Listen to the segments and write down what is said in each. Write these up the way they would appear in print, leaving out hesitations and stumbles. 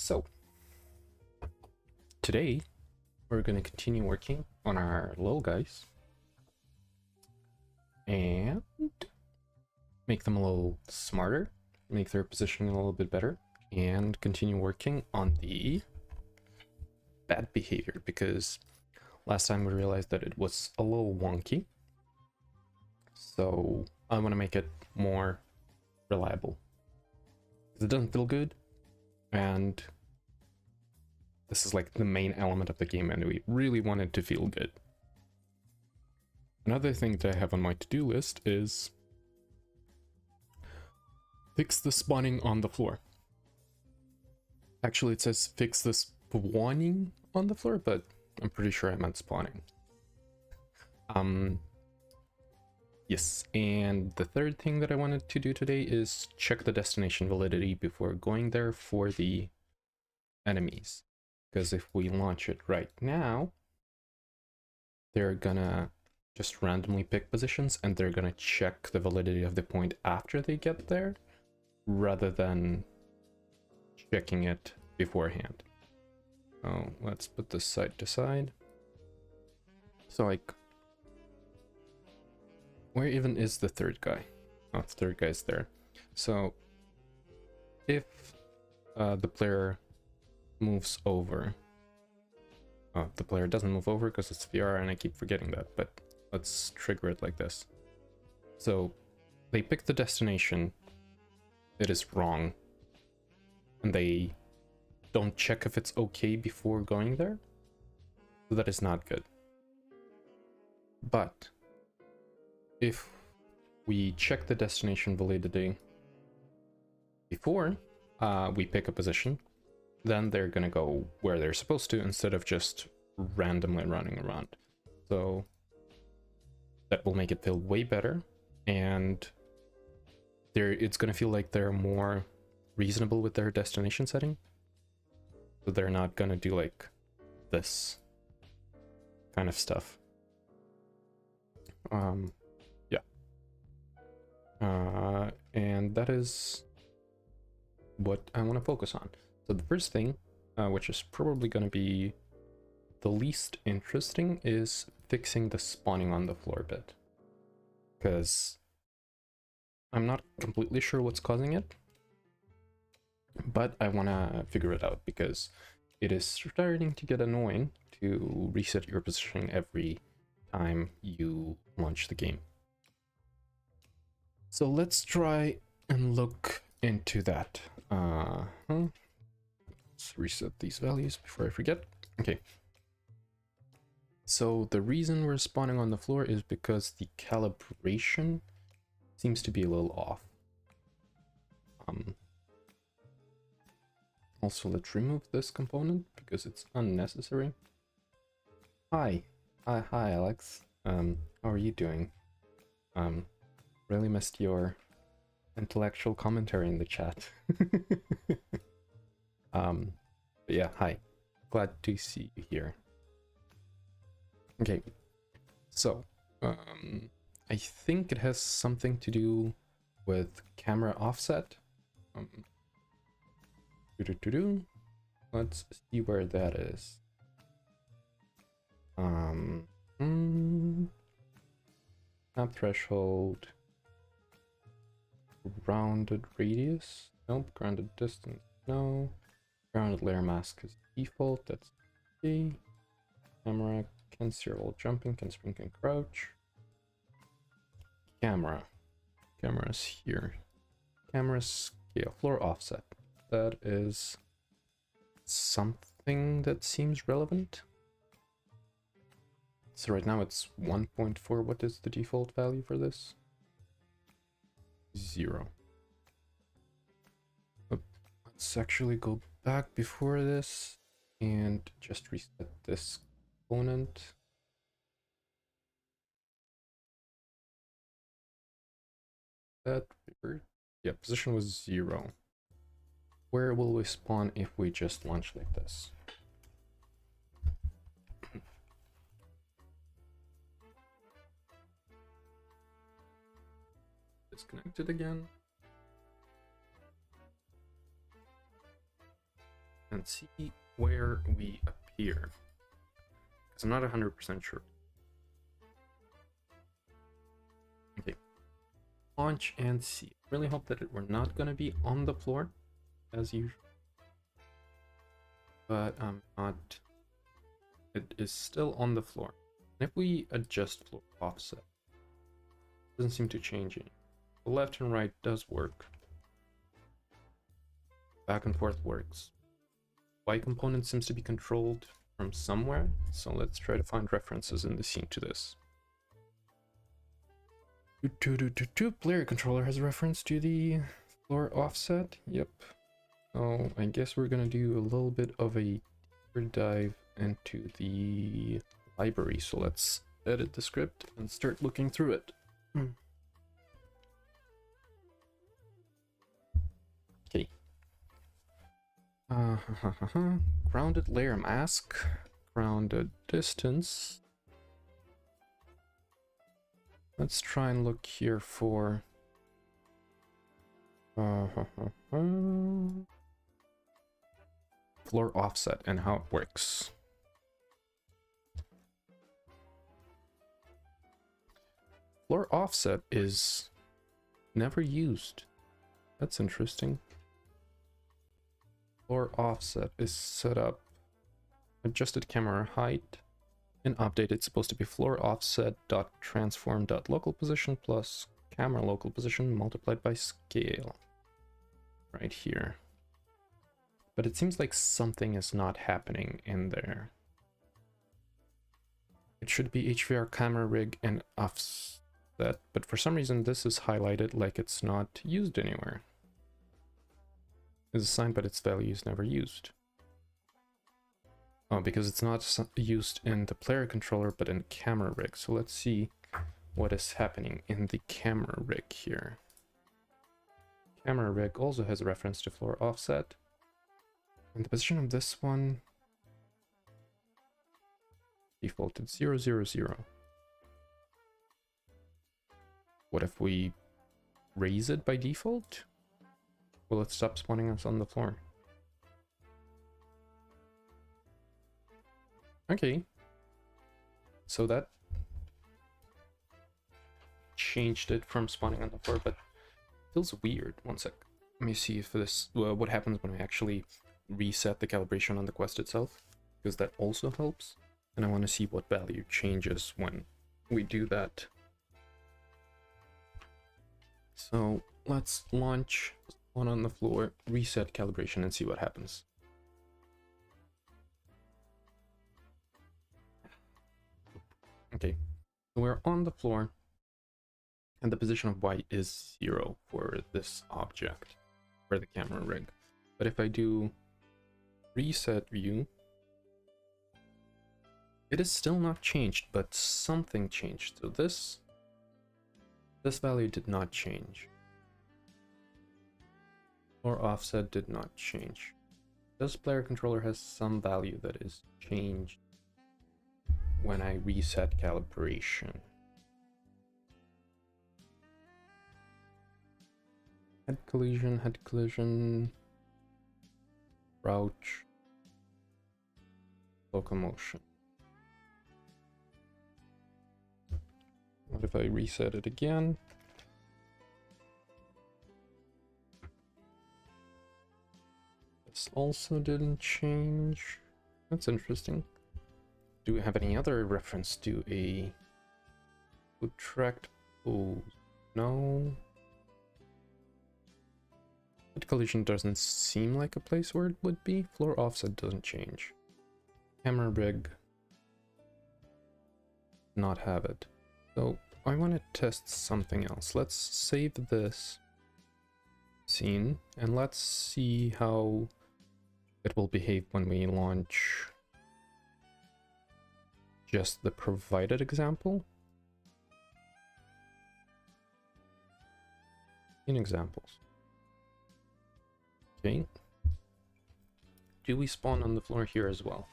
So, today we're going to continue working on our little guys and make them a little smarter, make their positioning a little bit better, and continue working on the bad behavior, because last time we realized that it was a little wonky. So I want to make it more reliable. It doesn't feel good, and this is like the main element of the game, and we really want it to feel good. Another thing that I have on my to-do list is fix the spawning on the floor. Actually, it says fix the spawning on the floor, but I'm pretty sure I meant spawning. Yes, and the third thing that I wanted to do today is check the destination validity before going there for the enemies. Because if we launch it right now, they're gonna just randomly pick positions and they're gonna check the validity of the point after they get there, rather than checking it beforehand. Oh, let's put this side to side. So like, where even is the third guy? Oh, the third guy's there. So if the player moves over, the player doesn't move over because it's VR and I keep forgetting that, but let's trigger it like this. So they pick the destination, it is wrong, and they don't check if it's okay before going there. So that is not good. But if we check the destination validity before we pick a position, then they're gonna go where they're supposed to instead of just randomly running around. So that will make it feel way better, and it's gonna feel like they're more reasonable with their destination setting. So they're not gonna do like this kind of stuff. And that is what I want to focus on. So the first thing, which is probably going to be the least interesting, is fixing the spawning on the floor bit, because I'm not completely sure what's causing it, but I want to figure it out because it is starting to get annoying to reset your positioning every time you launch the game. So let's try and look into that. Let's reset these values before I forget. Okay. So the reason we're spawning on the floor is because the calibration seems to be a little off. Also, let's remove this component because it's unnecessary. Hi, Alex. How are you doing? Really missed your intellectual commentary in the chat. But yeah, hi. Glad to see you here. Okay, so I think it has something to do with camera offset. Let's see where that is. Map threshold. Grounded radius. Nope. Grounded distance. No. Grounded layer mask is default. That's okay. Camera can steer while jumping, can sprint, can crouch. Camera's here. Camera scale, floor offset. That is something that seems relevant. So right now it's 1.4. What is the default value for this? 0. Let's actually go back before this and just reset this component. That yeah, position was 0. Where will we spawn if we just launch like this? Disconnected again. and see where we appear. Because I'm not 100% sure. Okay. Launch and see. Really hope that we're not going to be on the floor, as usual. But I'm not. It is still on the floor. And if we adjust floor offset, it doesn't seem to change any. The left and right does work. Back and forth works. Y component seems to be controlled from somewhere, so let's try to find references in the scene to this. Player controller has a reference to the floor offset. Yep. So I guess we're gonna do a little bit of a deeper dive into the library. So let's edit the script and start looking through it. Okay. Grounded layer mask, grounded distance. Let's try and look here for floor offset and how it works. Floor offset is never used. That's interesting. Floor offset is set up. Adjusted camera height. In update, it's supposed to be floor offset dot transform dot local position plus camera local position multiplied by scale. Right here. But it seems like something is not happening in there. It should be HVR camera rig and offset, but for some reason this is highlighted like it's not used anywhere. It's assigned, but its value is never used. Oh, because it's not used in the player controller, but in camera rig. So let's see what is happening in the camera rig here. Camera rig also has a reference to floor offset. And the position of this one defaulted 0, 0, 0. What if we raise it by default? Will it stop spawning us on the floor? Okay. So that changed it from spawning on the floor, but it feels weird. One sec. Let me see if this, what happens when we actually reset the calibration on the quest itself, because that also helps. And I want to see what value changes when we do that. So let's launch one on the floor, reset calibration, and see what happens. Okay, so we're on the floor, and the position of Y is 0 for this object, for the camera rig. But if I do reset view, it is still not changed, but something changed. So this value did not change. Or offset did not change. This player controller has some value that is changed when I reset calibration. Head collision, crouch, locomotion. What if I reset it again? This also didn't change. That's interesting. Do we have any other reference to a protract pose? No. Head collision doesn't seem like a place where it would be. Floor offset doesn't change. Camera rig, not have it. So I want to test something else. Let's save this scene and let's see how it will behave when we launch just the provided example. In examples. Okay. Do we spawn on the floor here as well?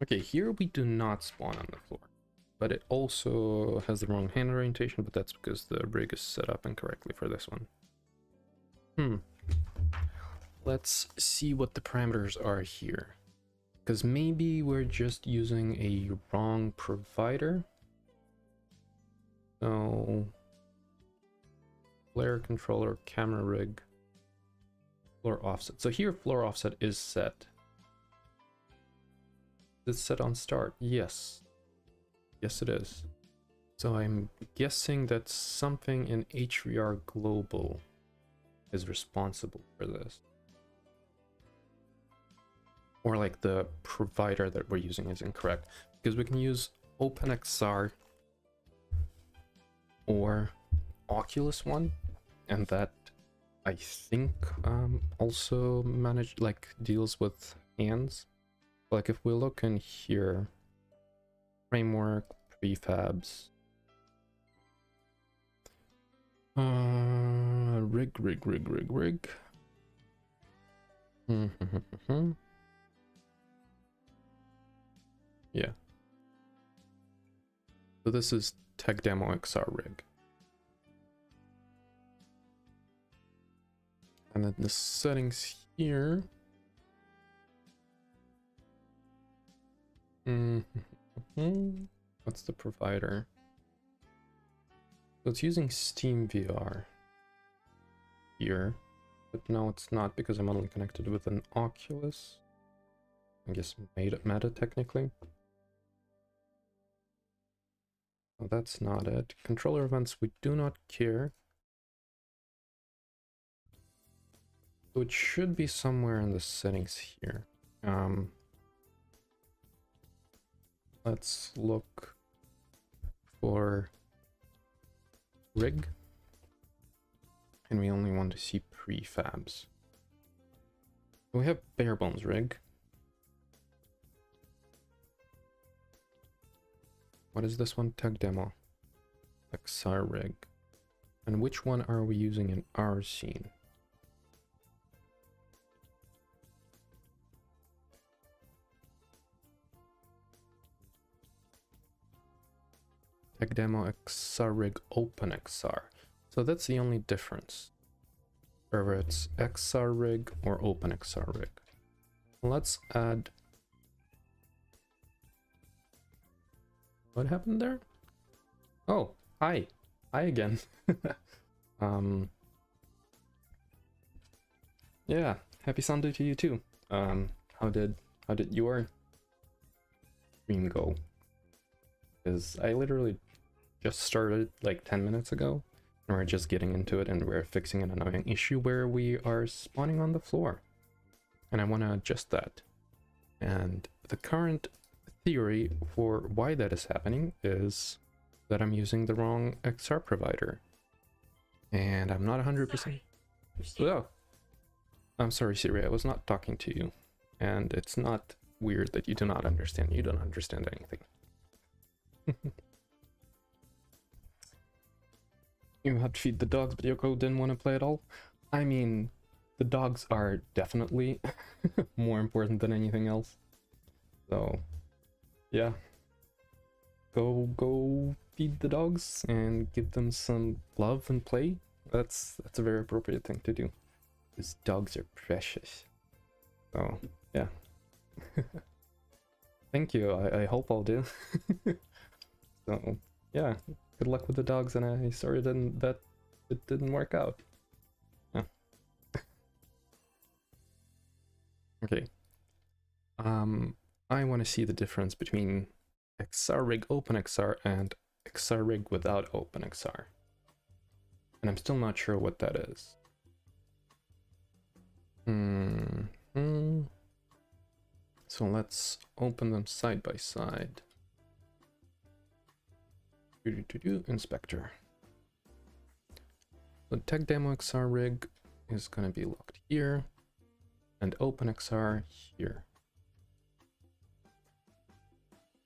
Okay, here we do not spawn on the floor. but it also has the wrong hand orientation, but that's because the rig is set up incorrectly for this one. Let's see what the parameters are here, because maybe we're just using a wrong provider. So flare controller, camera rig, floor offset. So here floor offset is set. It's set on start. Yes. Yes, it is. So I'm guessing that something in HVR Global is responsible for this. Or like the provider that we're using is incorrect. Because we can use OpenXR or Oculus One, and that I think also deals with hands. Like if we look in here, framework, prefabs, rig. Yeah. So this is Tech Demo XR rig. And then the settings here. What's the provider? So it's using Steam VR here, but no, it's not because I'm only connected with an Oculus. I guess Meta technically. Oh, that's not it. Controller events, we do not care. So it should be somewhere in the settings here. Let's look for rig. And we only want to see prefabs. We have bare bones rig. What is this one? Tech Demo XR rig. And which one are we using in our scene? Tech Demo XR rig OpenXR. So that's the only difference, whether it's XR rig or OpenXR rig. Let's add. What happened there? Oh, hi again. Yeah, happy Sunday to you too. How did your stream go? Because I literally just started like 10 minutes ago. We're just getting into it and we're fixing an annoying issue where we are spawning on the floor. And I want to adjust that. And the current theory for why that is happening is that I'm using the wrong XR provider. And I'm not 100%. Oh, I'm sorry, Siri, I was not talking to you. And it's not weird that you do not understand. You don't understand anything. You have to feed the dogs, but Yoko didn't want to play at all. I mean, the dogs are definitely more important than anything else. So, yeah. Go feed the dogs and give them some love and play. That's a very appropriate thing to do. Because dogs are precious. So, yeah. Thank you. I hope I'll do. So, yeah. Good luck with the dogs, and I sorry that it didn't work out. Yeah. Okay. I want to see the difference between XR rig OpenXR and XR rig without OpenXR. And I'm still not sure what that is. So let's open them side by side. Inspector. The Tech Demo XR rig is going to be locked here, and OpenXR here.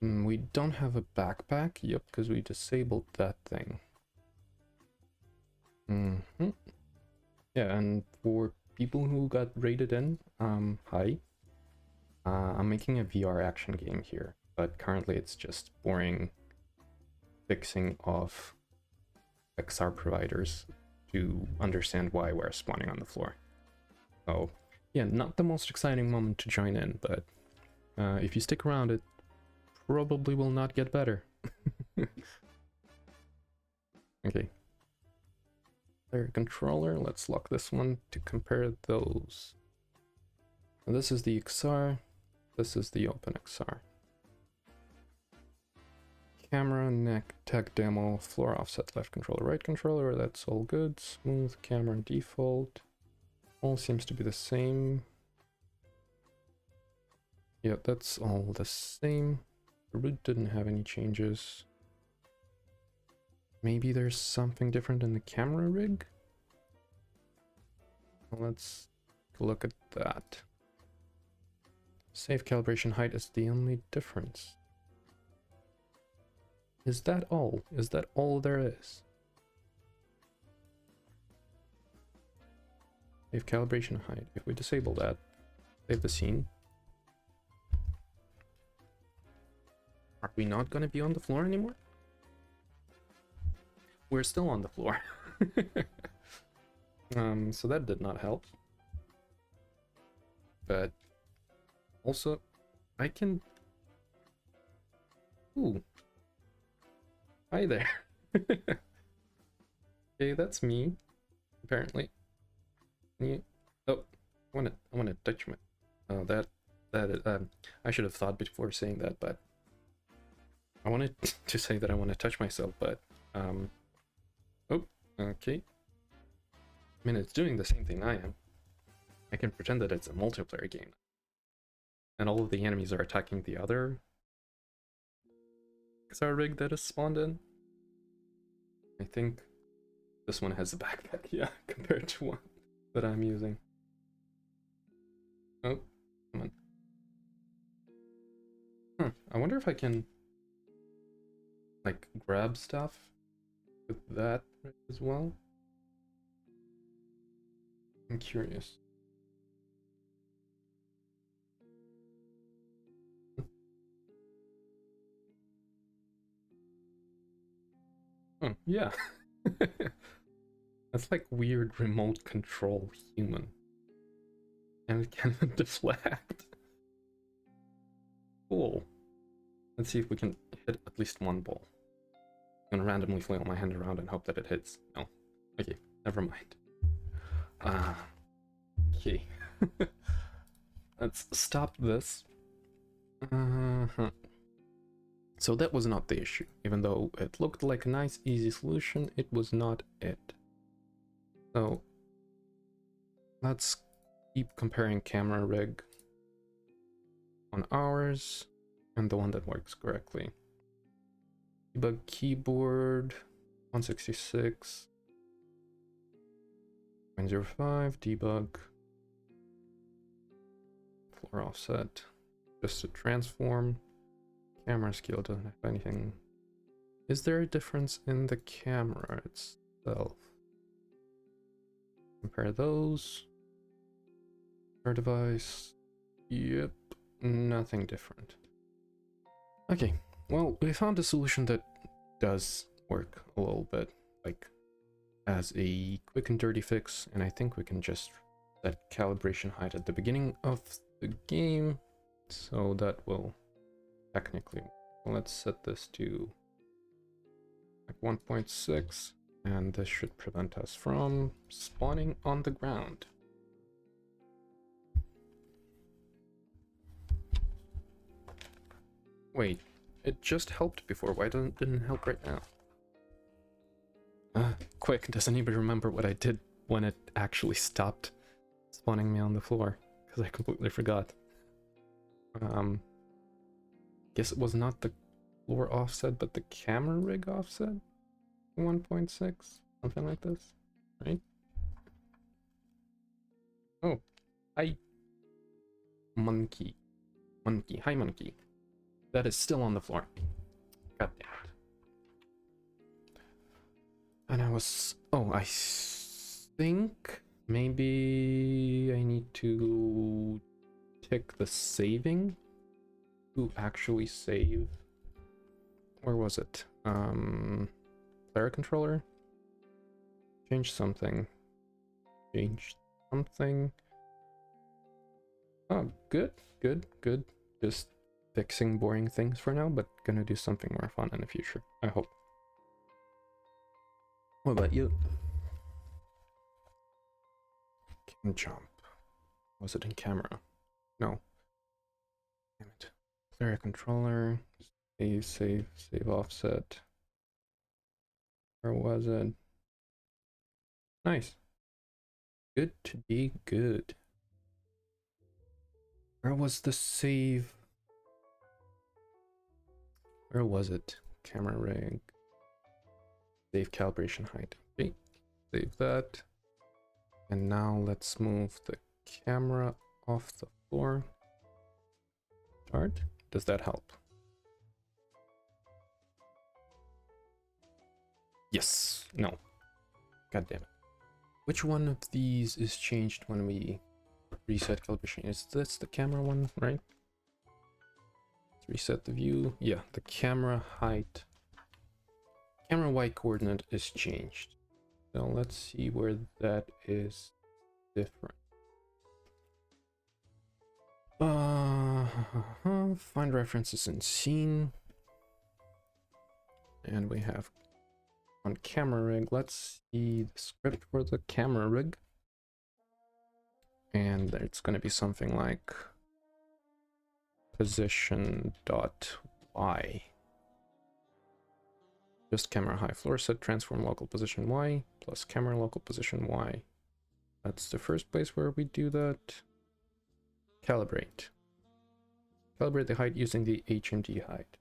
We don't have a backpack, yep, because we disabled that thing. Yeah, and for people who got rated in, hi. I'm making a VR action game here, but currently it's just boring fixing of XR providers to understand why we're spawning on the floor. So yeah, not the most exciting moment to join in, but if you stick around, it probably will not get better. Okay. Player controller, let's lock this one to compare those. And this is the XR, this is the OpenXR. Camera, neck, tech demo, floor offset, left controller, right controller, that's all good. Smooth, camera default, all seems to be the same. Yeah, that's all the same. The root didn't have any changes. Maybe there's something different in the camera rig? Well, let's look at that. Safe calibration height is the only difference. Is that all? Is that all there is? Safe calibration height. If we disable that, save the scene. Are we not going to be on the floor anymore? We're still on the floor. So that did not help. But also, I can... Ooh. Hi there. Okay, that's me, apparently. You... Oh, I wanna touch my... Oh, I should have thought before saying that, but... I wanted to say that I want to touch myself, but... Oh, okay. I mean, it's doing the same thing I am. I can pretend that it's a multiplayer game. And all of the enemies are attacking the other XR rig that is spawned in. I think this one has a backpack, yeah, compared to one that I'm using. Oh, come on. I wonder if I can, like, grab stuff with that as well. I'm curious. Oh, yeah. That's like weird remote control human. And it can deflect. Cool. Let's see if we can hit at least one ball. I'm gonna randomly flail my hand around and hope that it hits. No. Okay, never mind. Okay. Let's stop this. So that was not the issue. Even though it looked like a nice, easy solution, it was not it. So let's keep comparing camera rig on ours and the one that works correctly. Debug keyboard 166. 0.05 debug. Floor offset. Just a transform. Camera scale doesn't have anything. Is there a difference in the camera itself? Compare those. Our device. Yep, nothing different. Okay, well, we found a solution that does work a little bit, like as a quick and dirty fix, and I think we can just set calibration height at the beginning of the game, so that will technically, let's set this to like 1.6, and this should prevent us from spawning on the ground. Wait, it just helped before, why didn't it help right now? Quick, does anybody remember what I did when it actually stopped spawning me on the floor? Because I completely forgot. Guess it was not the floor offset, but the camera rig offset? 1.6? Something like this, right? Oh, hi. Monkey. Monkey, hi monkey. That is still on the floor. God damn it. And I was... Oh, I think maybe I need to tick the saving to actually save. Where was it? Player controller. Change something. Change something. Oh, good, good, good. Just fixing boring things for now, but gonna do something more fun in the future, I hope. What about you? Can jump. Was it in camera? No. Damn it. Player controller. Save offset. Where was it? Nice. Good to be good. Where was the save? Where was it? Camera rig. Save calibration height. Okay, save that. And now let's move the camera off the floor. Start. Does that help? Yes. No. God damn it. Which one of these is changed when we reset calibration? Is this the camera one, right? Let's reset the view. Yeah, the camera height. Camera Y coordinate is changed. So let's see where that is different. Find references in scene. And we have on camera rig. Let's see the script for the camera rig. And it's going to be something like position.y. Just camera high floor set transform local position y plus camera local position y. That's the first place where we do that. Calibrate. Calibrate the height using the HMD height.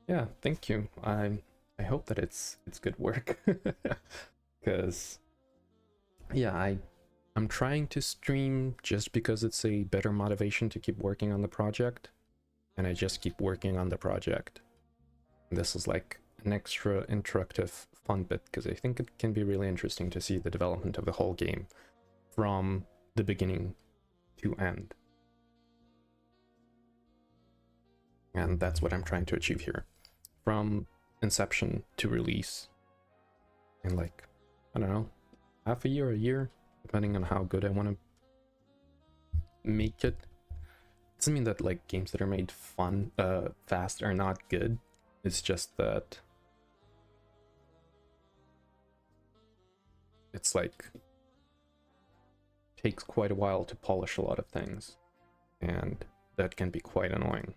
Yeah, thank you. I hope that it's good work. Because yeah, I'm trying to stream just because it's a better motivation to keep working on the project, and I just keep working on the project. And this is like an extra interactive fun bit because I think it can be really interesting to see the development of the whole game from the beginning to end. And that's what I'm trying to achieve here. From inception to release in like, I don't know, half a year, depending on how good I want to make it. It doesn't mean that like games that are made fast are not good. It's just that it's like takes quite a while to polish a lot of things, and that can be quite annoying.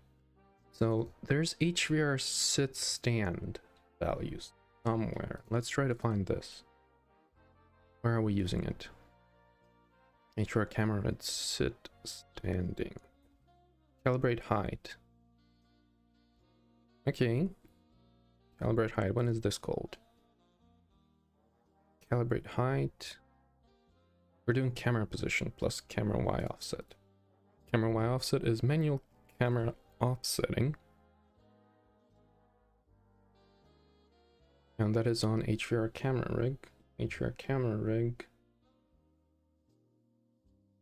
So there's HVR sit stand values somewhere. Let's try to find this. Where are we using it? HVR camera at sit standing. Calibrate height. Okay. Calibrate height. When is this called? Calibrate height. We're doing camera position plus camera Y offset. Camera Y offset is manual camera offsetting. And that is on HVR camera rig. HVR camera rig.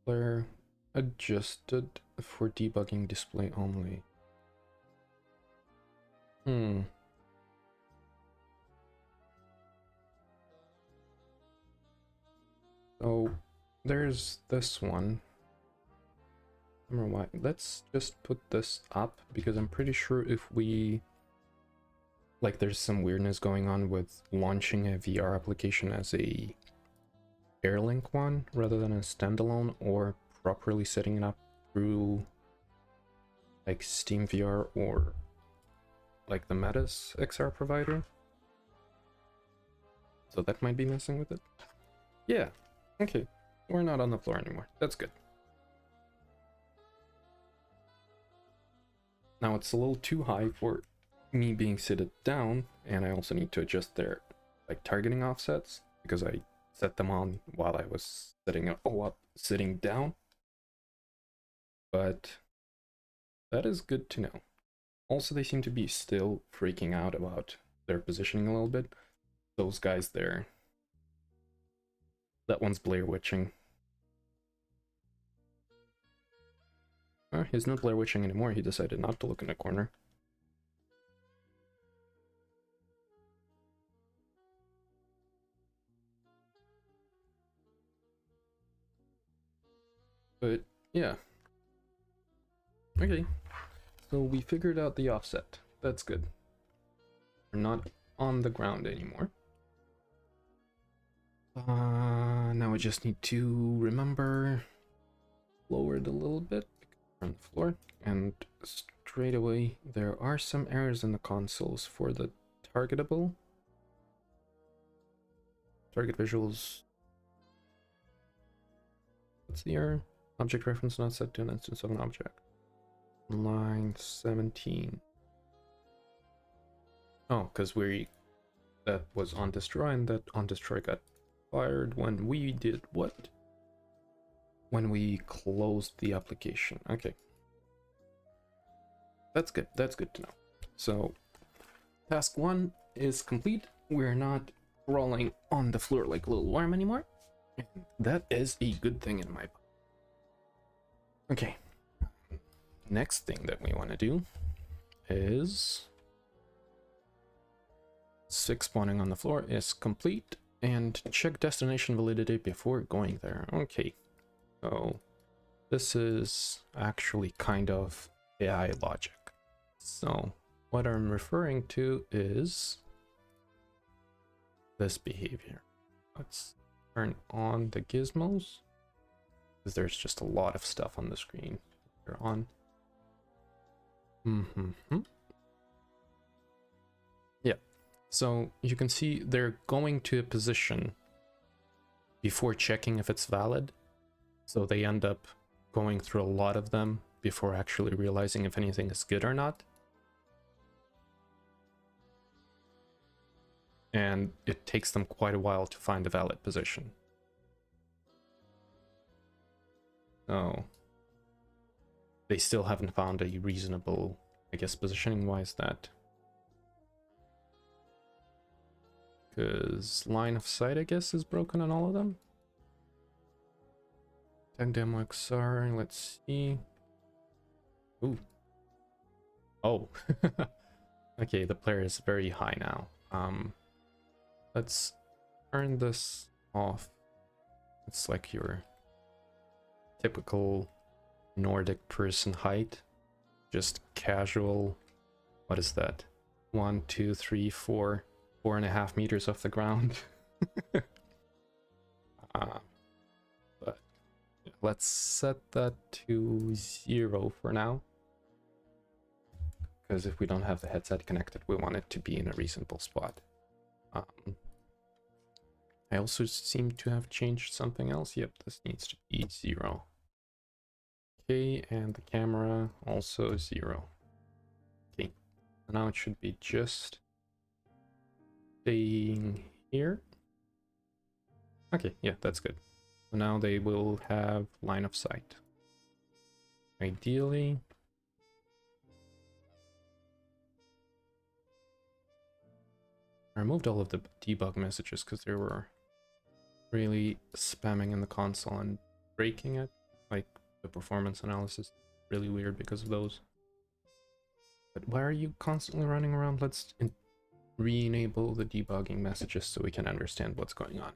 Flare adjusted for debugging display only. So there's this one. Camera Y. Let's just put this up because I'm pretty sure if we like there's some weirdness going on with launching a VR application as a Airlink one rather than a standalone, or properly setting it up through like Steam VR or like the Metas XR provider. So that might be messing with it. Yeah, okay. We're not on the floor anymore. That's good. Now it's a little too high for me being seated down, and I also need to adjust their like targeting offsets because I set them on while I was setting it all up sitting down. But that is good to know. Also, they seem to be still freaking out about their positioning a little bit. Those guys there. That one's Blair Witching. He's not Blair Witching anymore. He decided not to look in the corner. Yeah. Okay. So we figured out the offset. That's good. We're not on the ground anymore. Now we just need to remember, lower it a little bit from the floor, and straight away there are some errors in the consoles for the targetable. Target visuals. What's the error? Object reference not set to an instance of an object. Line 17. Oh, because that was on destroy, and that on destroy got fired when we did what? When we closed the application. Okay. That's good. That's good to know. So, task 1 is complete. We're not crawling on the floor like a little worm anymore. That is a good thing in my book. Okay. Next thing that we want to do is 6 spawning on the floor is complete, and check destination validity before going there. Okay, so this is actually kind of AI logic. So what I'm referring to is this behavior. Let's turn on the gizmos, because there's just a lot of stuff on the screen. They're on. Yeah. So you can see they're going to a position before checking if it's valid. So they end up going through a lot of them before actually realizing if anything is good or not. And it takes them quite a while to find a valid position. So they still haven't found a reasonable, I guess, positioning. Why is that? Because line of sight, I guess, is broken on all of them. Tag demo XR, let's see. Ooh. Oh. Okay, the player is very high now. Let's turn this off. It's like your typical Nordic person height. Just casual. What is that? 1, 2, 3, 4, 4.5 meters off the ground. But let's set that to 0 for now. Because if we don't have the headset connected, we want it to be in a reasonable spot. I also seem to have changed something else. Yep, this needs to be 0. Okay, and the camera also 0. Okay, so now it should be just staying here. Okay, yeah, that's good. So now they will have line of sight. Ideally. I removed all of the debug messages because they were really spamming in the console and breaking it. Like the performance analysis, really weird because of those. But why are you constantly running around? Let's re-enable the debugging messages so we can understand what's going on.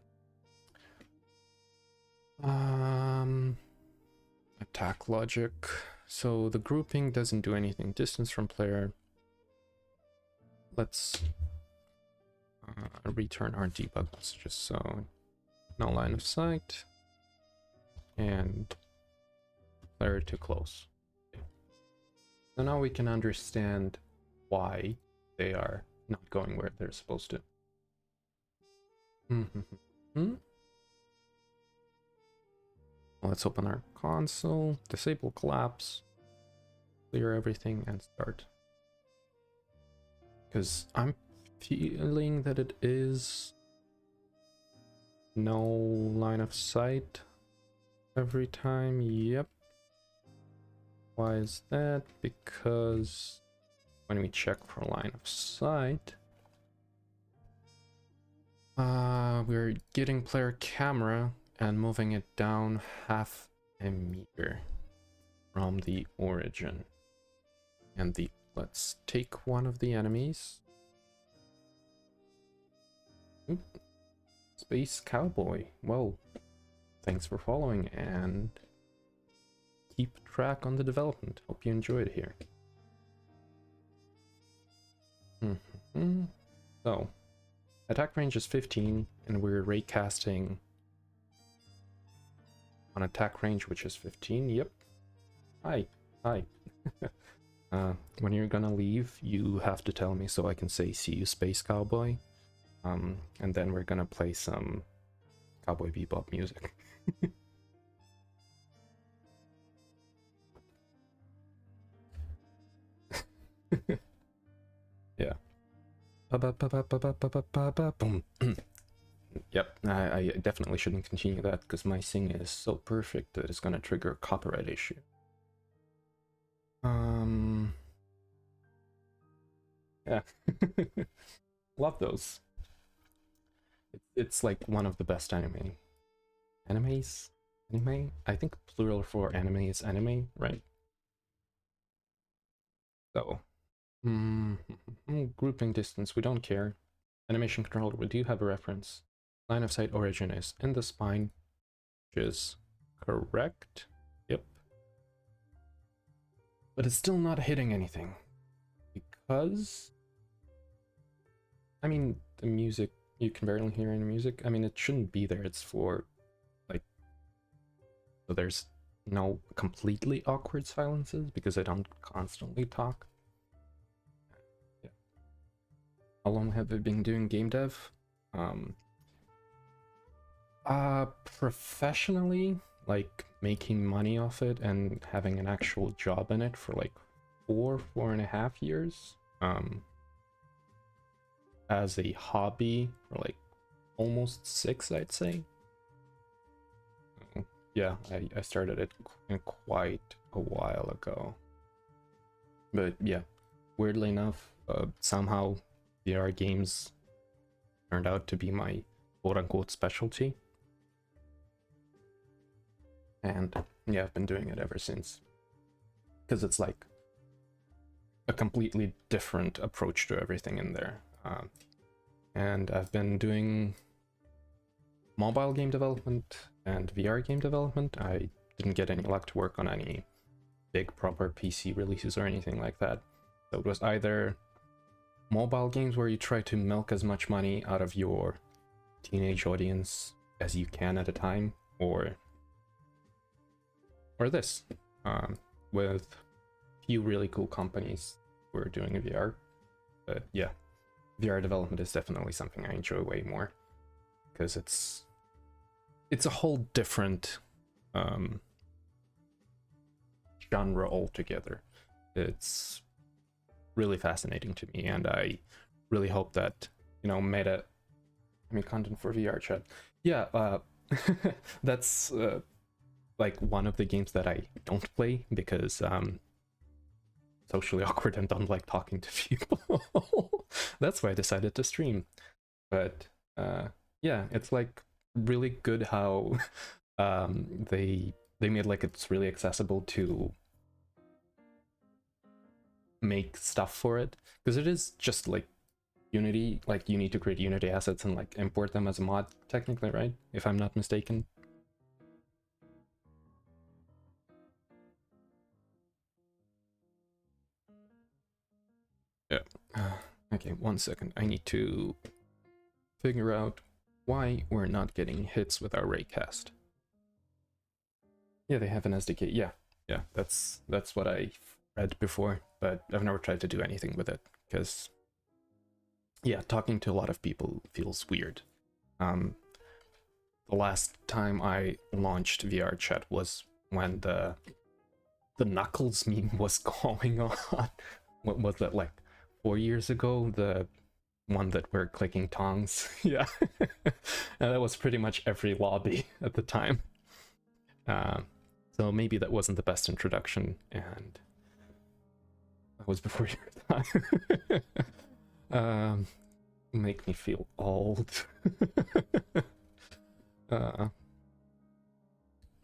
Attack logic. So the grouping doesn't do anything. Distance from player. Let's return our debug messages. So no line of sight and player too close. Okay. So now we can understand why they are not going where they're supposed to. Let's open our console, disable collapse, clear everything, and start. Because I'm feeling that it is no line of sight every time. Yep. Why is that? Because when we check for line of sight, we're getting player camera and moving it down 0.5 meter from the origin. And let's take one of the enemies. Oop. Space Cowboy. Well, thanks for following and keep track on the development. Hope you enjoyed here. So, attack range is 15, and we're raycasting on attack range, which is 15. Yep. Hi. When you're gonna leave, you have to tell me so I can say "See you, Space Cowboy." And then we're gonna play some Cowboy Bebop music. Yeah. Boom. Yep, I definitely shouldn't continue that because my sing is so perfect that it's gonna trigger a copyright issue. Yeah. Love those. It's like one of the best animes. Anime? I think plural for anime is anime, right? So, grouping distance, we don't care. Animation controller, we do have a reference. Line of sight origin is in the spine, which is correct. Yep. But it's still not hitting anything. Because, I mean, the music, you can barely hear any music. I mean, it shouldn't be there. It's for, like, so there's no completely awkward silences because I don't constantly talk. Yeah. How long have I been doing game dev? Professionally, like making money off it and having an actual job in it for like 4.5 years. As a hobby for like almost 6, I'd say. Yeah, I started it quite a while ago. But yeah, weirdly enough, somehow VR games turned out to be my quote-unquote specialty. And yeah, I've been doing it ever since. Because it's like a completely different approach to everything in there. And I've been doing mobile game development and VR game development. I didn't get any luck to work on any big proper PC releases or anything like that. So it was either mobile games where you try to milk as much money out of your teenage audience as you can at a time, or this, with a few really cool companies who are doing VR. But yeah, VR development is definitely something I enjoy way more because it's a whole different genre altogether. It's really fascinating to me, and I really hope that, you know, content for VR chat. Yeah, that's like one of the games that I don't play because socially awkward and don't like talking to people. That's why I decided to stream. But yeah, it's like really good how they made like it's really accessible to make stuff for it, because it is just like Unity. Like you need to create Unity assets and like import them as a mod technically, right? If I'm not mistaken. Yeah. Okay, 1 second. I need to figure out why we're not getting hits with our raycast. Yeah, they have an SDK. Yeah, that's what I read before, but I've never tried to do anything with it because, yeah, talking to a lot of people feels weird. The last time I launched VR chat was when the Knuckles meme was going on. What was that, like 4 years ago? The one that we're clicking tongs. Yeah. And that was pretty much every lobby at the time. So maybe that wasn't the best introduction, and that was before your time. Make me feel old.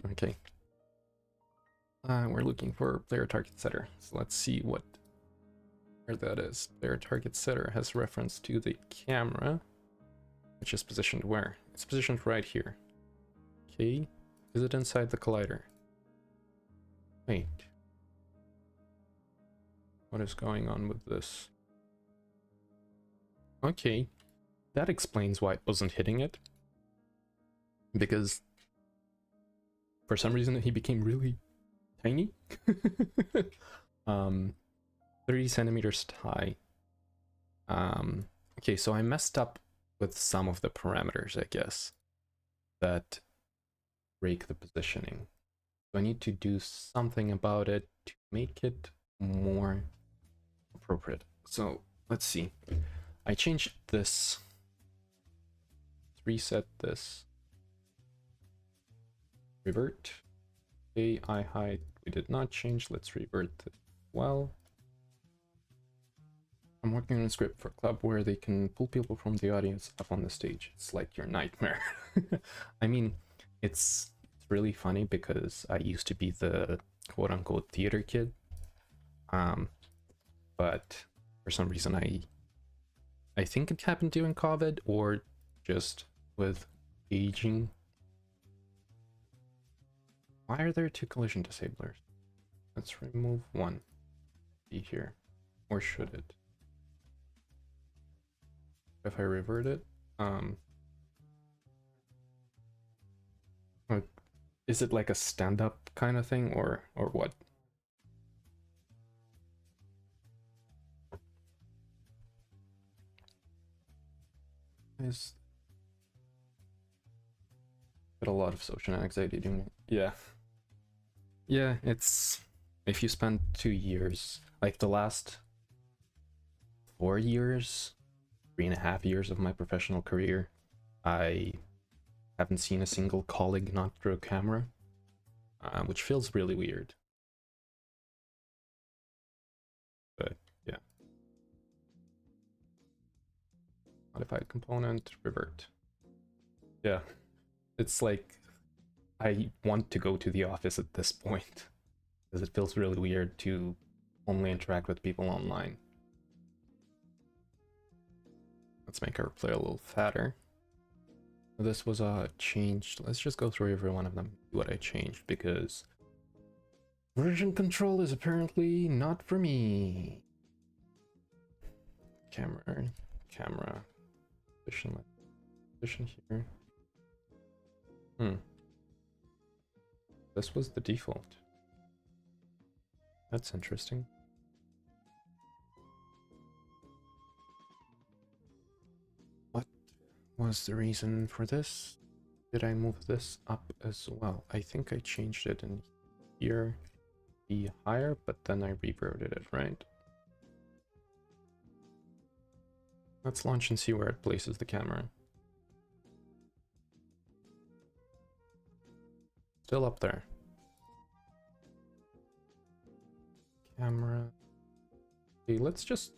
Okay. We're looking for player target setter. So let's see where that is. Player target setter has reference to the camera, which is positioned where? It's positioned right here. Okay. Is it inside the collider? Wait. What is going on with this? Okay, that explains why it wasn't hitting it. Because for some reason he became really tiny. 30 centimeters high. Okay, so I messed up with some of the parameters, I guess, that break the positioning. So I need to do something about it to make it more appropriate. So let's see. I changed this. Let's reset this. Revert. AI height we did not change. Let's revert it. Well, I'm working on a script for a club where they can pull people from the audience up on the stage. It's like your nightmare. I mean, it's really funny because I used to be the quote-unquote theater kid. But for some reason I think it happened during COVID or just with aging. Why are there 2 collision disablers? Let's remove one. Be here. Or should it? If I revert it, is it like a stand-up kind of thing or what? Is got a lot of social anxiety doing it. Yeah, it's if you spend 2 years, like the last 4 years, 3.5 years of my professional career, I haven't seen a single colleague not through a camera, which feels really weird. But yeah. Modified component, revert. Yeah, it's like I want to go to the office at this point because it feels really weird to only interact with people online. Let's make our player a little fatter. This was changed. Let's just go through every one of them, see what I changed, because version control is apparently not for me. Camera, position here. This was the default. That's interesting. What was the reason for this? Did I move this up as well? I think I changed it in here, be higher, but then I reverted it, right? Let's launch and see where it places the camera. Still up there. Camera. Okay, let's just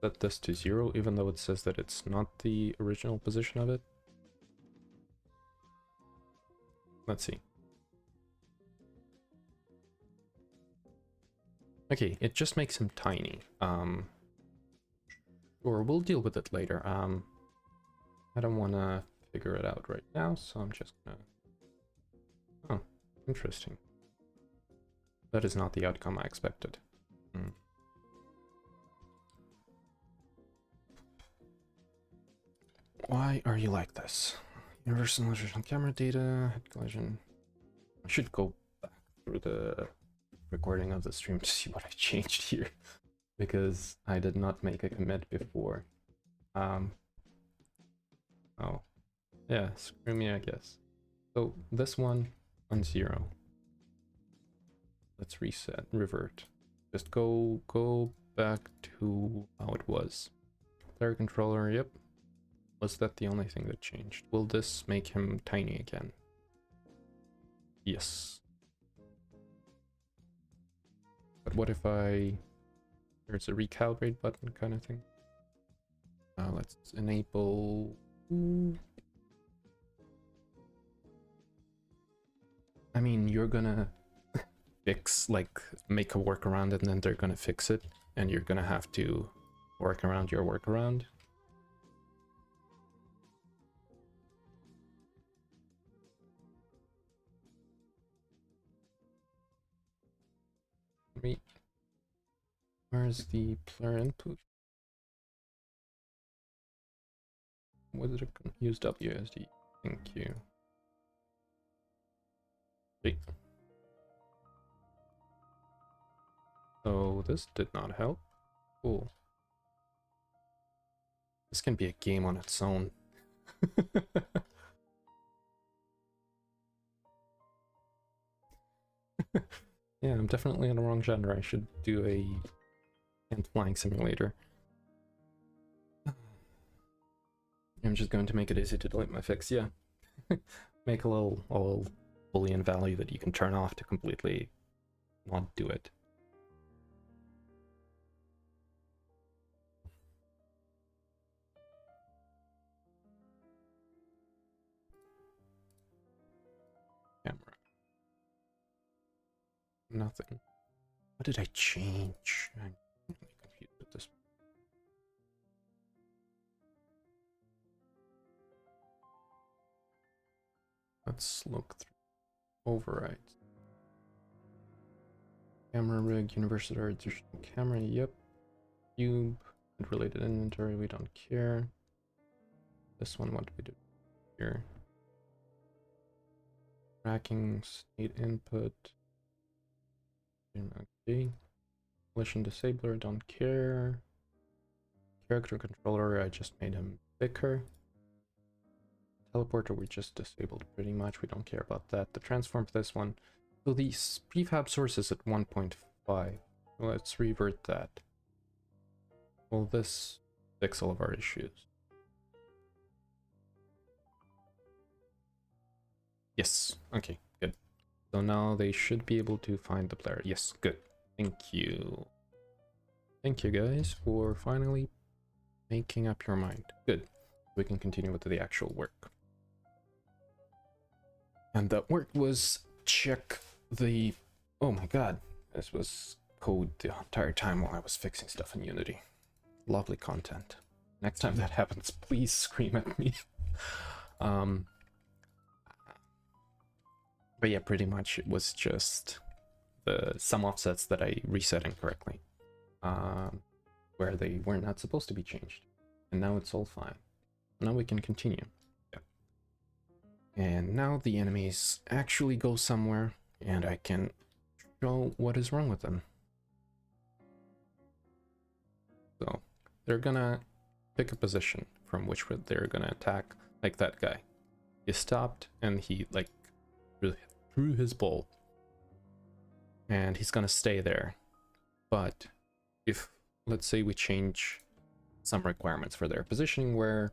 set this to 0, even though it says that it's not the original position of it. Let's see. Okay, it just makes him tiny. Or we'll deal with it later. I don't want to figure it out right now, so I'm just gonna... Oh, interesting. That is not the outcome I expected. Why are you like this? Universal illusion camera data, head collision. I should go back through the recording of the stream to see what I changed here, because I did not make a commit before. Oh, yeah, screw me, I guess. So this one on 0. Let's reset, revert. Just go back to how it was. Player controller, yep. Was that the only thing that changed? Will this make him tiny again? Yes. But what if there's a recalibrate button kind of thing? Let's enable... I mean, you're gonna make a workaround and then they're gonna fix it, and you're gonna have to work around your workaround. Where's the player input? Was it use WSD? Thank you. Wait. So this did not help. Cool. This can be a game on its own. Yeah, I'm definitely in the wrong genre. I should do a ant flying simulator. I'm just going to make it easy to delete my fix, yeah. Make a little Boolean value that you can turn off to completely not do it. Camera. Nothing. What did I change? I'm really confused with this. Let's look through overrides. Camera rig, universal additional camera, yep. Cube, and related inventory, we don't care. This one, what do we do here? Tracking, state input. Okay. Collision disabler, don't care. Character controller, I just made him thicker. Teleporter, we just disabled pretty much, we don't care about that. The transform for this one. So the prefab source is at 1.5. Let's revert that. Will this fix all of our issues? Yes, okay, good. So now they should be able to find the player. Yes, good. Thank you. Thank you guys for finally making up your mind. Good. We can continue with the actual work. And that work was check the... Oh my god. This was code the entire time while I was fixing stuff in Unity. Lovely content. Next time that happens, please scream at me. But yeah, pretty much it was just some offsets that I reset incorrectly, where they were not supposed to be changed. And now it's all fine. Now we can continue. Yeah. And now the enemies actually go somewhere, and I can show what is wrong with them. So they're gonna pick a position from which they're gonna attack, like that guy. He stopped and he like threw his bow, and he's gonna stay there. But if, let's say, we change some requirements for their positioning where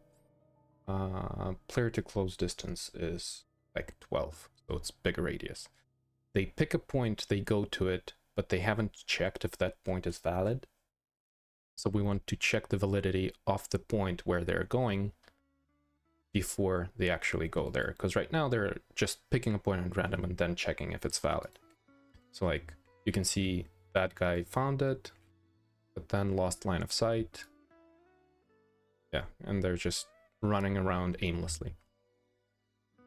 player to close distance is like 12, so it's bigger radius. They pick a point, they go to it, but they haven't checked if that point is valid. So we want to check the validity of the point where they're going before they actually go there, because right now they're just picking a point at random and then checking if it's valid. So like you can see that guy found it, but then lost line of sight. Yeah, and they're just running around aimlessly.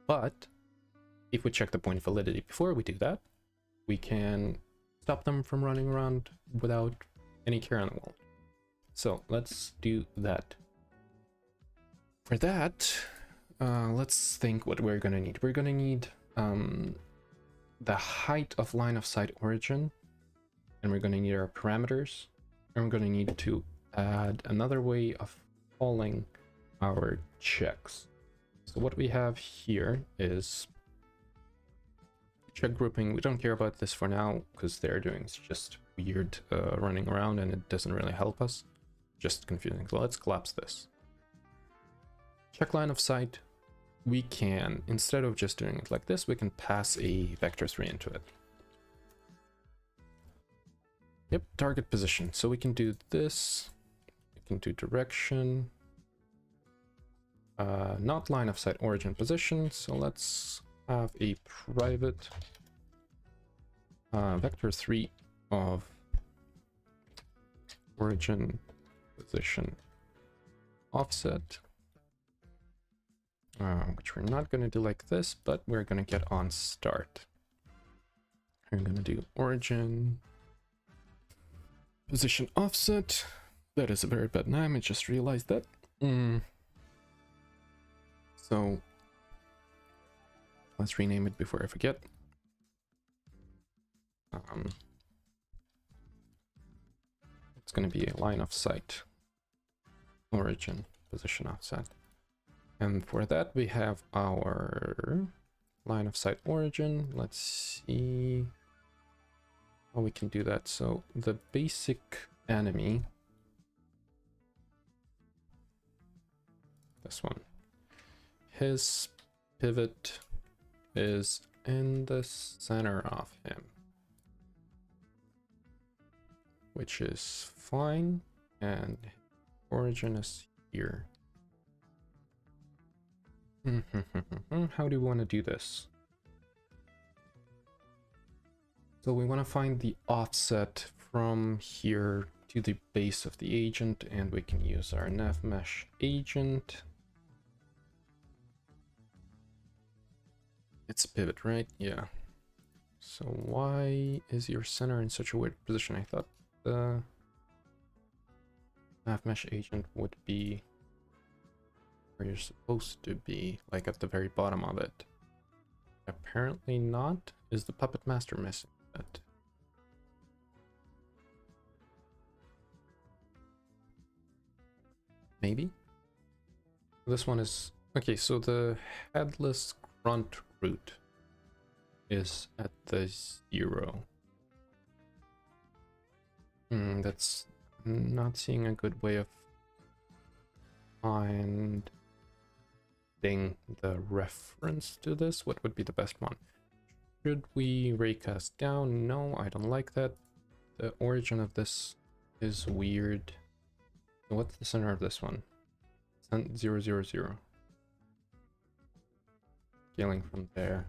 But if we check the point validity before we do that, we can stop them from running around without any care in the world. So let's do that. For that, let's think what we're gonna need. We're gonna need the height of line of sight origin, and we're gonna need our parameters, and we're gonna need to add another way of calling our checks. So what we have here is check grouping. We don't care about this for now because they're doing just weird running around and it doesn't really help us. Just confusing. So let's collapse this. Check line of sight. We can, instead of just doing it like this, we can pass a vector3 into it. Yep, target position. So we can do this. We can do direction. Not line of sight origin position. So let's have a private vector3 of origin position offset. Which we're not going to do like this, but we're going to get on start. We're going to do origin Position offset. That is a very bad name, I just realized that. So let's rename it before I forget. It's going to be a line of sight origin position offset. And for that, we have our line of sight origin. Let's see how we can do that. So the basic enemy, this one, his pivot is in the center of him, which is fine, and origin is here. How do we want to do this? So we want to find the offset from here to the base of the agent, and we can use our navmesh agent. It's a pivot, right? Yeah. So why is your center in such a weird position? I thought the navmesh agent would be where you're supposed to be, like at the very bottom of it. Apparently not. Is the puppet master missing that? Maybe? This one is... Okay, so the headless grunt root is at the 0. That's not seeing a good way of finding the reference to this. What would be the best one? Should we raycast down? No, I don't like that. The origin of this is weird. What's the center of this one? 0, 0, 0. Scaling from there.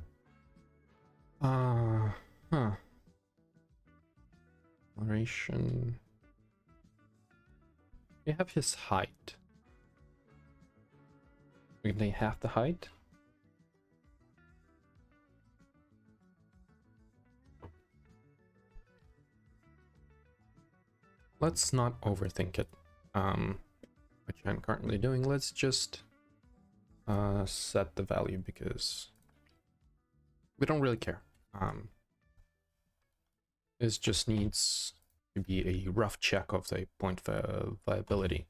Acceleration. We have his height. We can half the height. Let's not overthink it, which I'm currently doing. Let's just set the value because we don't really care. This just needs to be a rough check of the point viability.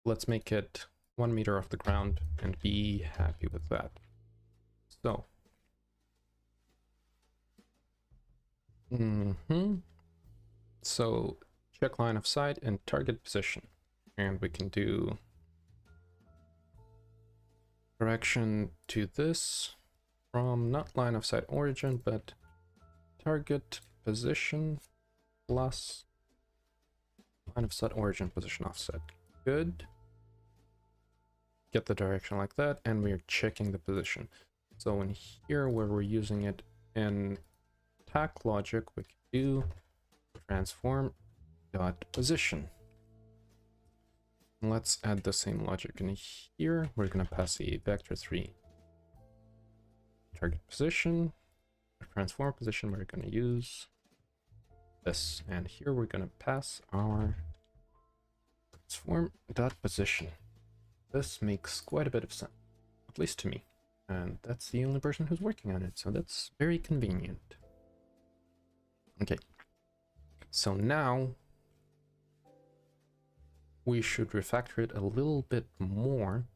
Let's make it 1 meter off the ground and be happy with that. So. So check line of sight and target position. And we can do direction to this from not line of sight origin, but target position plus line of sight origin position offset. Good. Get the direction like that, and we're checking the position. So in here, where we're using it in tack logic, we can do transform dot position. Let's add the same logic in here. We're gonna pass a vector3 target position, transform position. We're gonna use this, and here we're gonna pass our transform dot position. This makes quite a bit of sense, at least to me, and that's the only person who's working on it, so that's very convenient. Okay, so now we should refactor it a little bit more,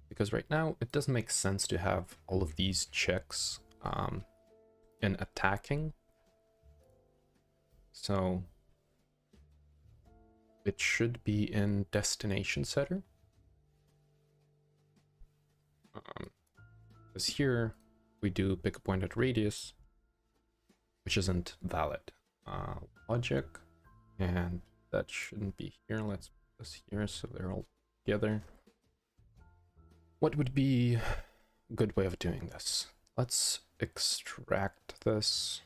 because right now it doesn't make sense to have all of these checks in attacking. So it should be in destination setter. Because here we do pick a point at radius, which isn't valid. Logic, and that shouldn't be here. Let's put this here so they're all together. What would be a good way of doing this? Let's extract this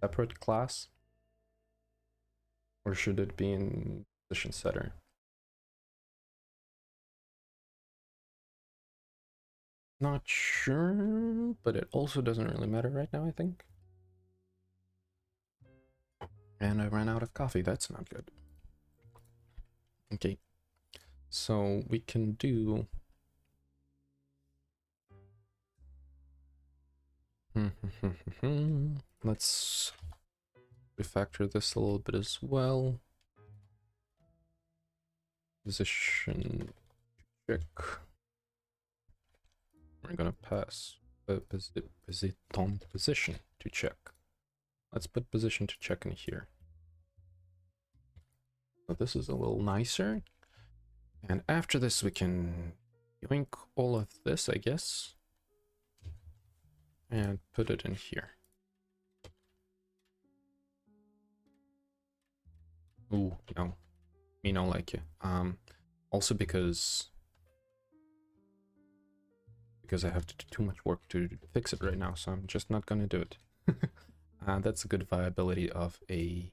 separate class, or should it be in position setter? Not sure, but it also doesn't really matter right now, I think. And I ran out of coffee. That's not good. Okay. So we can do... Let's refactor this a little bit as well. Position check. We're gonna pass position to check. Let's put position to check in here. So this is a little nicer. And after this, we can yoink all of this, I guess, and put it in here. Ooh, no, me don't like it. Also because I have to do too much work to fix it right now, so I'm just not gonna do it. That's a good viability of a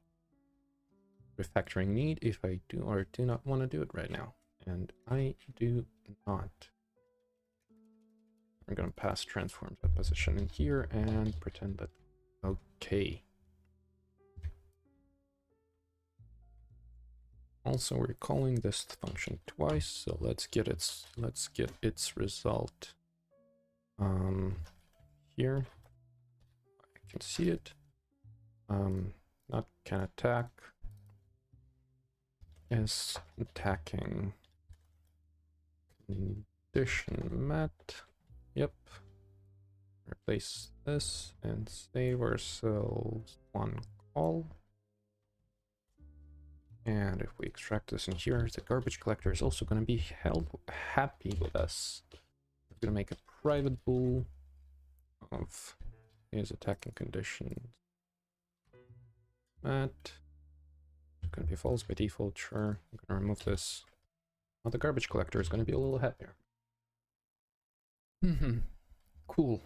refactoring need if I do or do not want to do it right now, and I do not. I'm gonna pass transform that position in here and pretend that okay. Also, we're calling this function twice, so let's get its result here. I can see it. Not can attack is attacking condition met. Yep. Replace this and save ourselves one call. And if we extract this in here, the garbage collector is also going to be happy with us. We're going to make a private bool of his attacking conditions. That is going to be false by default, sure. I'm going to remove this. Now the garbage collector is going to be a little happier. Cool.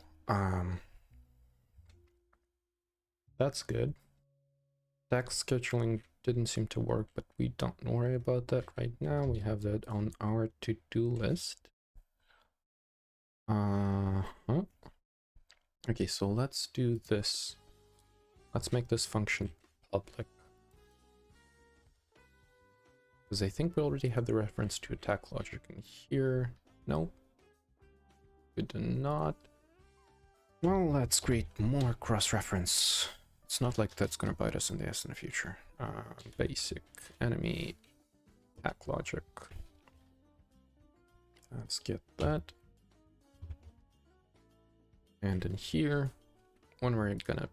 That's good. Task scheduling didn't seem to work, but we don't worry about that right now. We have that on our to-do list. Okay, so let's do this. Let's make this function public. Because I think we already have the reference to attack logic in here. No, we do not. Well, let's create more cross-reference. It's not like that's gonna bite us in the ass in the future. Basic enemy attack logic. Let's get that. And in here, when we're gonna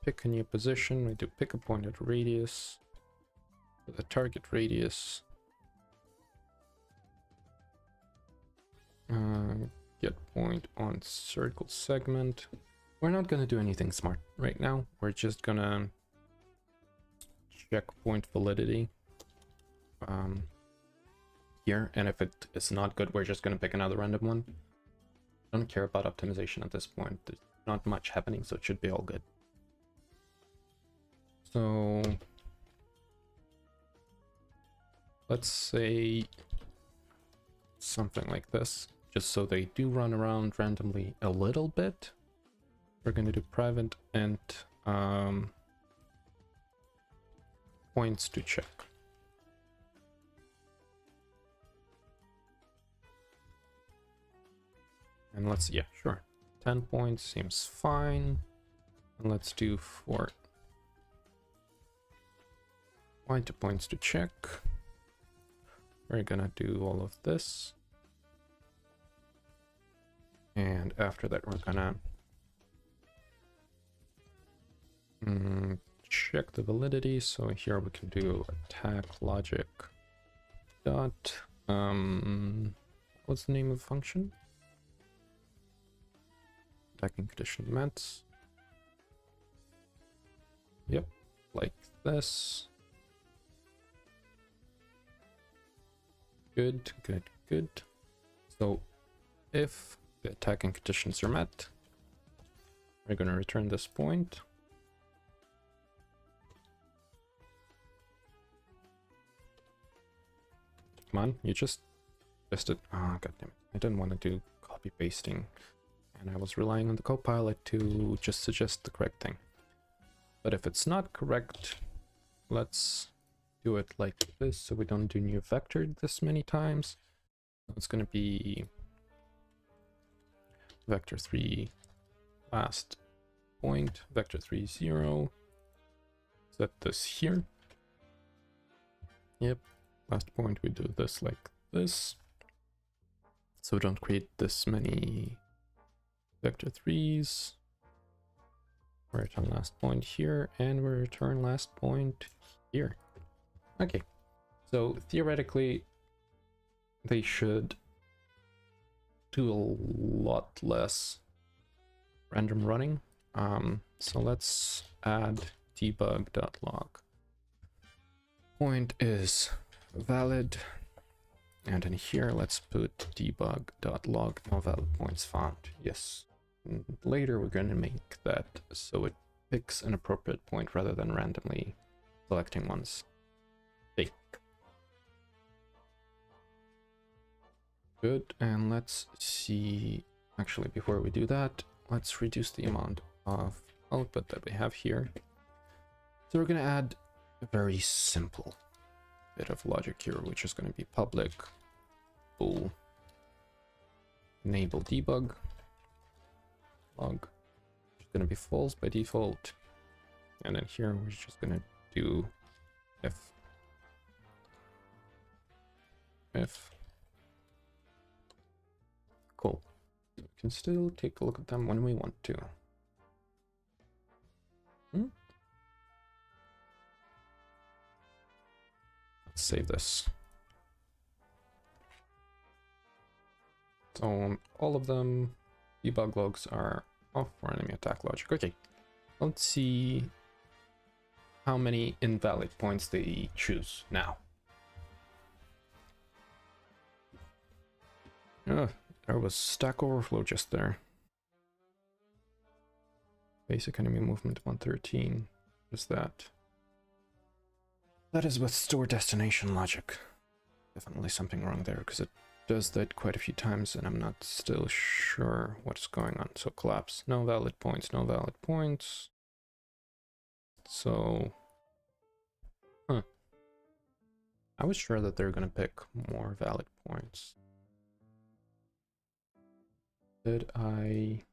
pick a new position, we do pick a point at radius with a target radius. Get point on circle segment. We're not gonna do anything smart right now. We're just gonna check point validity here, and if it is not good, we're just gonna pick another random one. Don't care about optimization at this point. There's not much happening, so it should be all good. So let's say something like this, just so they do run around randomly a little bit. We're going to do private and points to check. And let's, yeah, sure. 10 points seems fine. And let's do 4 points to check. We're gonna do all of this. And after that, we're gonna check the validity. So here we can do attack logic dot what's the name of the function? Attacking condition met. Yep, like this. Good, good, good. So if the attacking conditions are met, we're going to return this point. Come on, you just it. Ah, goddammit. I didn't want to do copy pasting, and I was relying on the Copilot to just suggest the correct thing. But if it's not correct, let's do it like this so we don't do new vector this many times. It's going to be vector 3 last point, vector 3 0. Set this here. Yep, last point we do this like this. So we don't create this many vector 3s. We return last point here, and we return last point here. Okay, so theoretically, they should do a lot less random running. So let's add debug.log. Point is valid, and in here let's put debug.log no valid points found. Yes. And later we're going to make that so it picks an appropriate point rather than randomly selecting ones. Okay. Good, and let's see, actually before we do that, let's reduce the amount of output that we have here. So we're going to add a very simple bit of logic here, which is going to be public bool enable debug log, which is going to be false by default, and then here we're just going to do if. Cool. We can still take a look at them when we want to. Let's save this. So all of them, debug logs are off for enemy attack logic. Okay, let's see how many invalid points they choose now. There was Stack Overflow just there. Basic enemy movement 113. What is that? That is with store destination logic. Definitely something wrong there, because it does that quite a few times and I'm not still sure what's going on. So collapse, no valid points, no valid points. So, I was sure that they're gonna pick more valid points. Did I?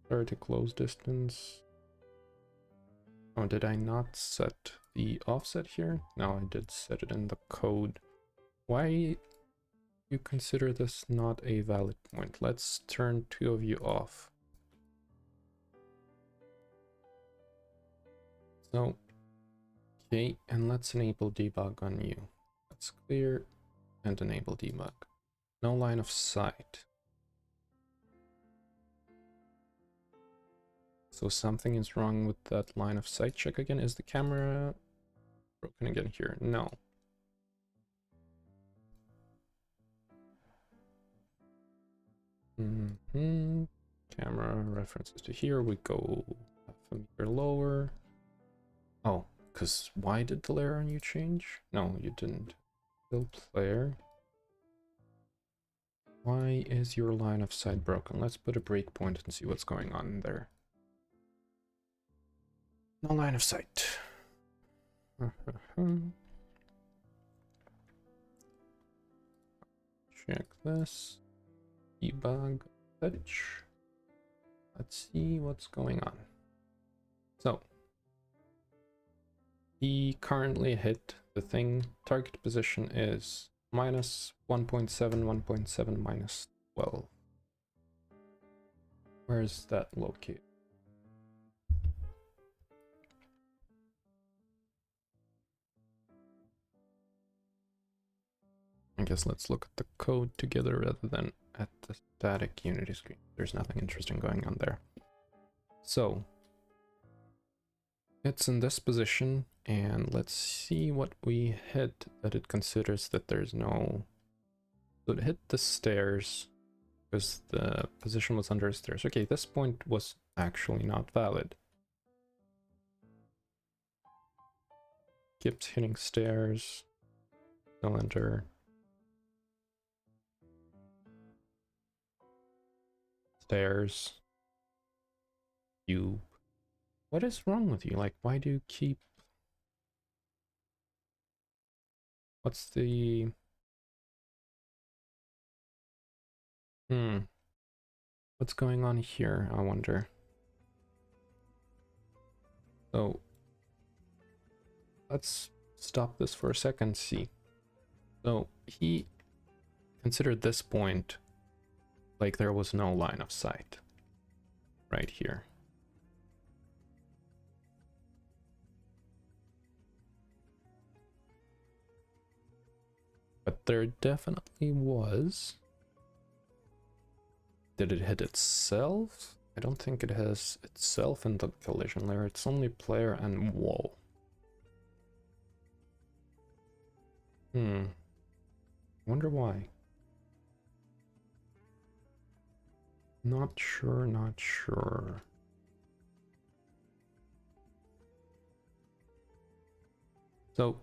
Start close distance. Oh, did I not set the offset here? No, I did set it in the code. Why you consider this not a valid point? Let's turn 2 of you off. So, okay, and let's enable debug on you. Let's clear and enable debug. No line of sight. So something is wrong with that line of sight check again. Is the camera broken again here? No. Camera references to here. We go half a meter lower. Oh, because why did the layer on you change? No, you didn't. Still player. Why is your line of sight broken? Let's put a breakpoint and see what's going on there. No line of sight. Check this. Debug fetch. Let's see what's going on. So, he currently hit the thing. Target position is minus 1.7, 1.7, minus 12. Where is that located? I guess let's look at the code together rather than at the static Unity screen. There's nothing interesting going on there. So, it's in this position, and let's see what we hit that it considers that there's no... So it hit the stairs, because the position was under stairs. Okay, this point was actually not valid. Keeps hitting stairs, cylinder, stairs, cube. What is wrong with you? Like, why do you keep... What's the... What's going on here, I wonder? So, let's stop this for a second, see. So, he considered this point like there was no line of sight. Right here. But there definitely was. Did it hit itself? I don't think it has itself in the collision layer. It's only player and wall. Wonder why. Not sure, not sure. So,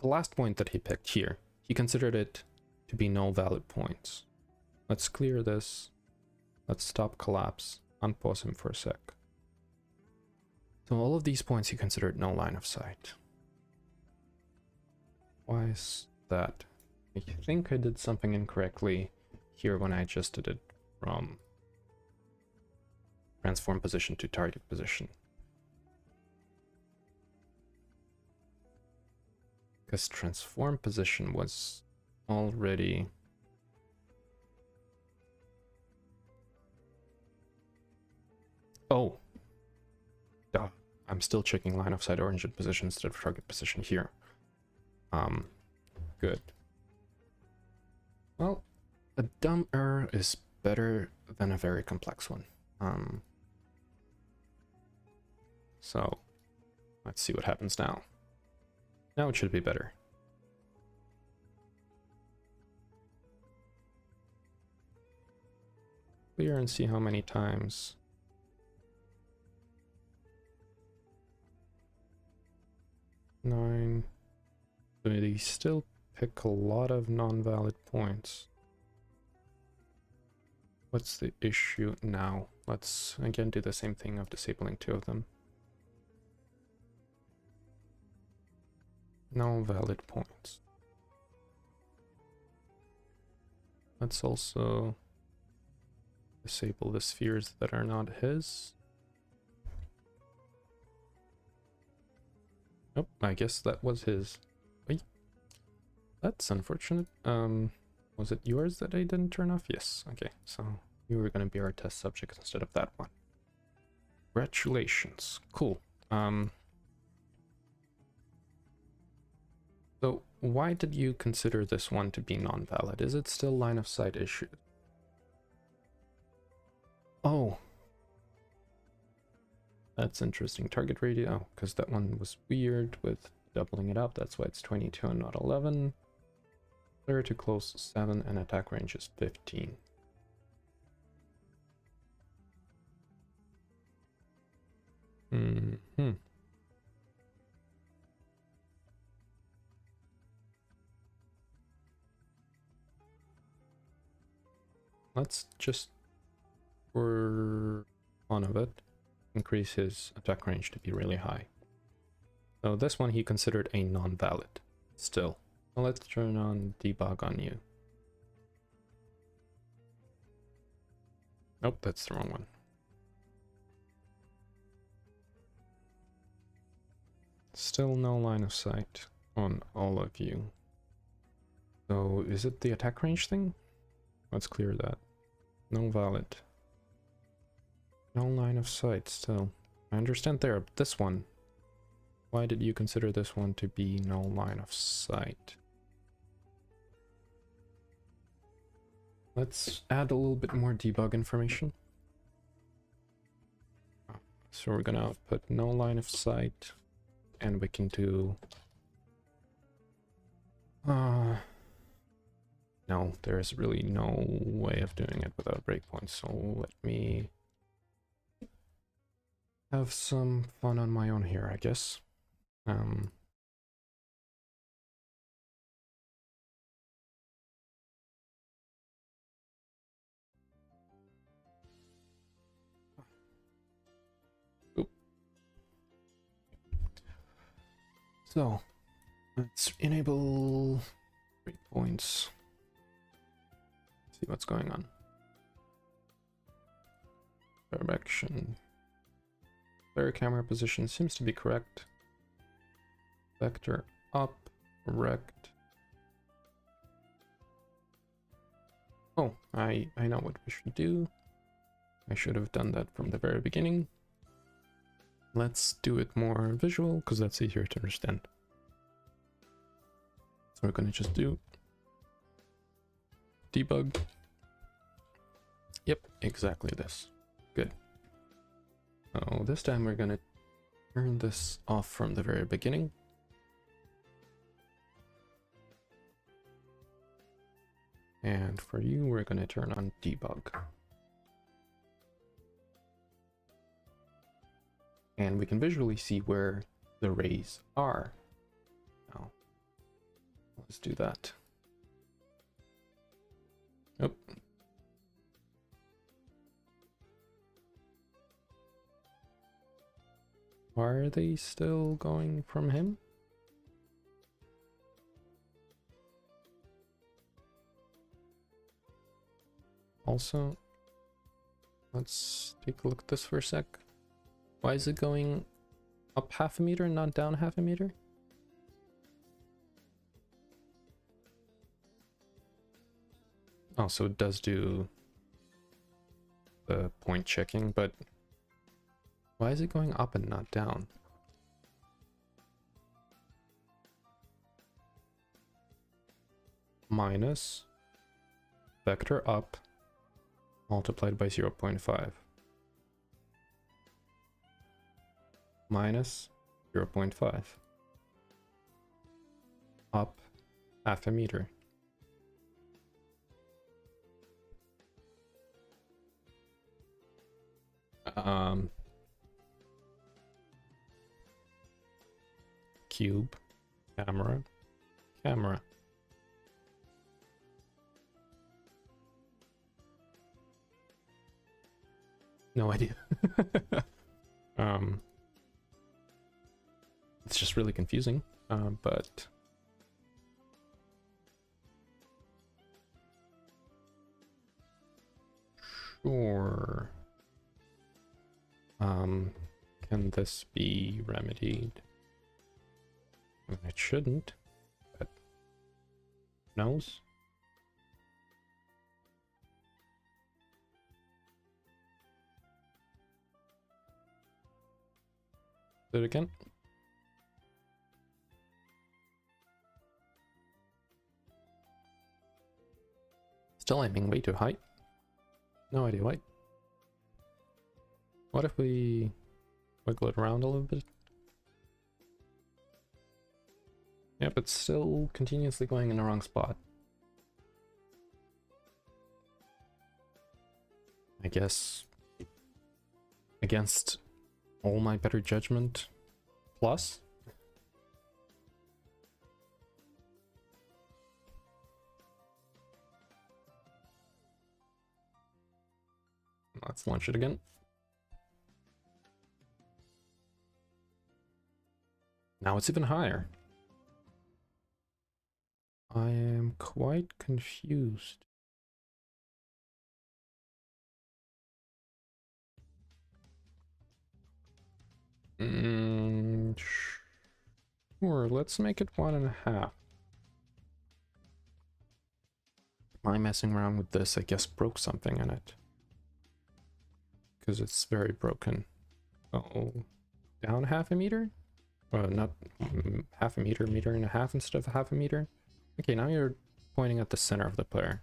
the last point that he picked here, he considered it to be no valid points. Let's clear this. Let's stop collapse. Unpause him for a sec. So all of these points he considered no line of sight. Why is that? I think I did something incorrectly here when I adjusted it from transform position to target position. Because transform position was already... Oh! Duh. I'm still checking line of sight origin position instead of target position here. Good. Well, a dumb error is better than a very complex one. So, let's see what happens now. Now it should be better. Clear and see how many times. Nine. So they still pick a lot of non-valid points. What's the issue now? Let's again do the same thing of disabling 2 of them. No valid points. Let's also disable the spheres that are not his. Nope, I guess that was his. Wait, that's unfortunate. Was it yours that I didn't turn off? Yes, okay, so you were gonna be our test subject instead of that one. Congratulations, cool. So why did you consider this one to be non-valid? Is it still line of sight issue? Oh, that's interesting. Target radius, oh, because that one was weird with doubling it up. That's why it's 22 and not 11. Clear to close 7 and attack range is 15. Let's just, for fun of it, increase his attack range to be really high. So this one he considered a non-valid still. So let's turn on debug on you. Nope, that's the wrong one. Still no line of sight on all of you. So is it the attack range thing? Let's clear that. No valid. No line of sight still. I understand there, but this one. Why did you consider this one to be no line of sight? Let's add a little bit more debug information. So we're gonna put no line of sight, and we can do... No, there's really no way of doing it without breakpoints, so let me have some fun on my own here, I guess. So let's enable breakpoints. See what's going on. Direction. Player camera position seems to be correct. Vector up, rect. Oh, I know what we should do. I should have done that from the very beginning. Let's do it more visual because that's easier to understand. So we're going to just do debug. Yep, exactly this. Good. So this time we're going to turn this off from the very beginning. And for you, we're going to turn on debug. And we can visually see where the rays are. Now, let's do that. Oh. Are they still going from him? Also, let's take a look at this for a sec. Why is it going up half a meter and not down half a meter? Oh, so it does do the point checking, but why is it going up and not down? Minus vector up multiplied by 0.5 minus 0.5 up half a meter. Cube, camera, camera. No idea. It's just really confusing, but sure. Can this be remedied? I mean, it shouldn't, but who knows? Do it again. Still aiming way too high. No idea why. What if we wiggle it around a little bit? Yep, it's still continuously going in the wrong spot. I guess against all my better judgment plus. Let's launch it again. Now it's even higher. I am quite confused. Sure, let's make it 1.5. My messing around with this, I guess, broke something in it. Because it's very broken. Oh, down half a meter? Well, not half a meter, meter and a half instead of half a meter. Okay, now you're pointing at the center of the player.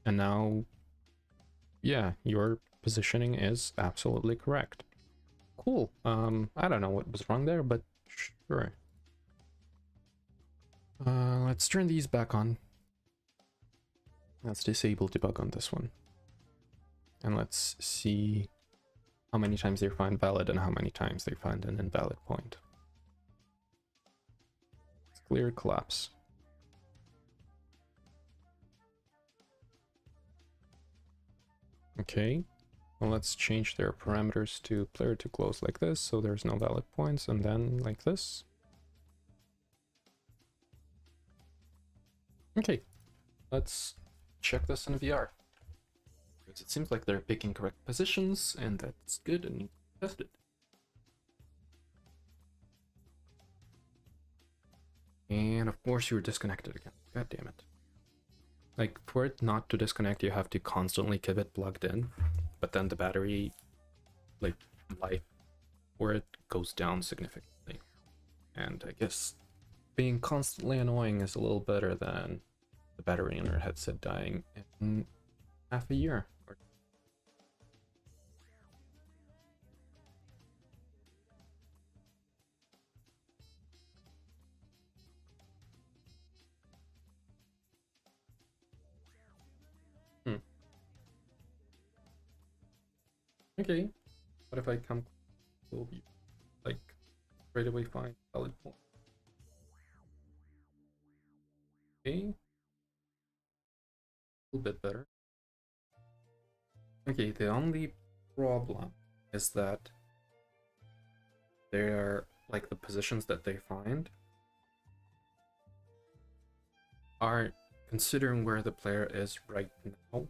And now, yeah, your positioning is absolutely correct. Cool. I don't know what was wrong there, but sure. Let's turn these back on. Let's disable debug on this one. And let's see how many times they find valid and how many times they find an invalid point. Let's clear collapse. Okay. Well, let's change their parameters to player to close like this, so there's no valid points, and then like this. Okay, let's check this in VR. Because it seems like they're picking correct positions, and that's good and tested. And of course you're disconnected again. God damn it. Like, for it not to disconnect, you have to constantly keep it plugged in, but then the battery, like, life for it goes down significantly. And I guess being constantly annoying is a little better than the battery in your headset dying in half a year. Hmm. Okay, what if I come will be like right away find valid point? Okay, a little bit better. Okay, the only problem is that they're like the positions that they find are considering where the player is right now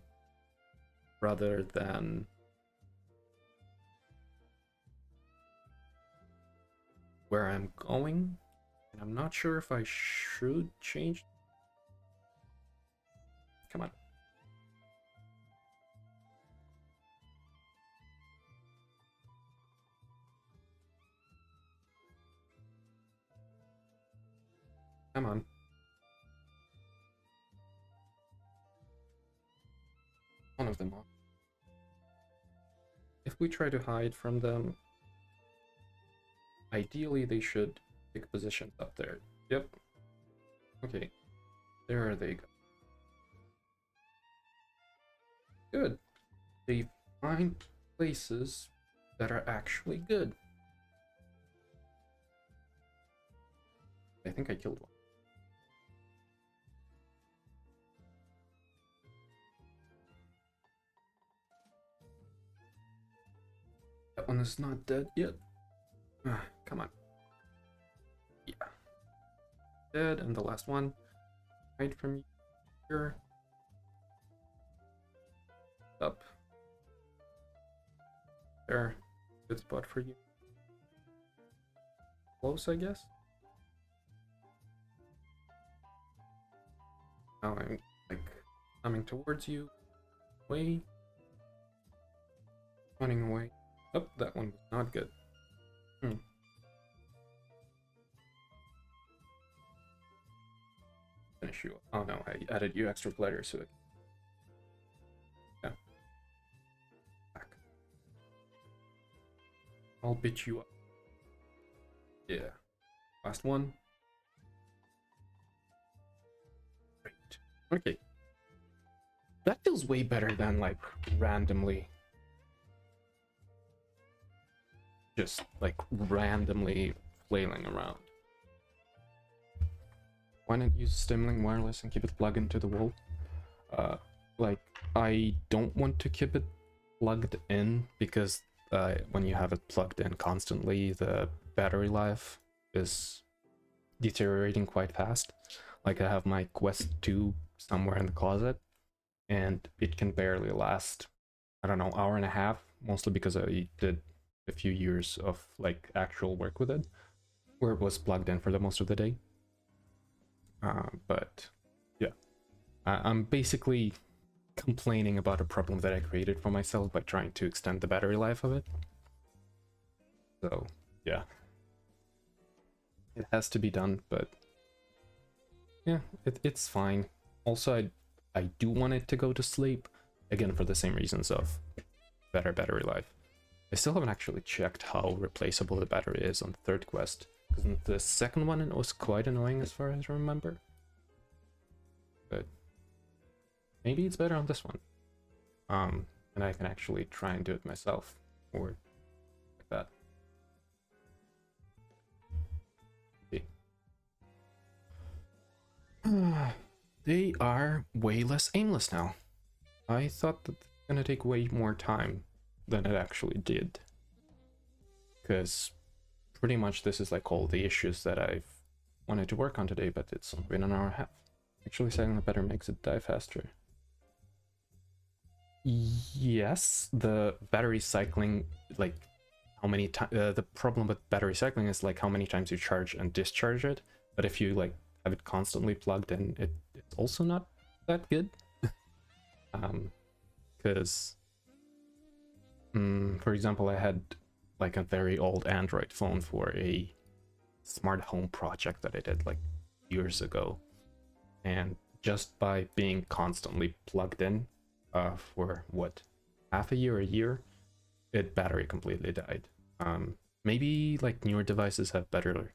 rather than where I'm going. And I'm not sure if I should change. Come on. Come on. One of them on. If we try to hide from them, ideally they should pick positions up there. Yep. Okay. There they go. Good. They find places that are actually good. I think I killed one. That one is not dead yet. Come on. Yeah. Dead, and the last one. Hide from here. Up. There. Good spot for you. Close, I guess. Now I'm like coming towards you. Away. Running away. Oh, that one was not good. Finish you. Oh no, I added you extra glider so it. Yeah. Back. I'll beat you up. Yeah. Last one. Great. Okay. That feels way better than like randomly. Just like randomly flailing around. Why not use Stimling Wireless and keep it plugged into the wall? Like, I don't want to keep it plugged in because when you have it plugged in constantly, the battery life is deteriorating quite fast. Like, I have my Quest 2 somewhere in the closet, and it can barely last, I don't know, hour and a half, mostly because I did a few years of like actual work with it, where it was plugged in for the most of the day. But yeah, I'm basically complaining about a problem that I created for myself by trying to extend the battery life of it. So yeah, it has to be done, but yeah, it's fine. Also, I do want it to go to sleep, again for the same reasons of better battery life. I still haven't actually checked how replaceable the battery is on the third quest, because in the second one it was quite annoying as far as I remember. But maybe it's better on this one. And I can actually try and do it myself, or like that. Okay. They are way less aimless now. I thought that it's gonna take way more time than it actually did. Because pretty much this is like all the issues that I've wanted to work on today, but it's been an hour and a half. Actually, setting the better makes it die faster. Yes, the battery cycling, like how many times, the problem with battery cycling is like how many times you charge and discharge it. But if you like have it constantly plugged in, it's also not that good. Because for example, I had like a very old Android phone for a smart home project that I did like years ago, and just by being constantly plugged in for what, half a year, it battery completely died. Maybe like newer devices have better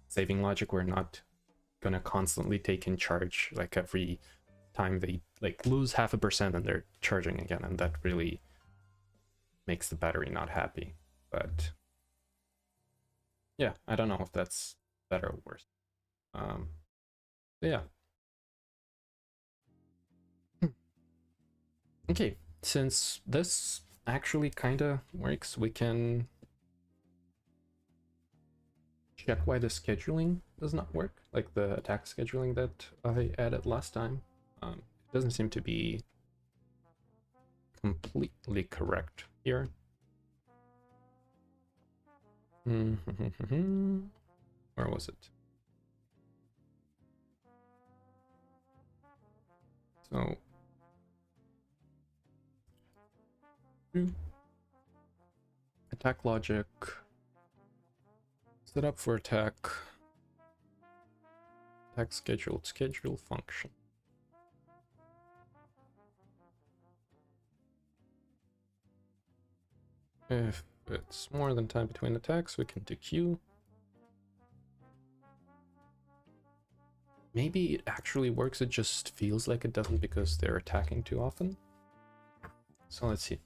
saving logic. We're not gonna constantly take in charge like every time they like lose 0.5% and they're charging again, and that really makes the battery not happy. But yeah, I don't know if that's better or worse. Yeah. Okay, since this actually kind of works, we can check why the scheduling does not work, like the attack scheduling that I added last time. It doesn't seem to be completely correct here. Where was it? So attack logic, set up for attack schedule function. If it's more than time between attacks, we can dequeue. Maybe it actually works, it just feels like it doesn't because they're attacking too often. So let's see.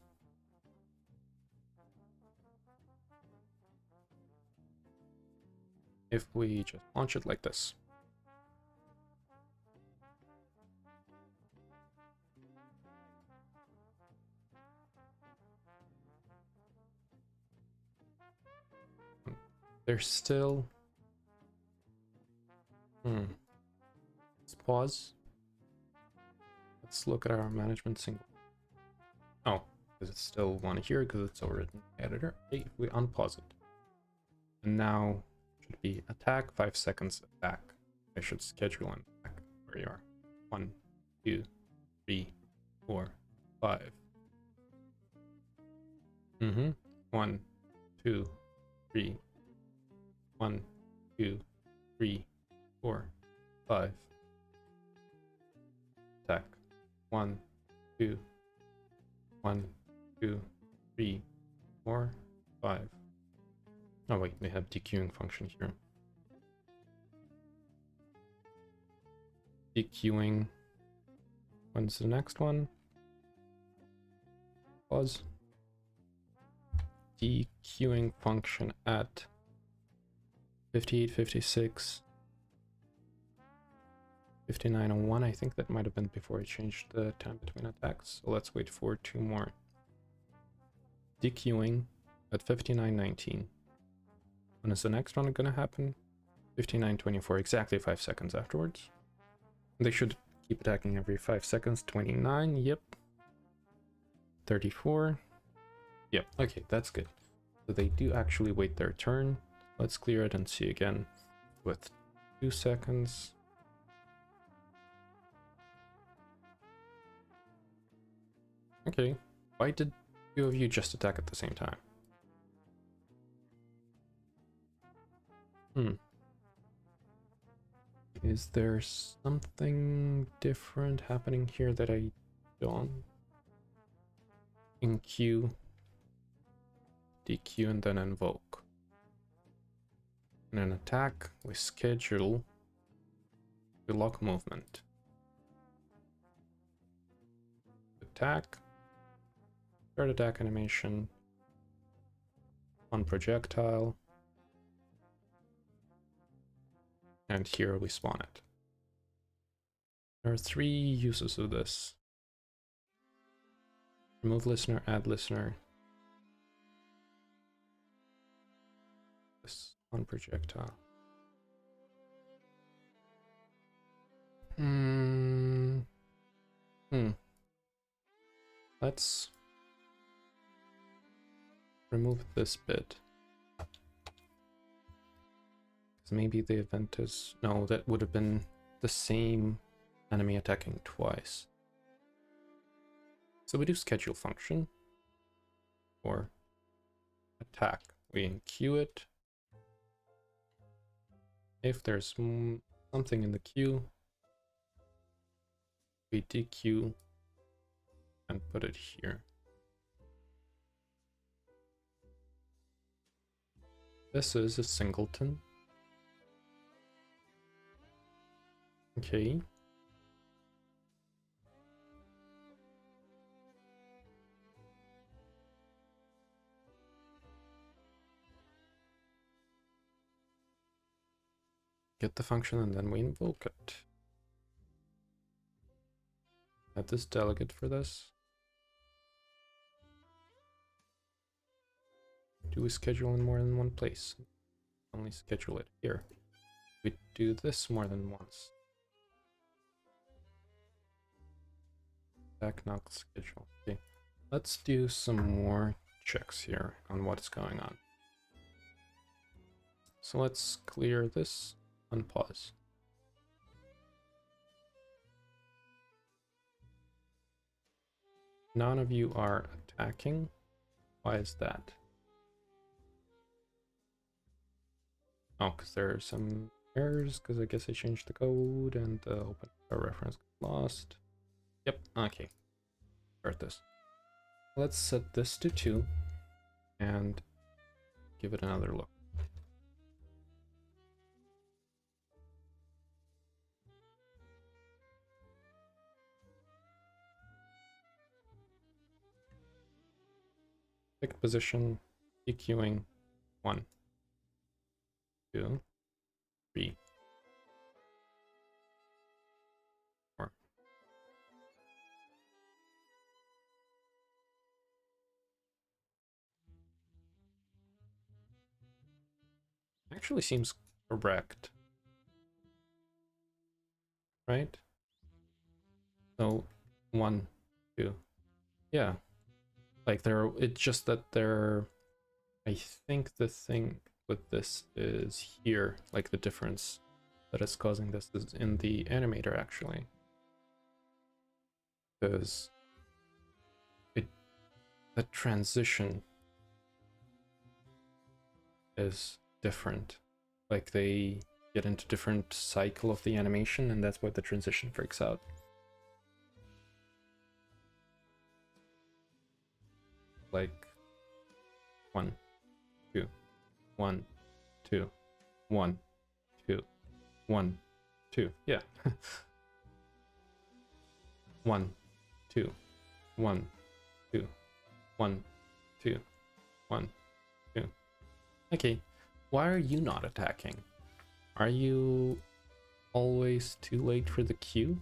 If we just launch it like this. There's still... Let's pause. Let's look at our management single. Oh, because it's still one here because it's already in the editor. Okay, if we unpause it. And now it should be attack, 5 seconds attack. I should schedule an attack. Where you are. 1, 2, 3, 4, 5. 1, 2, 3. 1, 2, 3, 4, 5. Attack. 1, 2, 1, 2, 3, 4, 5. Oh wait, they have dequeuing function here. Dequeuing. When's the next one? Pause. Dequeuing function at 58, 56, 59:01. I think that might have been before I changed the time between attacks. So let's wait for 2 more. Dequeuing at 59:19. When is the next one gonna happen? 59:24, exactly 5 seconds afterwards. They should keep attacking every 5 seconds. 29, yep. 34. Yep, okay, that's good. So they do actually wait their turn. Let's clear it and see again with 2 seconds. Okay, why did 2 of you just attack at the same time? Is there something different happening here that I don't? In queue, dequeue, and then invoke. And an attack, we schedule the lock movement. Attack, start attack animation, on projectile, and here we spawn it. There are 3 uses of this. Remove listener, add listener, on projectile. Let's remove this bit. Because maybe the event is... No, that would have been the same enemy attacking twice. So we do schedule function or attack. We enqueue it. If there's something in the queue, we dequeue and put it here. This is a singleton. Okay. Get the function and then we invoke it. Add this delegate for this. Do we schedule in more than one place? Only schedule it here. We do this more than once. Back knock schedule. Okay. Let's do some more checks here on what's going on. So let's clear this. Unpause. None of you are attacking. Why is that? Oh, because there are some errors, because I guess I changed the code and the open reference got lost. Yep, okay. Start this. Let's set this to 2 and give it another look. Pick position, EQing 1, 2, 3, 4. Actually seems correct. Right? So 1, 2. Yeah. Like it's just that I think the thing with this is here, like the difference that is causing this is in the animator actually. Because the transition is different. Like they get into different cycle of the animation and that's why the transition freaks out. Like 1, 2, 1, 2, 1, 2, 1, 2. Yeah. 1, 2, 1, 2, 1, 2, 1, 2. Okay. Why are you not attacking? Are you always too late for the queue?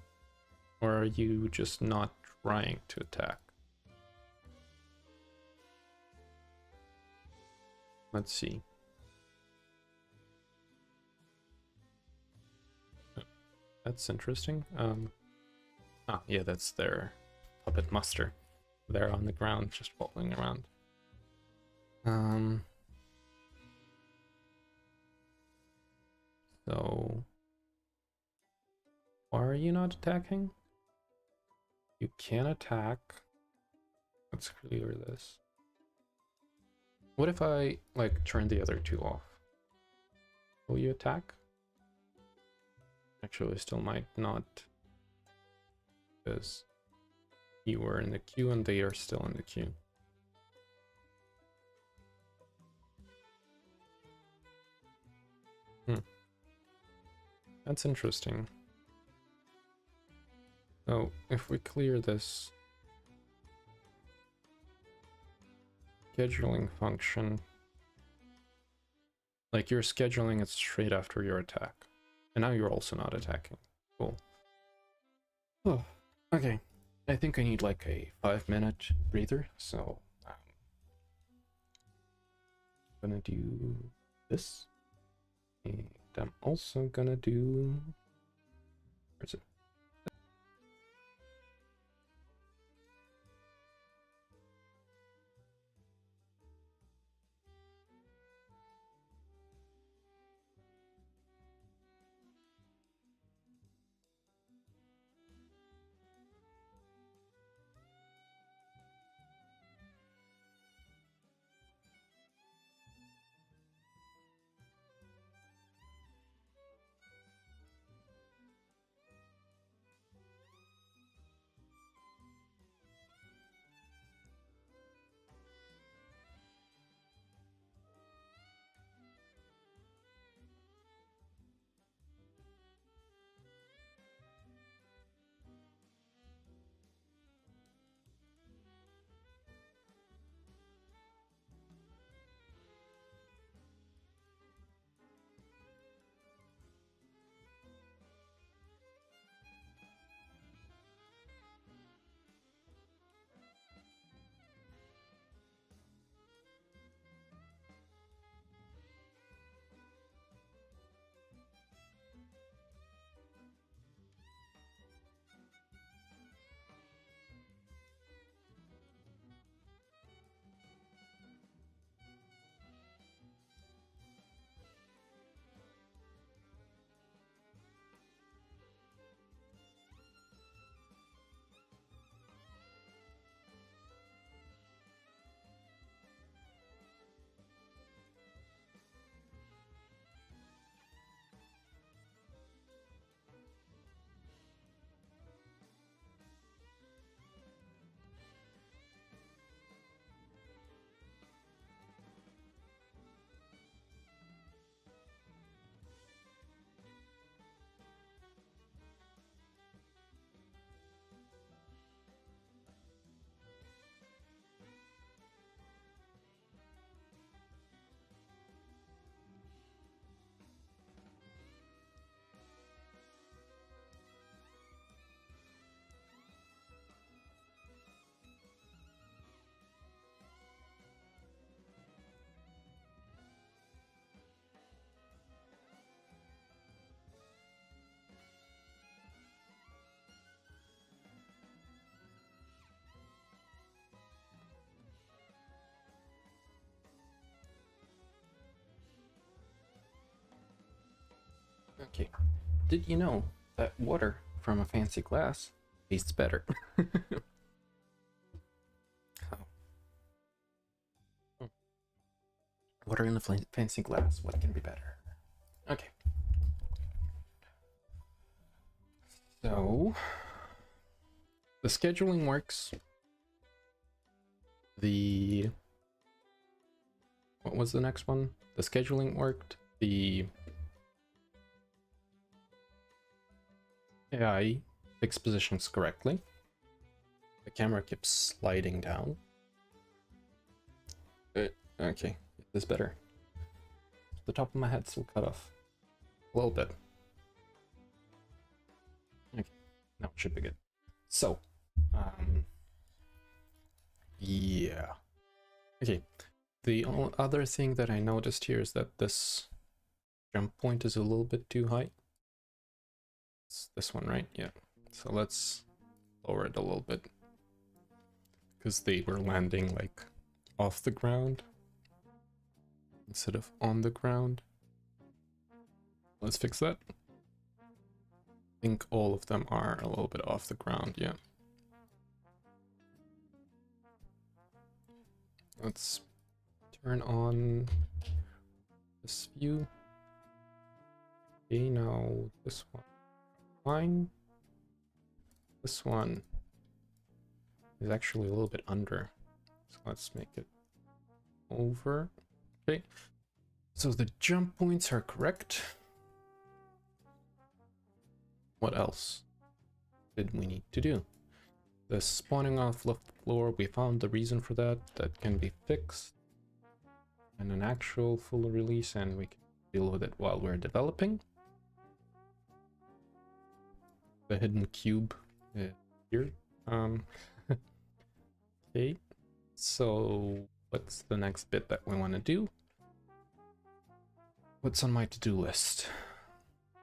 Or are you just not trying to attack? Let's see. That's interesting. Yeah, that's their puppet master. They're on the ground, just wobbling around. So why are you not attacking? You can attack. Let's clear this. What if I like turn the other 2 off? Will you attack? Actually, still might not, because you were in the queue and they are still in the queue. That's interesting. So if we clear this scheduling function, like you're scheduling it straight after your attack. And now you're also not attacking. Cool. Oh, okay. I think I need like a 5-minute breather, so I'm gonna do this. And I'm also gonna do... Where's it? Okay. Did you know that water from a fancy glass tastes better? Oh. Water in a fancy glass. What can be better? Okay. So the scheduling works. The what was the next one? The scheduling worked. The AI fixed positions correctly. The camera keeps sliding down. Okay, is this better? The top of my head still cut off a little bit. Okay, now it should be good. So, yeah. Okay, the other thing that I noticed here is that this jump point is a little bit too high. It's this one, right? Yeah. So let's lower it a little bit, because they were landing like off the ground instead of on the ground. Let's fix that. I think all of them are a little bit off the ground, yeah. Let's turn on this view. Okay, now this one. Fine. This one is actually a little bit under. So let's make it over. Okay. So the jump points are correct. What else did we need to do? The spawning off left floor, we found the reason for that. That can be fixed. And an actual full release, and we can deal with it while we're developing. The hidden cube here. Okay, so what's the next bit that we want to do? What's on my to-do list?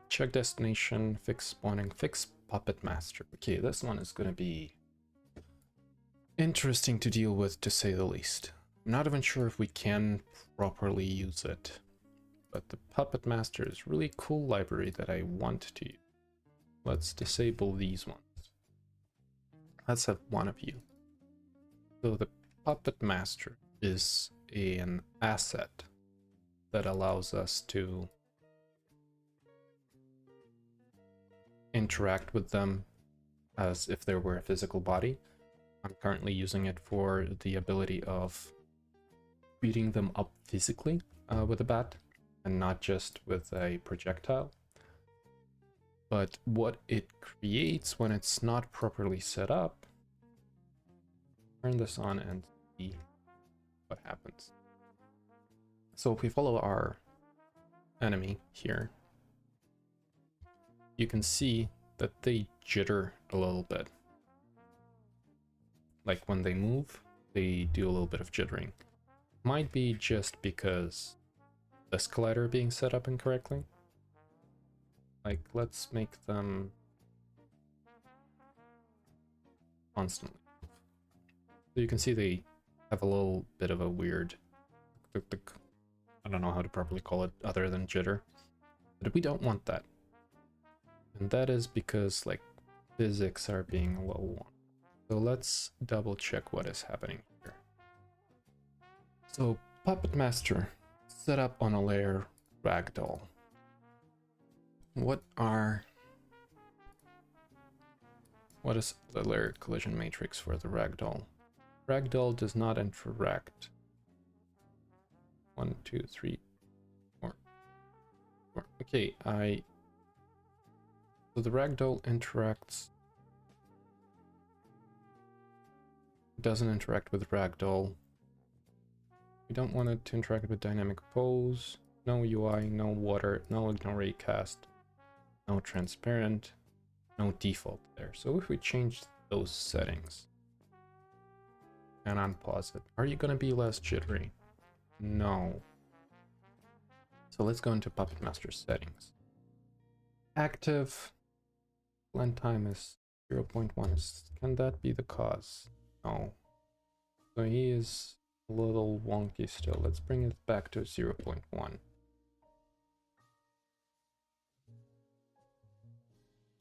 Check destination, fix spawning, fix puppet master. Okay, this one is gonna be interesting to deal with, to say the least. I'm not even sure if we can properly use it, but the puppet master is a really cool library that I want to use. Let's disable these ones. Let's have one of you. So the puppet master is an asset that allows us to interact with them as if there were a physical body. I'm currently using it for the ability of beating them up physically with a bat and not just with a projectile. But what it creates when it's not properly set up, turn this on and see what happens. So if we follow our enemy here, you can see that they jitter a little bit. Like when they move, they do a little bit of jittering. Might be just because this collider being set up incorrectly. Like, let's make them constantly. So you can see they have a little bit of a weird, I don't know how to properly call it other than jitter, but we don't want that. And that is because like physics are being a little wonky. So let's double check what is happening here. So Puppet Master set up on a layer ragdoll. What is the layer collision matrix for the ragdoll? Ragdoll does not interact. 1, 2, 3, 4. Okay, so the ragdoll doesn't interact with ragdoll. We don't want it to interact with dynamic pose. No UI, no water, no ignore raycast, no transparent, no default there. So if we change those settings and unpause it, are you gonna be less jittery? No. So let's go into Puppet Master settings. Active blend time is 0.1. Can that be the cause? No. So he is a little wonky still. Let's bring it back to 0.1.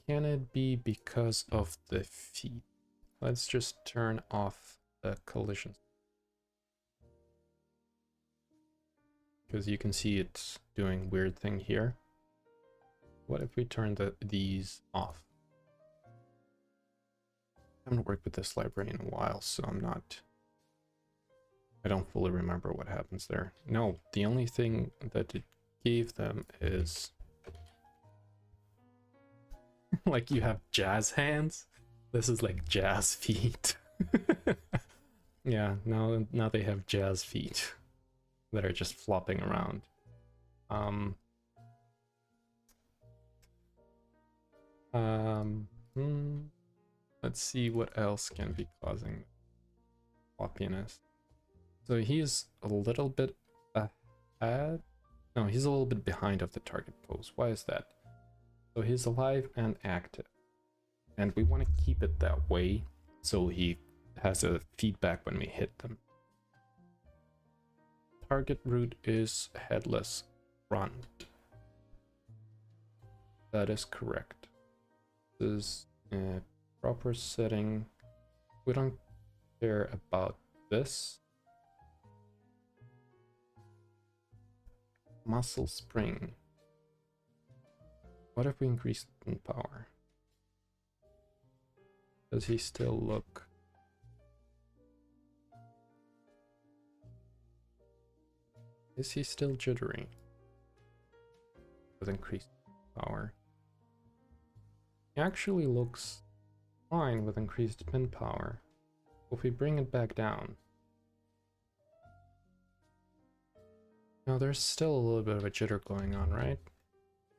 Can it be because of the feet? Let's just turn off the collisions. Because you can see it's doing weird thing here. What if we turn these off? I haven't worked with this library in a while, so I don't fully remember what happens there. No, the only thing that it gave them is like you have jazz hands. This is like jazz feet. Yeah, now they have jazz feet that are just flopping around. Let's see what else can be causing floppiness. So he's a little bit ahead. No, he's a little bit behind of the target pose. Why is that? So he's alive and active. And we want to keep it that way so he has a feedback when we hit them. Target root is headless front. That is correct. This is a proper setting. We don't care about this. Muscle spring. What if we increase in power? Does he still look? Is he still jittery? With increased power. He actually looks fine with increased pin power. If we bring it back down. Now there's still a little bit of a jitter going on, right?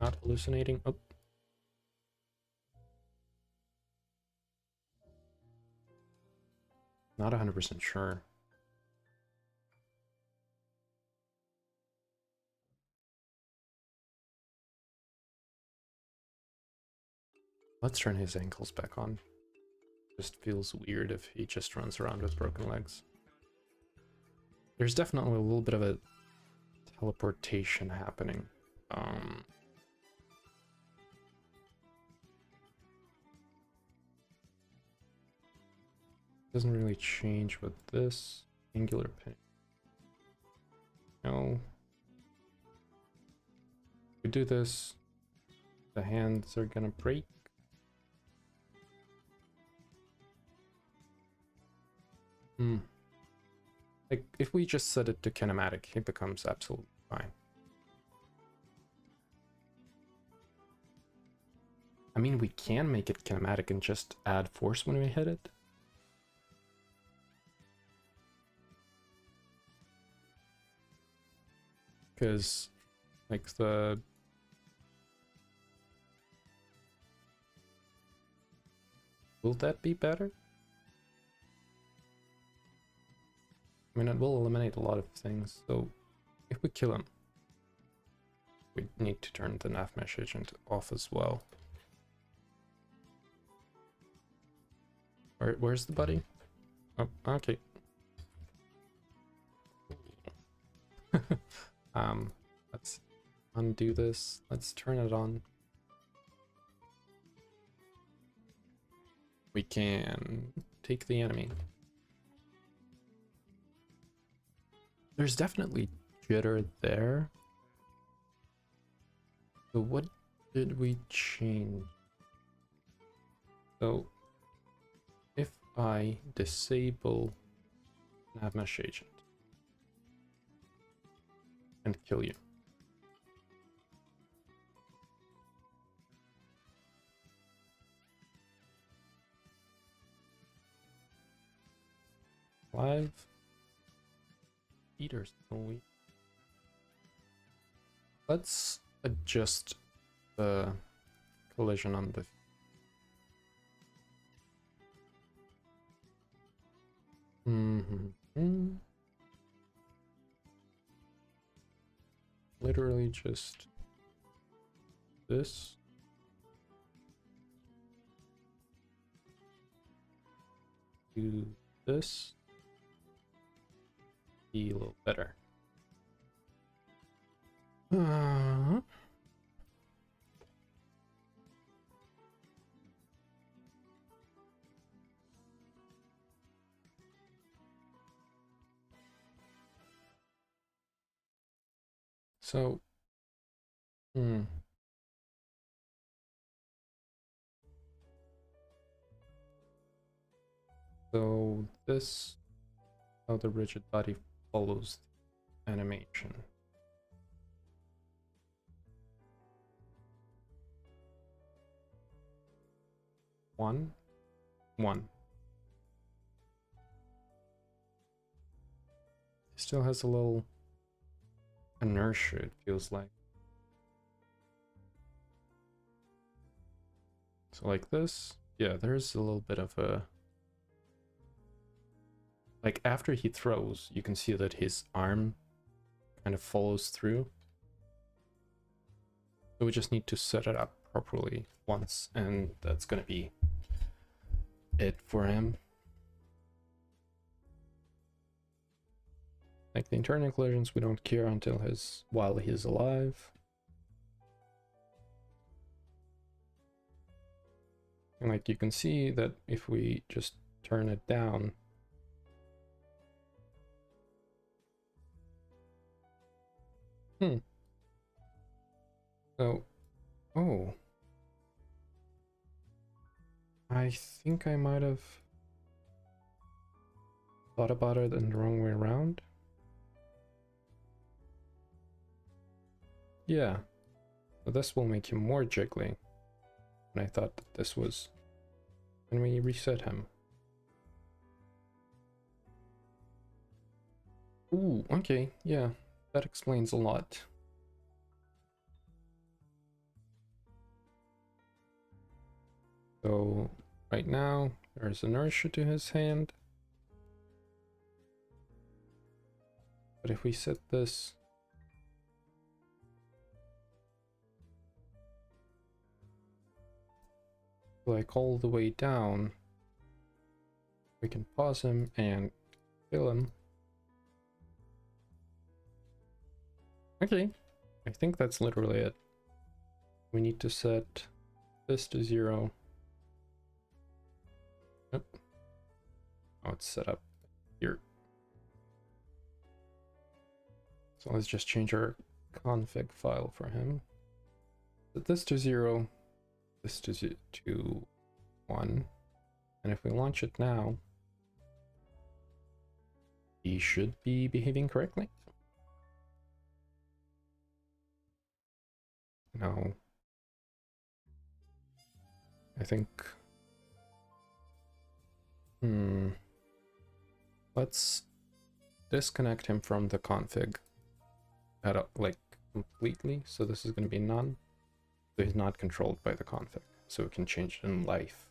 Not hallucinating. Oh. Not 100% sure. Let's turn his ankles back on. Just feels weird if he just runs around with broken legs. There's definitely a little bit of a teleportation happening. Doesn't really change with this angular pin. No. If we do this, the hands are gonna break. Like, if we just set it to kinematic, it becomes absolutely fine. I mean, we can make it kinematic and just add force when we hit it. Because, like, will that be better? I mean, it will eliminate a lot of things, so if we kill him, we need to turn the nav mesh agent off as well. Where's the buddy? Oh, okay. Let's undo this. Let's turn it on. We can take the enemy. There's definitely jitter there. So what did we change? So if I disable nav mesh agent and kill you, live eaters, we let's adjust the collision on the literally just this. Do this. Be a little better. So, so this, how the rigid body follows the animation. One. Still has a little inertia, it feels like. So like this, yeah, there's a little bit of a... Like after he throws, you can see that his arm kind of follows through. So we just need to set it up properly once, and that's gonna be it for him. Like the internal collisions, we don't care until while he's alive. And like you can see that if we just turn it down, so, oh, I think I might have thought about it in the wrong way around. Yeah, so this will make him more jiggly. And I thought that this was... Can we reset him? Ooh, okay, yeah, that explains a lot. So, right now, there's inertia to his hand. But if we set this... like all the way down, we can pause him and kill him. Okay, I think that's literally it. We need to set this to 0. Yep. Oh, it's set up here. So let's just change our config file for him. Set this to 0, this to 1. And if we launch it now, he should be behaving correctly. No. I think... Let's disconnect him from the config like completely. So this is going to be none. So he's not controlled by the config. So we can change it in life.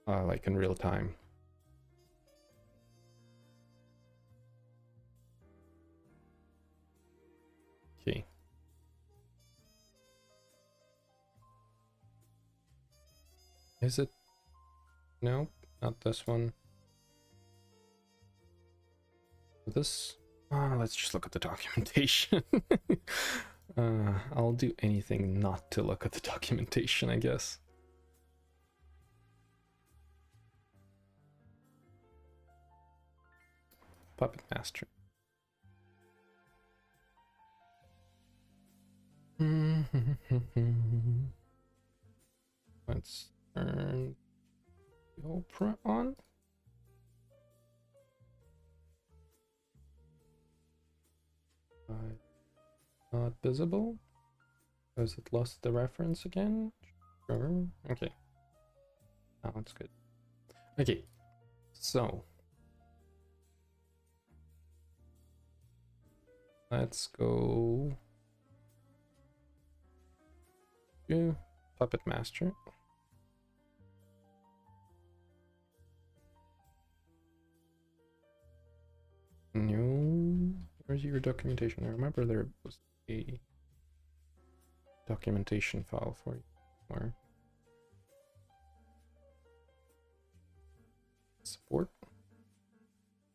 Like in real time. Okay. Is it? No, not this one. This, let's just look at the documentation. I'll do anything not to look at the documentation, I guess. Puppet Master. Let's turn the Opera on. Not visible. Has it lost the reference again? Sure. Okay. Now it's good. Okay. So let's go to Puppet Master. No, where's your documentation? I remember there was a documentation file for you. Where? Support?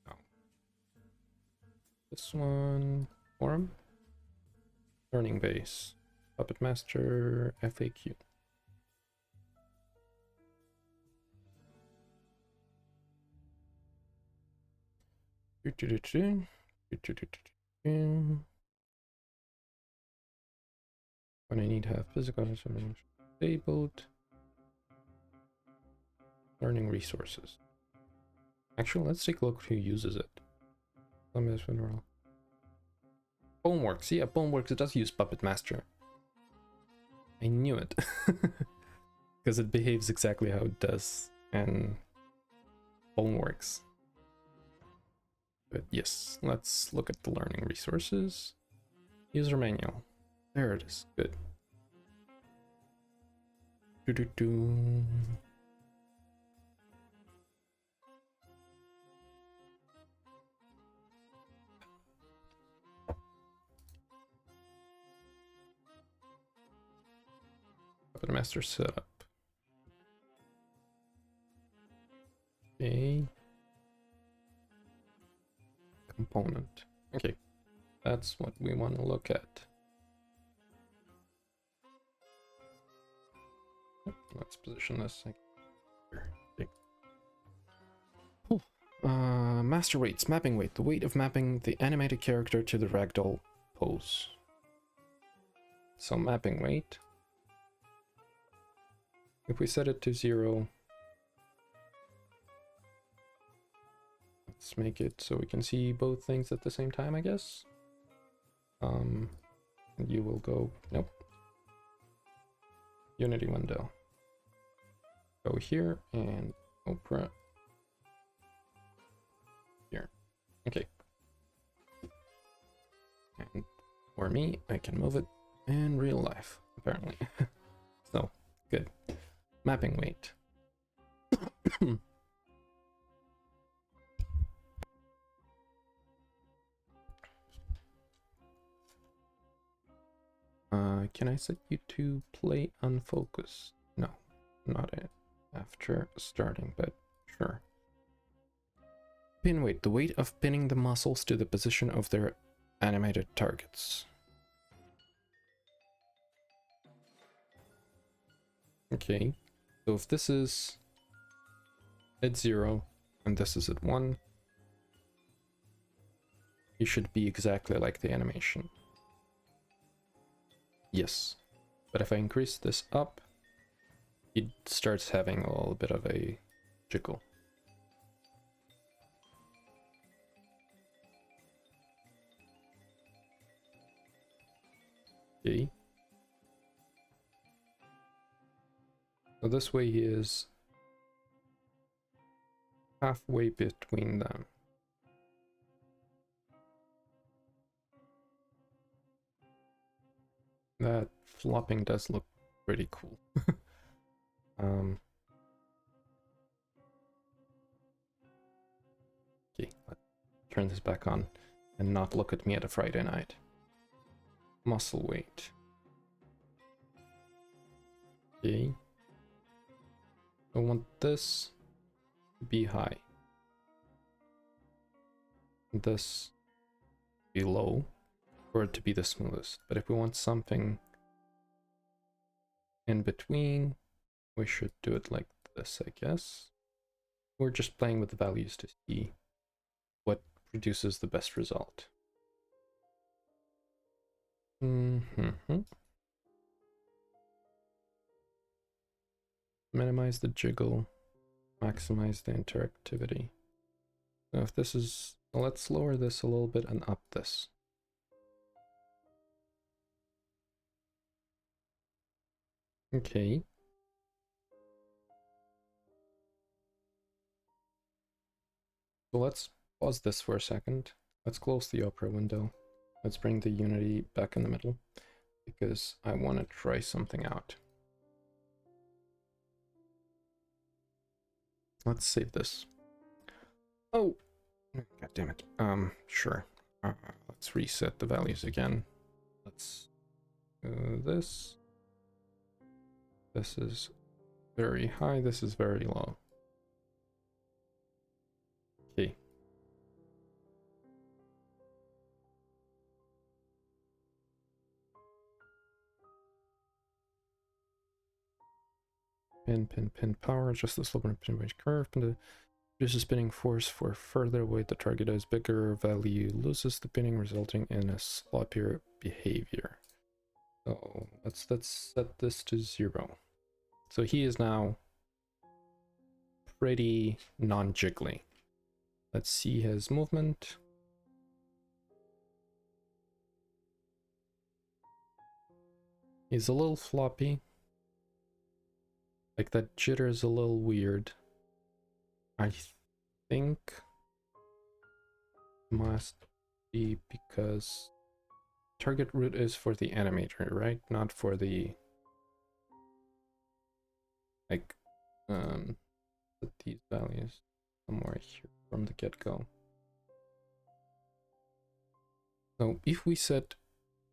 No. This one. Forum? Learning base. Puppet Master FAQ. When I need to have physical information disabled. Learning resources. Actually, let's take a look who uses it. Boneworks, yeah, Boneworks, it does use Puppet Master. I knew it. Because it behaves exactly how it does, and Boneworks. But yes, let's look at the learning resources. User manual. There it is. Good. Do-do-do. Puppet Master setup. Okay. Component. Okay. That's what we want to look at. Let's position this here. Okay. Master weights, mapping weight, the weight of mapping the animated character to the ragdoll pose. So mapping weight. If we set it to 0, let's make it so we can see both things at the same time, I guess. You will go, nope. Unity window. Go here and Opera here. Okay. And for me, I can move it in real life, apparently. So, good. Mapping weight. Can I set you to play unfocused? not after starting, but sure. Pin weight, the weight of pinning the muscles to the position of their animated targets. Okay, so if this is at 0 and this is at 1, you should be exactly like the animation. Yes, but if I increase this up, it starts having a little bit of a jiggle. Okay. So this way he is halfway between them. That flopping does look pretty cool. Okay, let's turn this back on and not look at me at a Friday night. Muscle weight. Okay. I want this to be high. This to be low, for it to be the smoothest. But if we want something in between, we should do it like this, I guess. We're just playing with the values to see what produces the best result. Minimize the jiggle, maximize the interactivity. So if this is, let's lower this a little bit and up this. Okay. So let's pause this for a second. Let's close the Opera window. Let's bring the Unity back in the middle because I want to try something out. Let's save this. Oh, god damn it. Sure. Let's reset the values again. Let's do this. This is very high. This is very low. Okay. Pin power, adjust the slope and pin range curve, reduce the spinning force for further weight the target has bigger value, loses the pinning, resulting in a sloppier behavior. So let's set this to 0. So he is now pretty non-jiggly. Let's see his movement. He's a little floppy. Like that jitter is a little weird. I think must be because target root is for the animator, right? Not for the like put these values somewhere here from the get-go. So if we set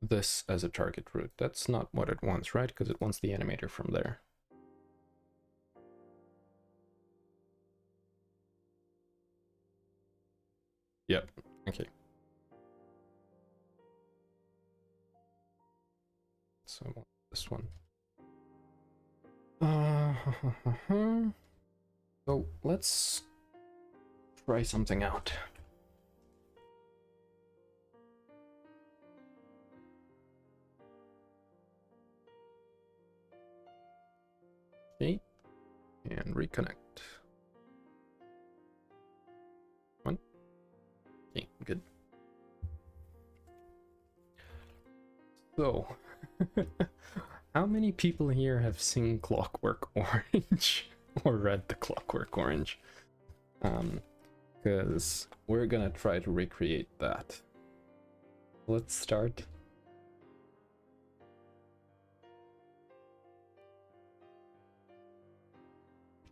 this as a target root, that's not what it wants, right? Because it wants the animator from there. Yep, okay. So I want this one. So let's try something out. Okay, and reconnect. One. Okay, good. So, how many people here have seen Clockwork Orange or read the Clockwork Orange? Because we're gonna try to recreate that. Let's start.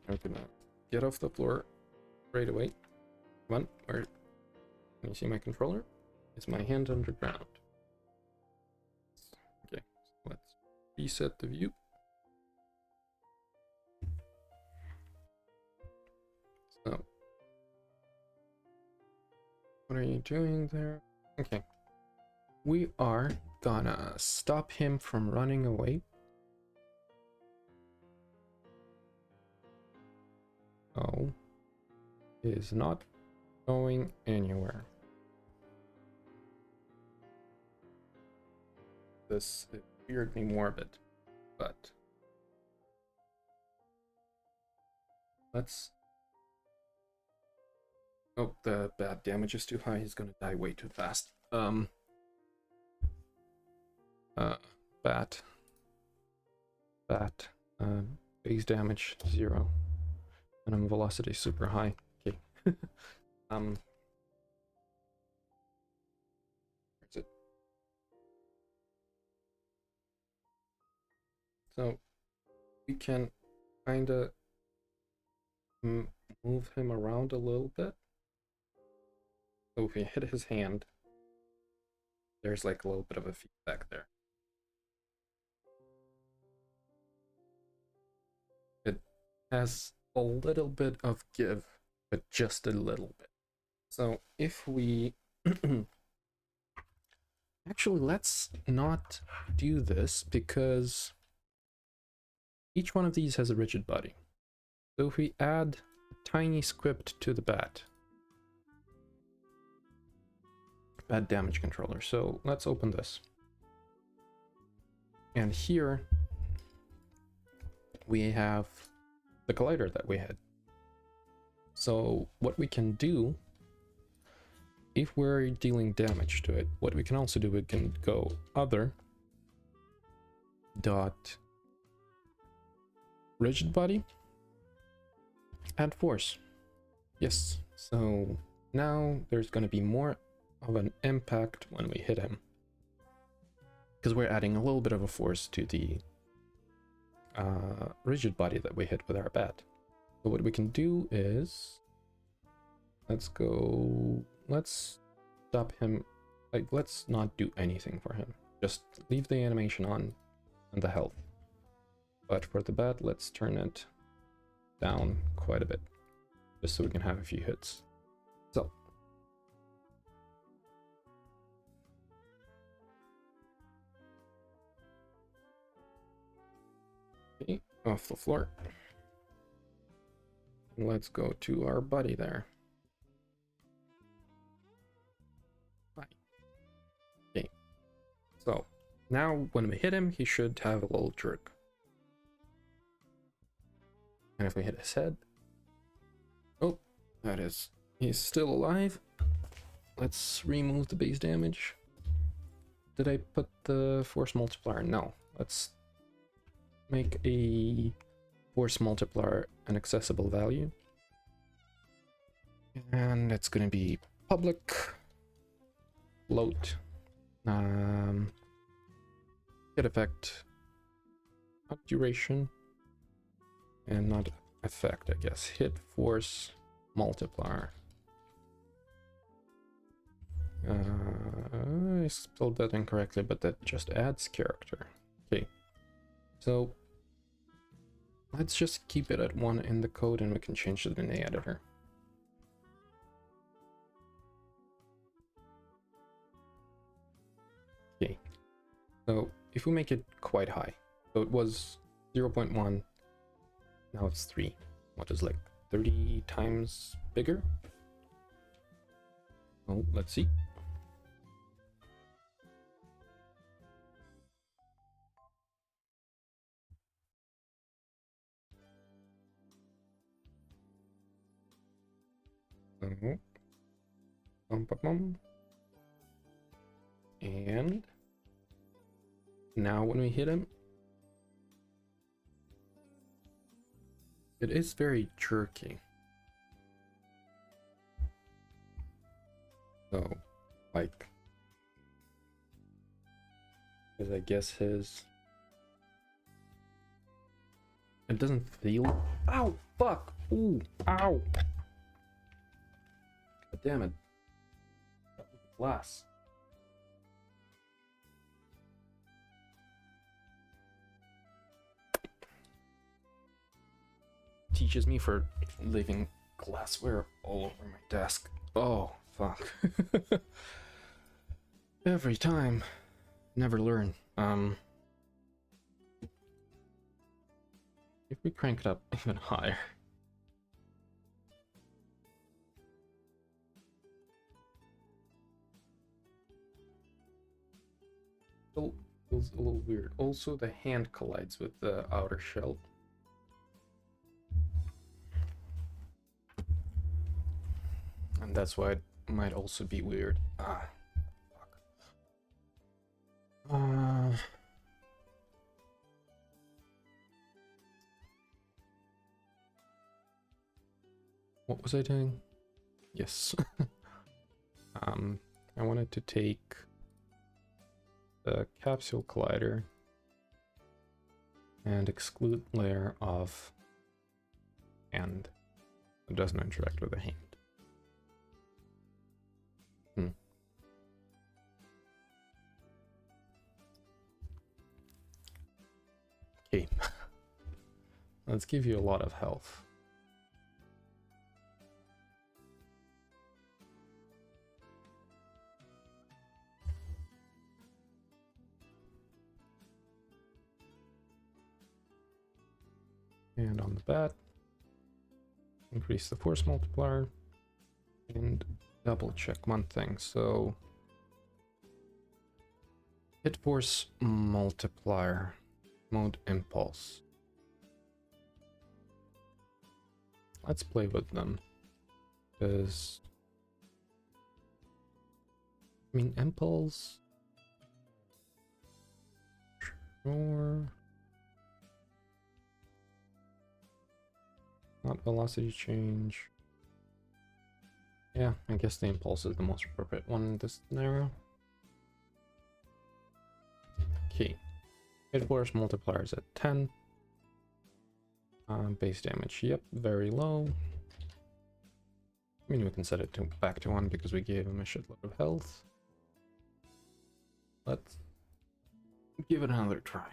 I'm gonna get off the floor right away. Come on, where? Can you see my controller? Is my hand underground? Okay, so let's reset the view. are you doing there? Okay. We are gonna stop him from running away. Oh. He is not going anywhere. This feared me morbid, but let's. Oh, the bad damage is too high. He's gonna die way too fast. Bat. Base damage 0. And velocity super high. Okay. Where's it? So we can kinda move him around a little bit. So if we hit his hand, there's like a little bit of a feedback there. It has a little bit of give, but just a little bit. So if we actually, let's not do this because each one of these has a rigid body. So if we add a tiny script to the bat damage controller. So let's open this. And here we have the collider that we had. So what we can do, if we're dealing damage to it, what we can also do, we can go other dot rigid body, add force. Yes, so now there's going to be more of an impact when we hit him, because we're adding a little bit of a force to the rigid body that we hit with our bat. So what we can do is, let's stop him, like let's not do anything for him, just leave the animation on and the health. But for the bat, let's turn it down quite a bit, just so we can have a few hits. So okay, off the floor. And let's go to our buddy there. Hi. Okay. So now when we hit him, he should have a little jerk. And if we hit his head, oh, he's still alive. Let's remove the base damage. Did I put the force multiplier? No. Let's make a force multiplier an accessible value. And it's gonna be public float. Hit effect, not duration, and not effect, I guess. Hit force multiplier. I spelled that incorrectly, but that just adds character. Okay, so let's just keep it at 1 in the code and we can change it in the editor. Okay, so if we make it quite high, so it was 0.1, now it's 3. What is like 30 times bigger? Oh, let's see. And now when we hit him, it is very jerky. So, like, because I guess it doesn't feel. Ow! Fuck! Ooh! Ow! God damn it! That was glass. Teaches me for leaving glassware all over my desk. Oh, fuck. Every time. Never learn. If we crank it up even higher. Still feels a little weird. Also, the hand collides with the outer shell. And that's why it might also be weird. Ah, fuck. What was I doing? Yes. I wanted to take the capsule collider and exclude layer of hand. It doesn't interact with the hand. Okay. Let's give you a lot of health. And on the bat, increase the force multiplier and double check one thing. So hit force multiplier, mode impulse. Let's play with them, because I mean impulse, sure. Not velocity change. Yeah, I guess the impulse is the most appropriate one in this scenario. Okay, hit force multiplier is at 10. Base damage, yep, very low. I mean, we can set it back to 1 because we gave him a shitload of health. Let's give it another try.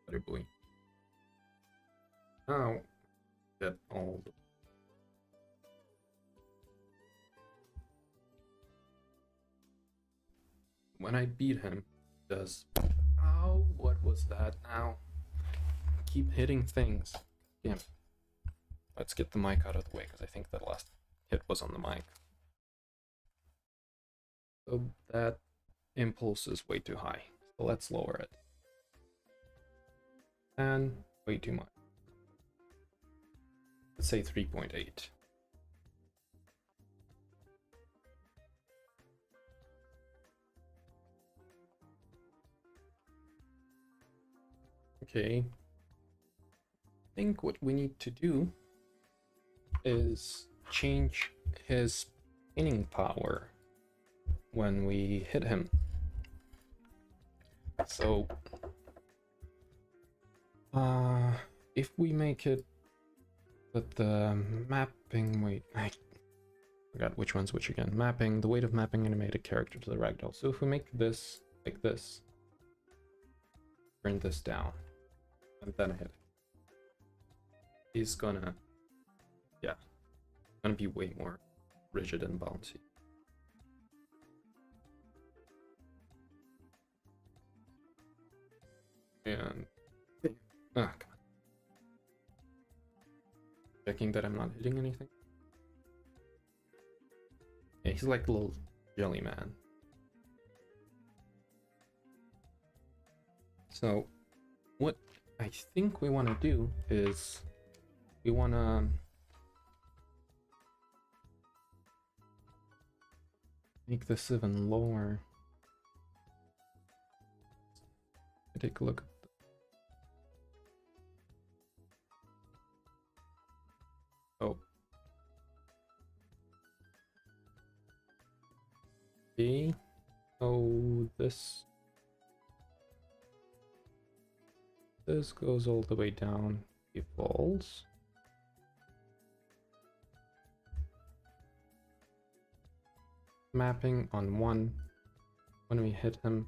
Better boy. Now, get all the... When I beat him, it does... Ow, what was that now? Keep hitting things. Damn. Let's get the mic out of the way, because I think that last hit was on the mic. So that impulse is way too high. So let's lower it. And way too much. Let's say 3.8. Okay. I think what we need to do is change his spinning power when we hit him. So if we make it that the mapping, wait, I forgot which one's which again. Mapping, the weight of mapping animated character to the ragdoll. So if we make this like this, turn this down, and then hit it, he's gonna, yeah, gonna be way more rigid and bouncy. And come on. Checking that I'm not hitting anything. Yeah, he's like a little jelly man. So what I think we want to do is we want to make this even lower. Take a look at okay, so this goes all the way down, it falls. mapping on 1 when we hit him,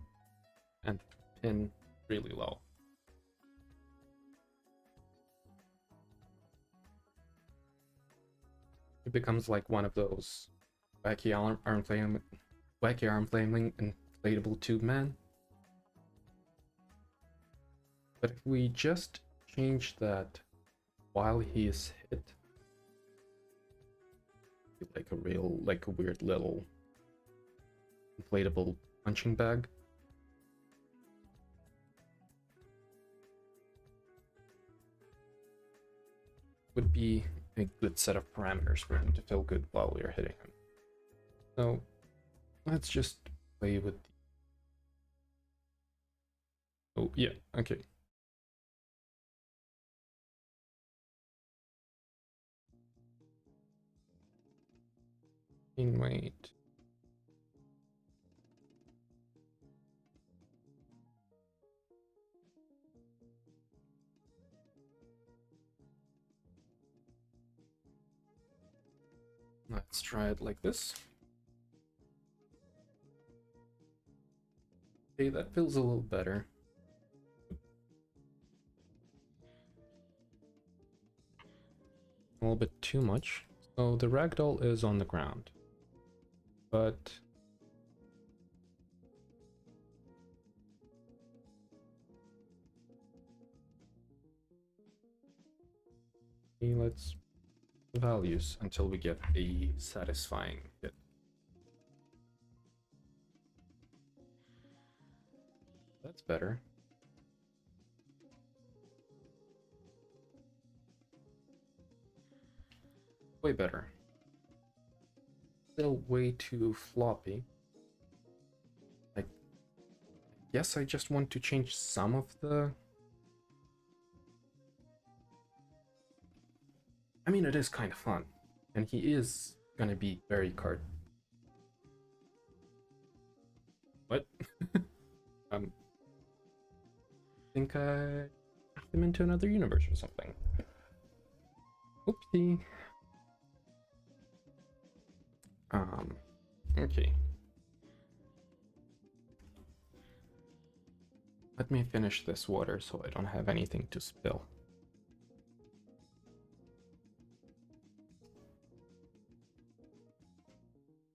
and pin really low. It becomes like one of those wacky arm flailing inflatable tube man. But if we just change that while he is hit, like a weird little inflatable punching bag. Would be a good set of parameters for him to feel good while we are hitting him. So let's just play with oh yeah, okay. Wait. Let's try it like this. Okay, that feels a little better. A little bit too much. So the ragdoll is on the ground, but let's values until we get a satisfying hit. That's better. Way better. Still way too floppy. I guess I just want to change some of the... I mean, it is kind of fun. And he is gonna be very card. What? I think I knocked him into another universe or something. Oopsie. Okay. Let me finish this water so I don't have anything to spill.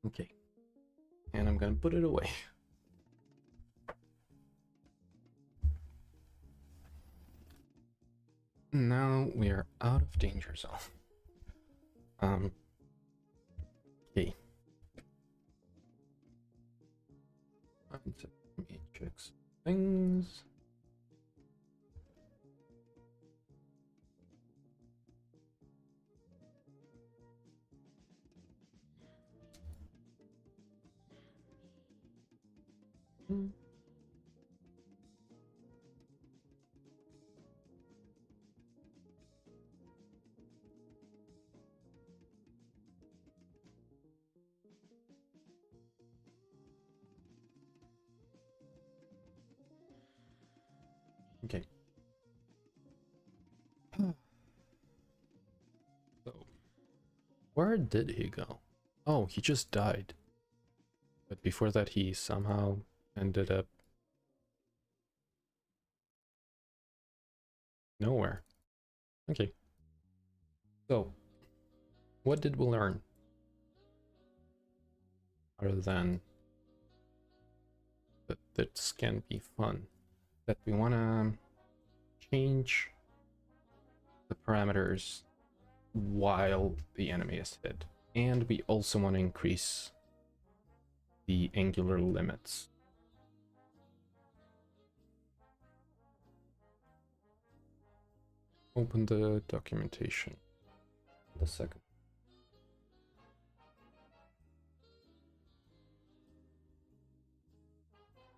Okay. And I'm gonna put it away. Now we are out of danger zone. Okay. Matrix things. Okay. So, where did he go? Oh, he just died. But before that, he somehow ended up nowhere. Okay. So, what did we learn? Other than that this can be fun. That we want to change the parameters while the enemy is hit. And we also want to increase the angular limits. Open the documentation. The second.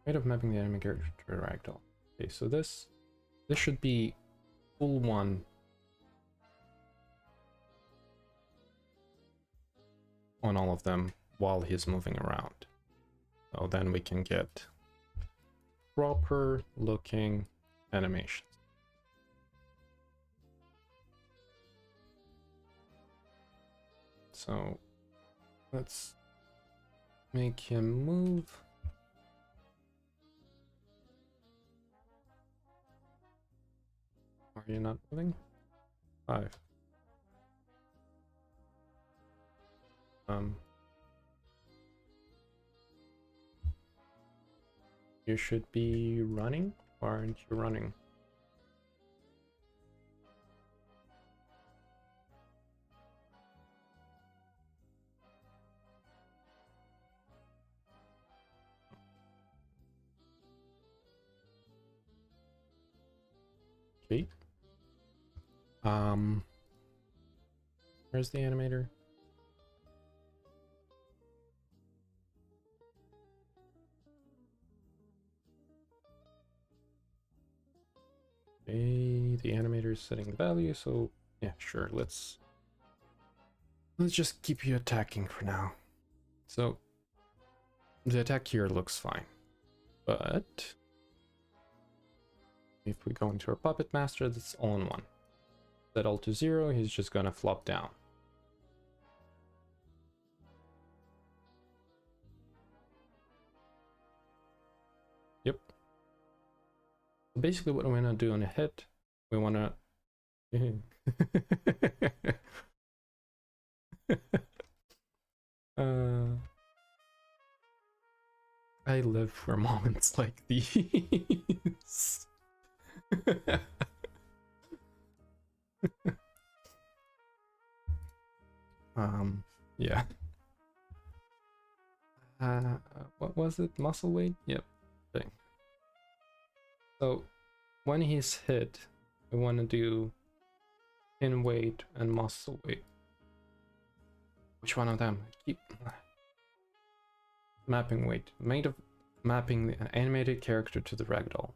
Rate of mapping the enemy character to a ragdoll. Okay, so this should be full 1 on all of them while he's moving around. So then we can get proper looking animations. So let's make him move. Are you not moving? 5. You should be running, or aren't you running? Okay. Where's the animator? Okay, the animator is setting the value, so yeah, sure, let's just keep you attacking for now. So the attack here looks fine, but if we go into our Puppet Master, that's all in one. Set all to 0, he's just gonna flop down. Yep. Basically what we want to do on a hit, we want to... I live for moments like these. Yeah. What was it? Muscle weight? Yep. Thing. So when he's hit, we want to do pin weight and muscle weight. Which one of them? Keep mapping weight. Made of mapping the animated character to the ragdoll.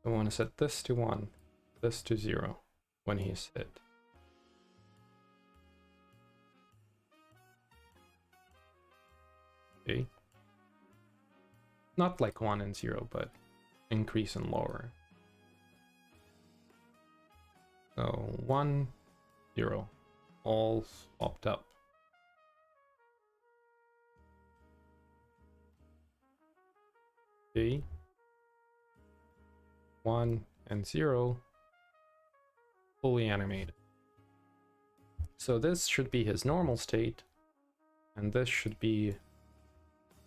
I want to set this to 1, this to 0 when he's hit. Okay. Not like 1 and 0, but increase and lower. So 1, 0, all swapped up. Okay. 1 and 0, fully animated. So this should be his normal state, and this should be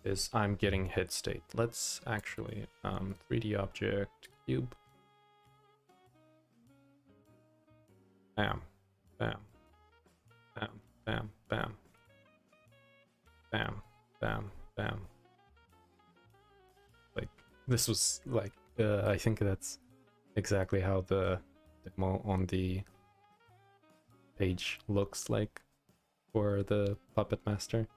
his I'm getting hit state. Let's actually 3D object cube. Bam, bam, bam, bam, bam, bam, bam, bam. Like, this was like, I think that's exactly how the demo on the page looks like for the Puppet Master.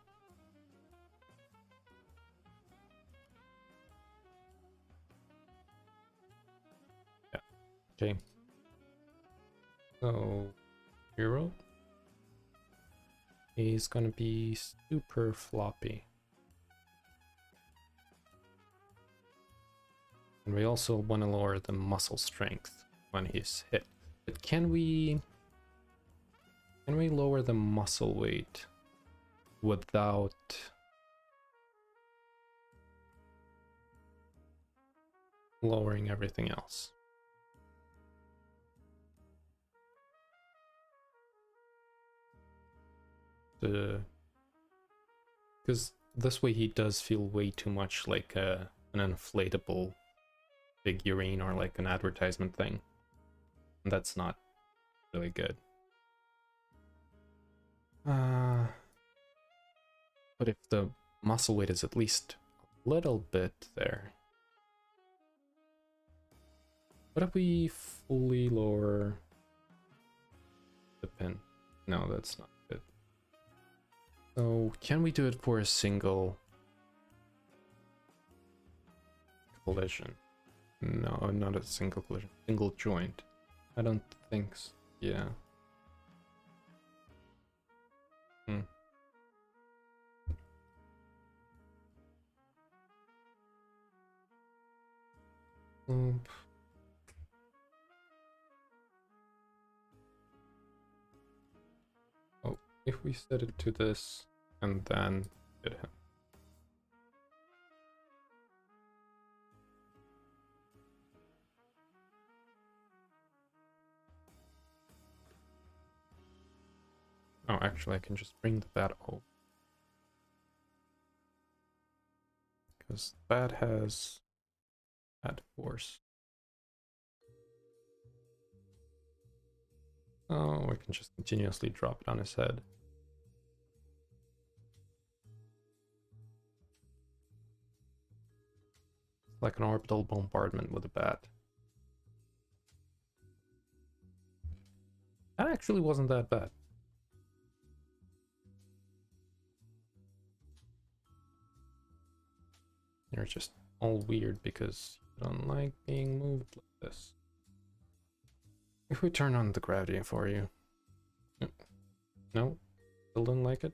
Yeah, okay. So, hero. He's gonna be super floppy. And we also want to lower the muscle strength when he's hit. But can we lower the muscle weight without lowering everything else? Because this way he does feel way too much like an inflatable figurine or like an advertisement thing. And that's not really good. But if the muscle weight is at least a little bit there. What if we fully lower the pin? No, that's not good. So can we do it for a single collision? No, not a single collision. Single joint. I don't think so. Yeah. Oh, if we set it to this and then hit him. actually, I can just bring the bat over. Because the bat has bat force. Oh, we can just continuously drop it on his head. Like an orbital bombardment with a bat. That actually wasn't that bad. You're just all weird because you don't like being moved like this. If we turn on the gravity for you. No? Still don't like it?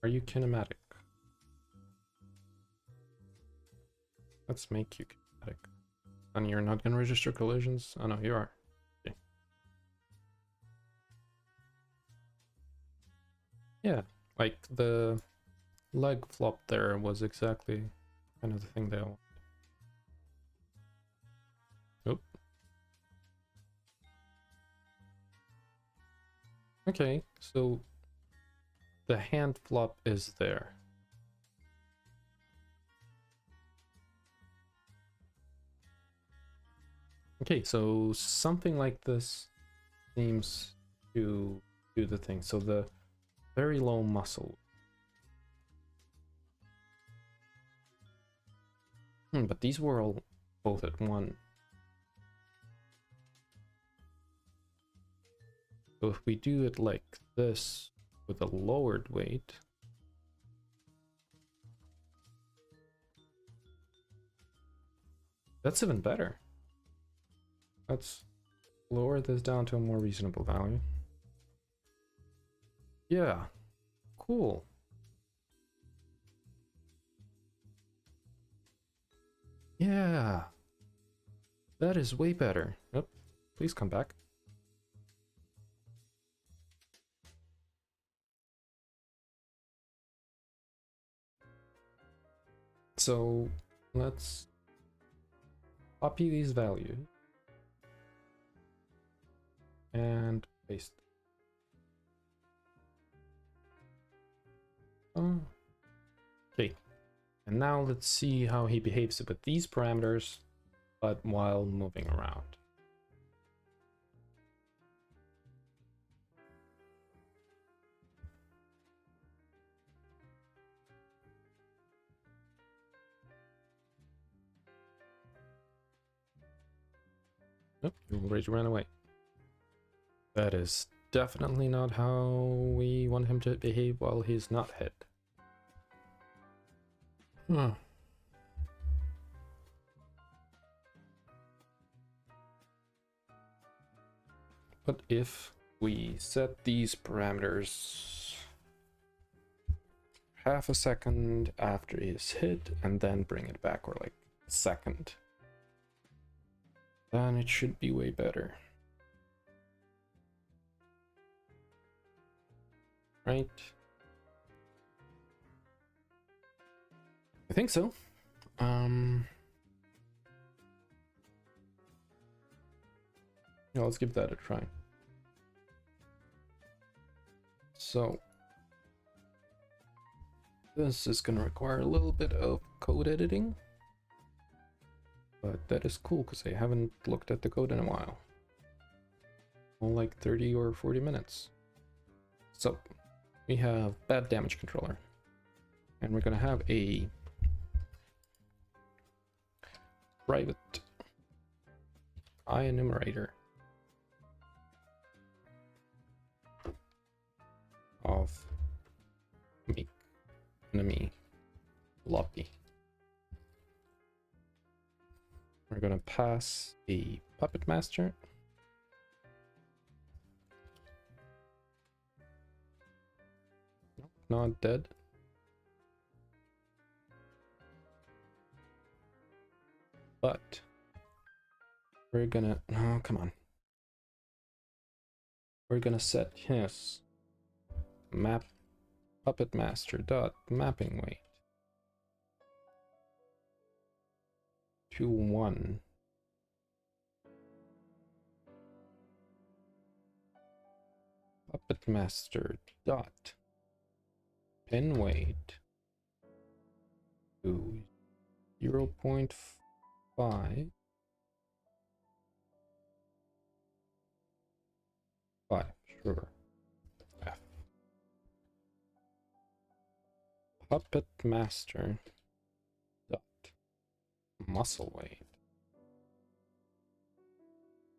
Are you kinematic? Let's make you kinematic. And you're not gonna register collisions? Oh no, you are. Okay. Yeah, like the leg flop there was exactly kind of the thing they all. Oop. Okay, so the hand flop is there. Okay, so something like this seems to do the thing. So the very low muscle. But these were all both at 1. So if we do it like this with a lowered weight, that's even better. Let's lower this down to a more reasonable value. Yeah, cool. Yeah, that is way better. Oh, please come back. So let's copy these values and paste. Oh, okay. And now let's see how he behaves with these parameters, but while moving around. Nope, you already ran away. That is definitely not how we want him to behave while he's not hit. But if we set these parameters half a second after he's hit and then bring it back, or like a second, then it should be way better. Right? I think so. Yeah, let's give that a try. So this is gonna require a little bit of code editing, but that is cool because I haven't looked at the code in a while. Well, like 30 or 40 minutes. So we have bad damage controller, and we're gonna have a private IEnumerator of make enemy lobby. We're gonna pass a puppet master. Nope, not dead. But we're gonna, oh, come on. We're gonna set his map puppet master dot mapping weight to 1. puppet master dot pin weight to 0.5. Sure. F. Puppet master dot muscle weight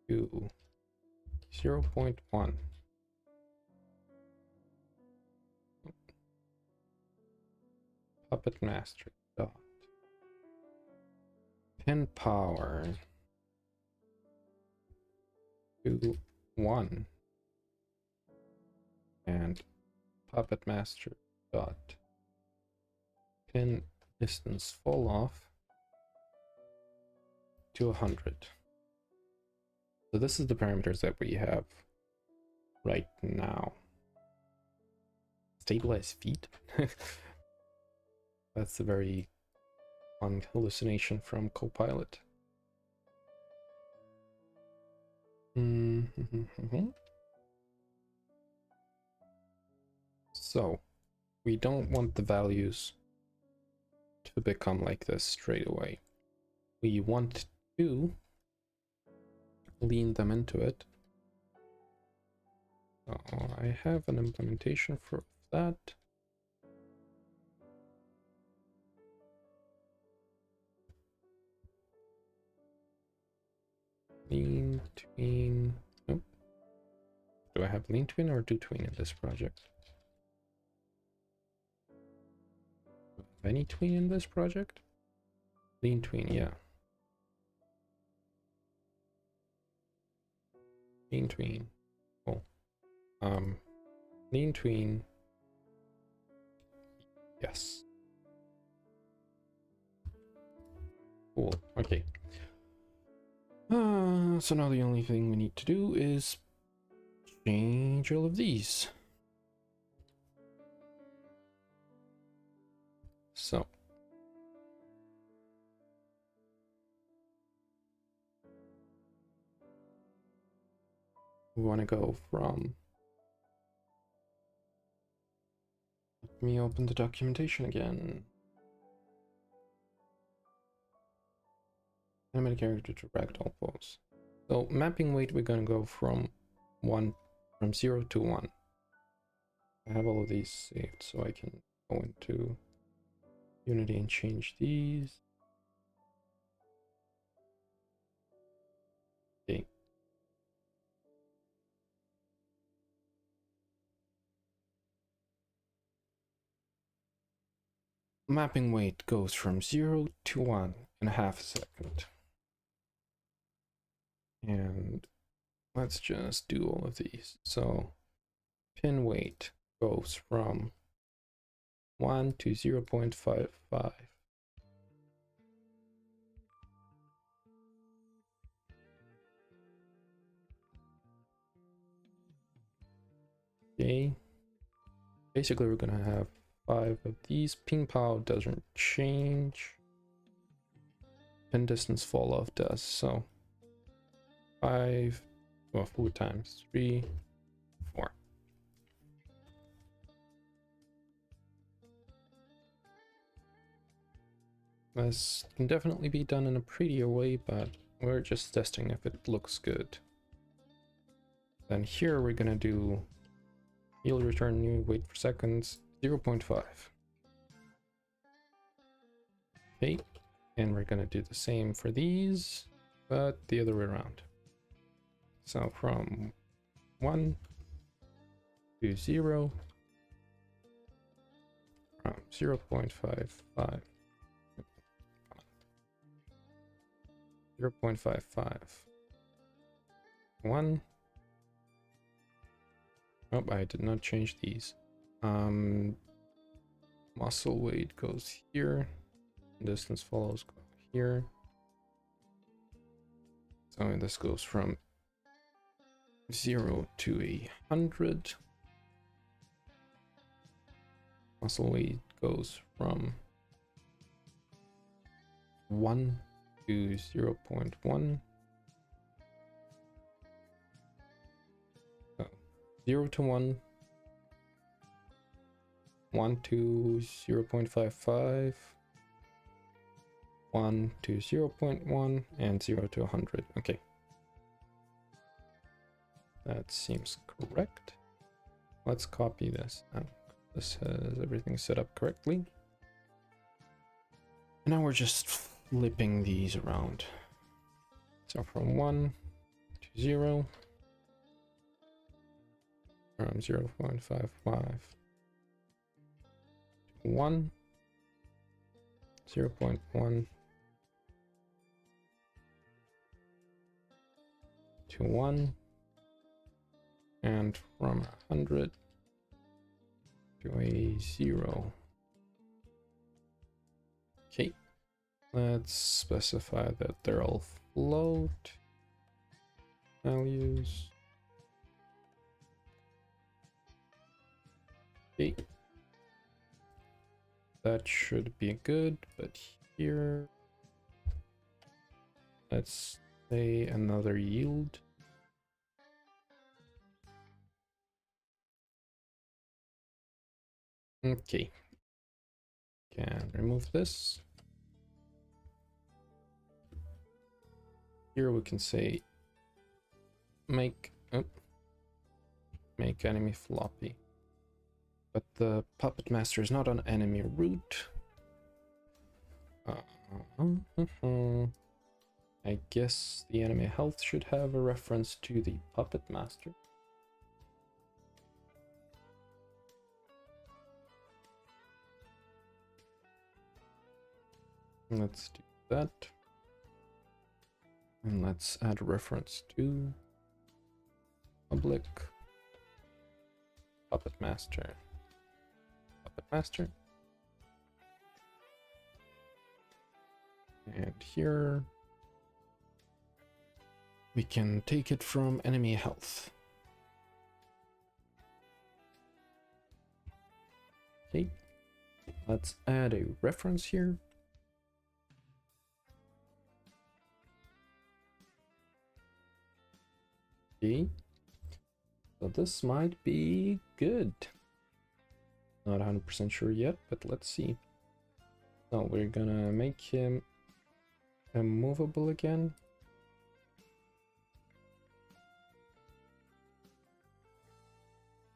to 0.1. Puppet master dot pin power to 1. And puppet master dot pin distance fall off to 100. So this is the parameters that we have right now. Stabilize feet? That's a very fun hallucination from Copilot. So we don't want the values to become like this straight away. We want to lean them into it. So I have an implementation for that. Lean tween. Nope. Do I have lean tween or do tween in this project? Any tween in this project? Lean tween, yeah. Lean tween. Cool. Lean tween. Yes. Cool. Okay. So now the only thing we need to do is change all of these. So we want to go from, let me open the documentation again. Animate character to ragdoll pose. So mapping weight, we're going to go from 0 to 1. I have all of these saved, so I can go into Unity and change these. Okay. Mapping weight goes from 0 to 1.5 seconds. And let's just do all of these. So pin weight goes from 1 to 0.55. Okay. Basically, we're gonna have 5 of these. Ping pow doesn't change. Pin distance fall off does. So 5, well, 4 times 3, 4. This can definitely be done in a prettier way, but we're just testing if it looks good. Then here we're gonna do yield return new wait for seconds 0.5. Okay, and we're gonna do the same for these, but the other way around. So from 1 to 0, from 0.55, 0.55, 1. Oh, I did not change these. Muscle weight goes here, distance follows go here. So this goes from 0 to 100. Muscle weight goes from 1 to 0.1. So 0 to 1, 1 to 0.55, 1 to 0.1, and 0 to 100. Okay. That seems correct. Let's copy this. This has everything set up correctly. And now we're just flipping these around. So from 1 to 0, from 0.55 to 1, 0.1 to 1, and from 100 to a 0. Okay, let's specify that they're all float values. Okay, that should be good, but here let's say another yield. Okay, can remove this. Here we can say make enemy floppy, but the puppet master is not on enemy root. I guess the enemy health should have a reference to the puppet master. Let's do that. And let's add a reference to public puppet master. Puppet master. And here we can take it from enemy health. Okay. Let's add a reference here. Okay. So this might be good. Not 100% sure yet, but let's see. So we're gonna make him immovable again.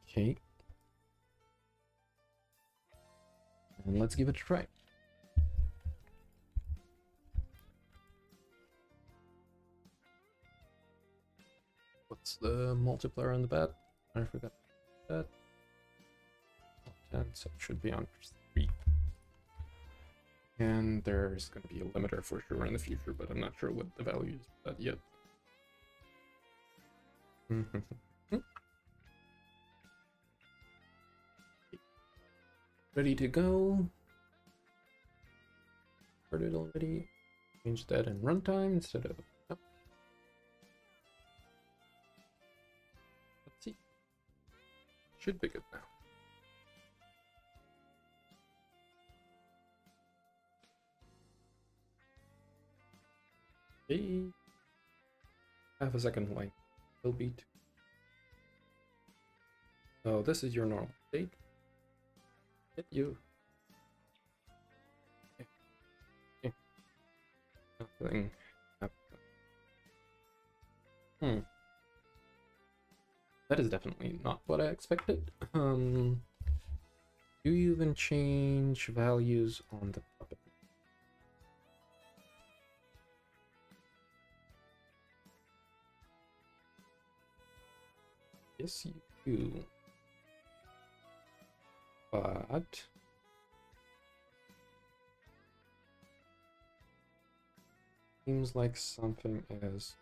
Okay. And let's give it a try. What's the multiplier on the bat? I forgot that. 10, so it should be on 3. And there's going to be a limiter for sure in the future, but I'm not sure what the value is for that yet. Ready to go. Started already. Change that in runtime instead of... Oh. Let's see. Should be good now. Okay. Half a second away. Will be 2. Oh, this is your normal state. Hit you. Okay. Nothing happened. That is definitely not what I expected. Do you even change values on the puppet? Yes, you do. But seems like something is...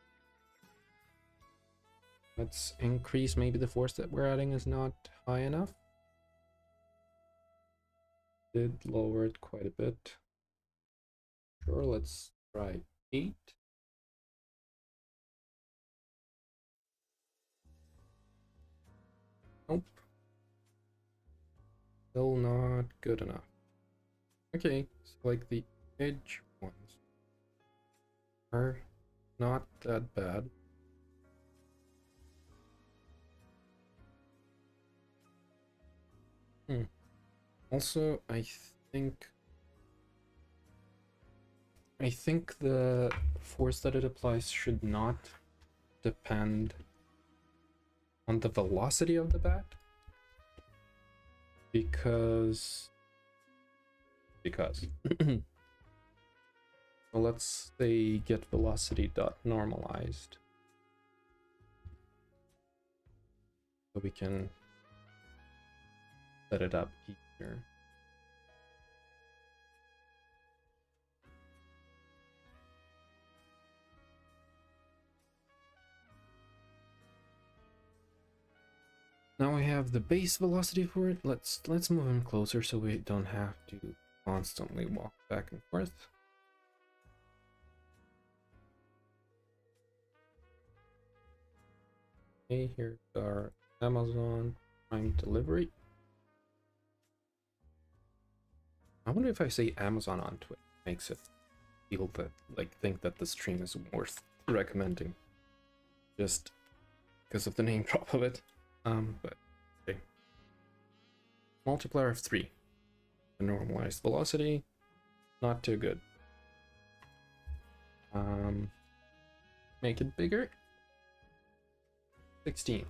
Let's increase, maybe the force that we're adding is not high enough. Did lower it quite a bit. Sure, let's try 8. Nope. Still not good enough. Okay, so like the edge ones are not that bad. Also, think I think the force that it applies should not depend on the velocity of the bat, because well, let's say get velocity dot normalized, so we can set it up easier. Now we have the base velocity for it. Let's move him closer so we don't have to constantly walk back and forth. Okay, here's our Amazon Prime delivery. I wonder if I say Amazon on Twitch makes it feel that, like, think that the stream is worth recommending, just because of the name drop of it. But okay. Multiplier of 3. The normalized velocity, not too good. Make it bigger. 16.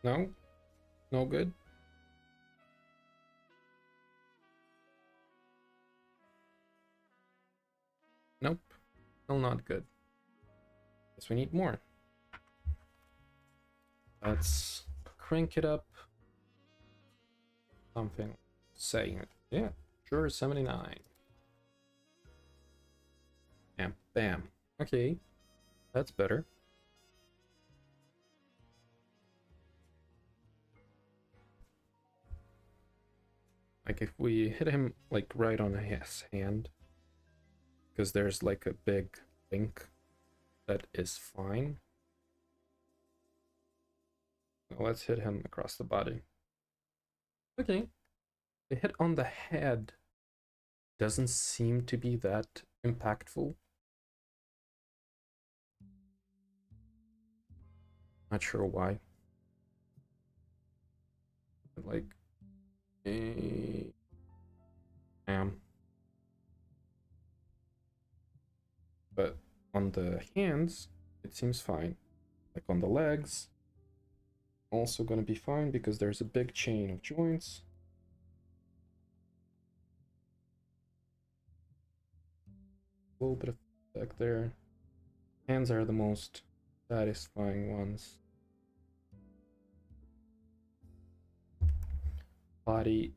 No? No good? Nope. Still not good. Guess we need more. Let's crank it up. Something saying it. Yeah, sure, 79. And bam. Okay, that's better. Like if we hit him like right on his hand, because there's like a big link, that is fine. Now let's hit him across the body. Okay, the hit on the head doesn't seem to be that impactful. Not sure why. But like, but on the hands, it seems fine. Like on the legs, also gonna be fine because there's a big chain of joints. A little bit of back there. Hands are the most satisfying ones. Body.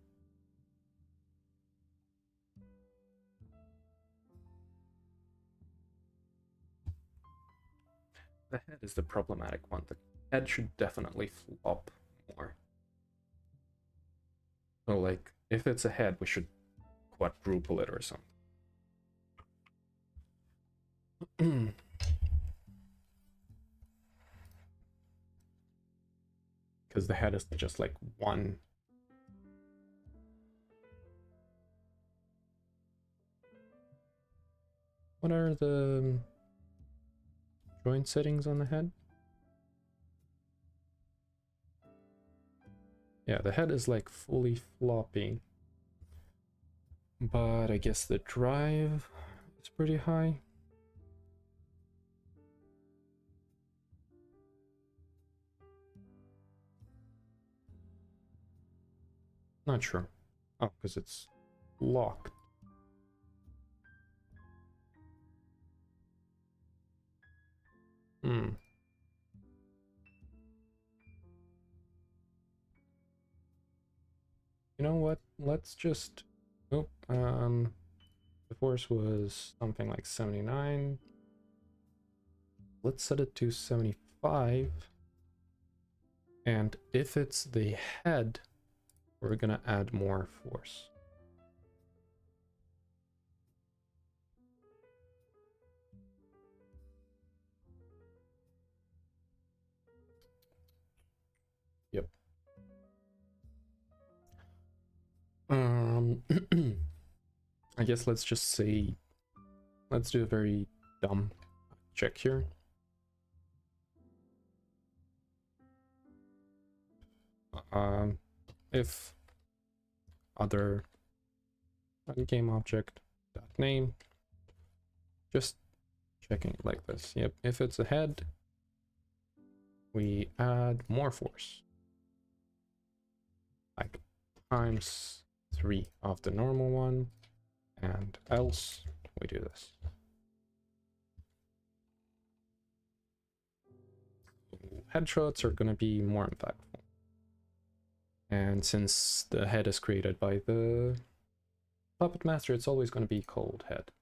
The head is the problematic one. The head should definitely flop more. So like, if it's a head, we should quadruple it or something. Because the head is just like one. What are the joint settings on the head? Yeah, the head is like fully floppy. But I guess the drive is pretty high. Not sure. Oh, because it's locked. Hmm. You know what? Let's just... Oh, the force was something like 79. Let's set it to 75. And if it's the head, we're gonna add more force. Yep. I guess let's just say, let's do a very dumb check here. If other game object dot name, just checking it like this. Yep, if it's a head, we add more force, like times 3 of the normal one, and else we do this. Headshots are going to be more impactful. And since the head is created by the puppet master, it's always going to be called head.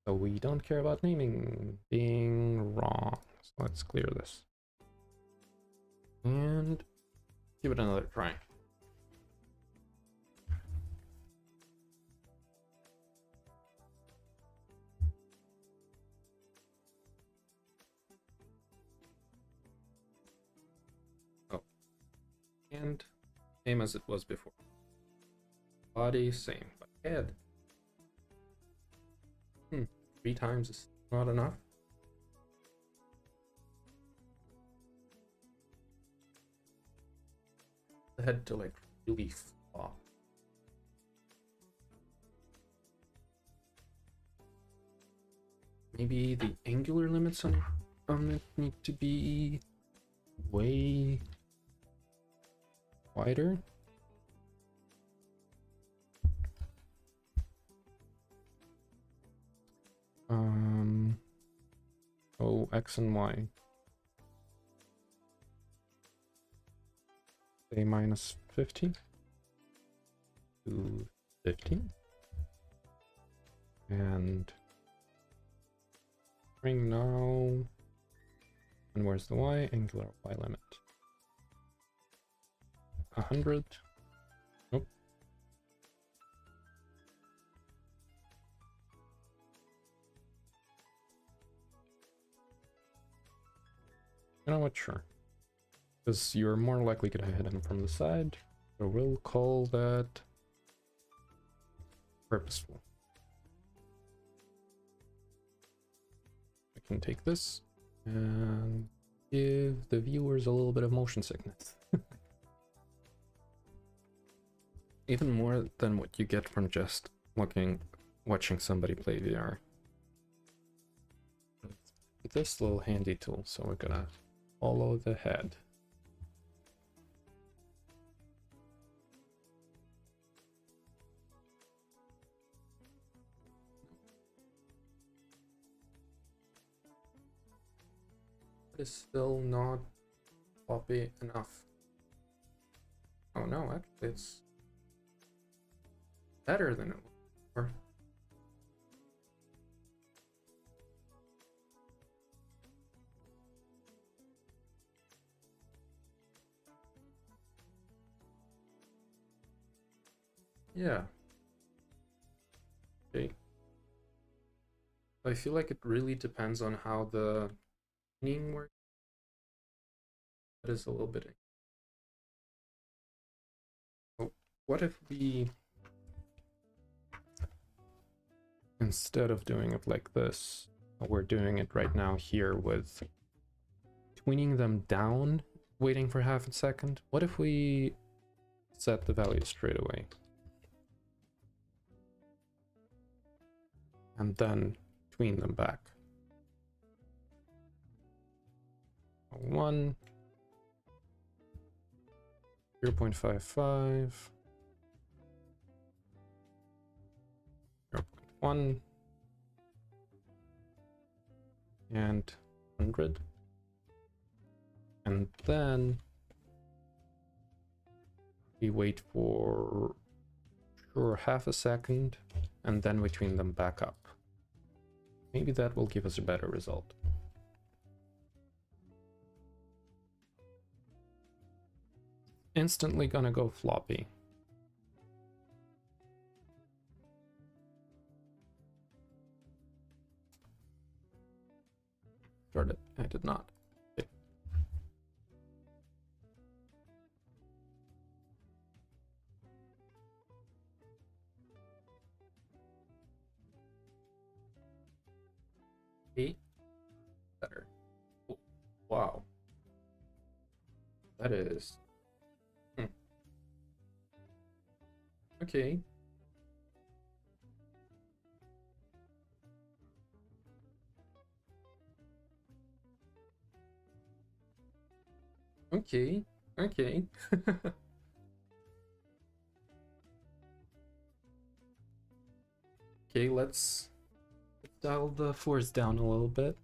So we don't care about naming being wrong. So let's clear this. And give it another try. Oh. And same as it was before. Body, same. But head. 3 times is not enough. The head to like really flop. Maybe the angular limits on it need to be way wider. Oh, X and Y. Say minus 50 to 15. And bring now. And where's the Y? Angular Y limit. 100. Nope. You know what? Sure. Because you're more likely to hit him from the side. So we'll call that purposeful. I can take this and give the viewers a little bit of motion sickness. Even more than what you get from just watching somebody play VR. This little handy tool, so we're gonna follow the head. Is still not floppy enough. Oh no, actually it's better than it was before. Yeah. Okay. I feel like it really depends on how the tuning works. That is a little bit. Oh, what if we, instead of doing it like this, we're doing it right now here with tweening them down, waiting for half a second. What if we set the value straight away? And then tween them back. 1, 0.55, 0.1, and 100. And then we wait for sure half a second, and then we tween them back up. Maybe that will give us a better result. Instantly gonna go floppy. Darn it, I did not. Okay. Okay. that is. Okay. Okay. Okay. Okay, let's dial the force down a little bit.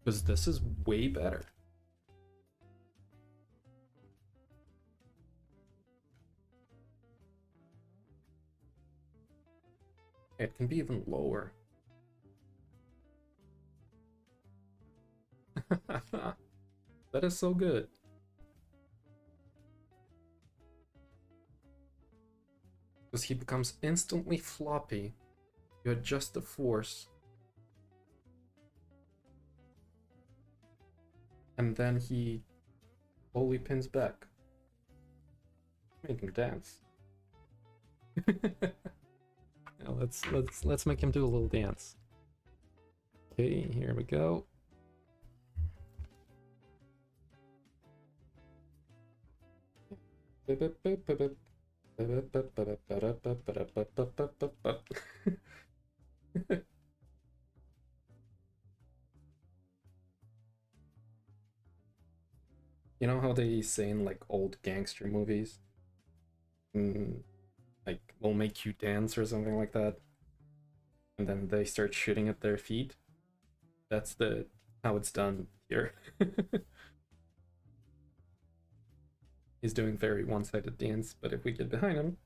Because this is way better. It can be even lower. That is so good. Because he becomes instantly floppy. You adjust the force. And then he slowly pins back. Make him dance. Yeah, let's make him do a little dance. Okay, here we go. You know how they say in like old gangster movies? Like, we'll make you dance or something like that. And then they start shooting at their feet. That's the how it's done here. He's doing very one-sided dance, but if we get behind him,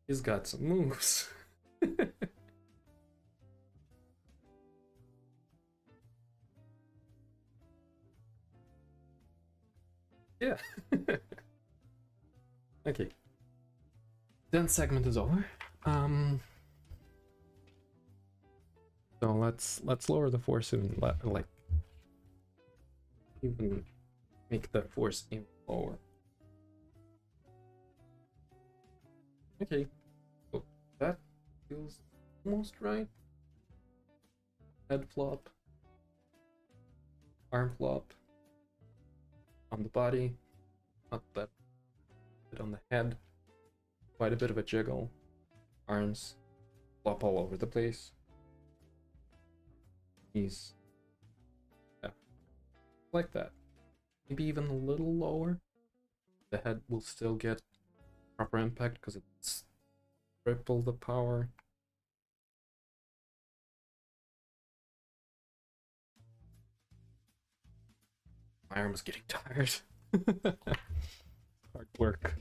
he's got some moves. Yeah. Okay. Dance segment is over. So let's lower the force and like even make the force even lower. Okay. So that feels almost right. Head flop. Arm flop. On the body. Not that bit on the head. Quite a bit of a jiggle. Arms flop all over the place. He's like that. Maybe even a little lower. The head will still get proper impact because it's triple the power. My arm is getting tired. Hard work.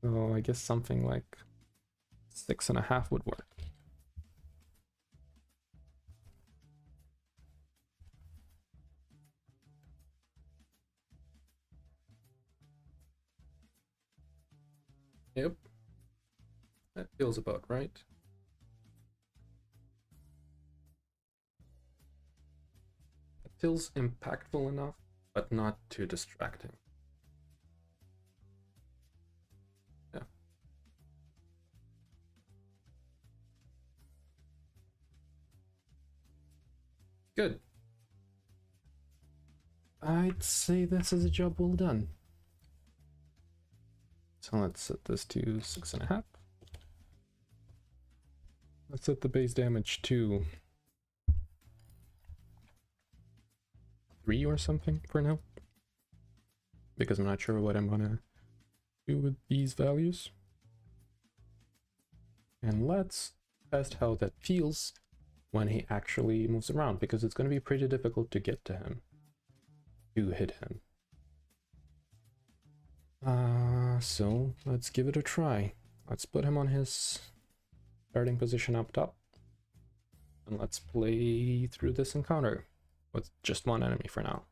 So I guess something like 6.5 would work. Yep. That feels about right. It feels impactful enough, but not too distracting. Yeah. Good. I'd say this is a job well done. So let's set this to 6.5. Let's set the base damage to 3 or something for now. Because I'm not sure what I'm gonna do with these values. And let's test how that feels when he actually moves around, because it's going to be pretty difficult to get to him, to hit him. So let's give it a try. Let's put him on his starting position up top, and let's play through this encounter with just one enemy for now.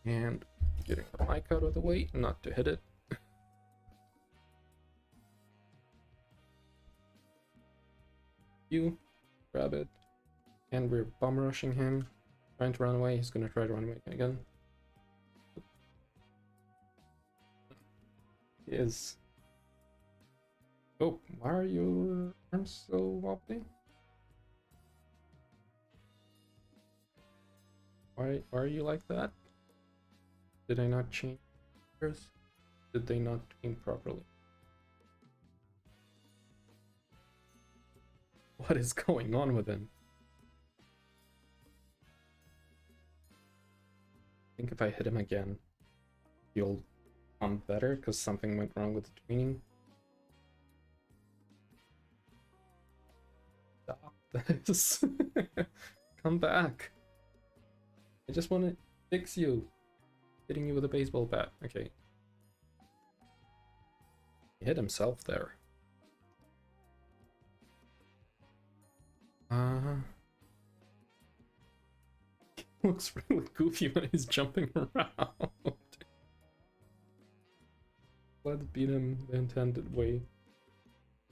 And getting the mic out of the way, not to hit it. You grab it, and we're bum rushing him, trying to run away. He's gonna try to run away again. is. Oh, why are your arms so wobbly? Why are you like that? Did I not change yours? Did they not aim properly? What is going on with him? I think if I hit him again, he'll come better because something went wrong with the tweening. Stop this. Come back. I just want to fix you. Hitting you with a baseball bat. Okay. He hit himself there. Looks really goofy when he's jumping around. Let's beat him the intended way.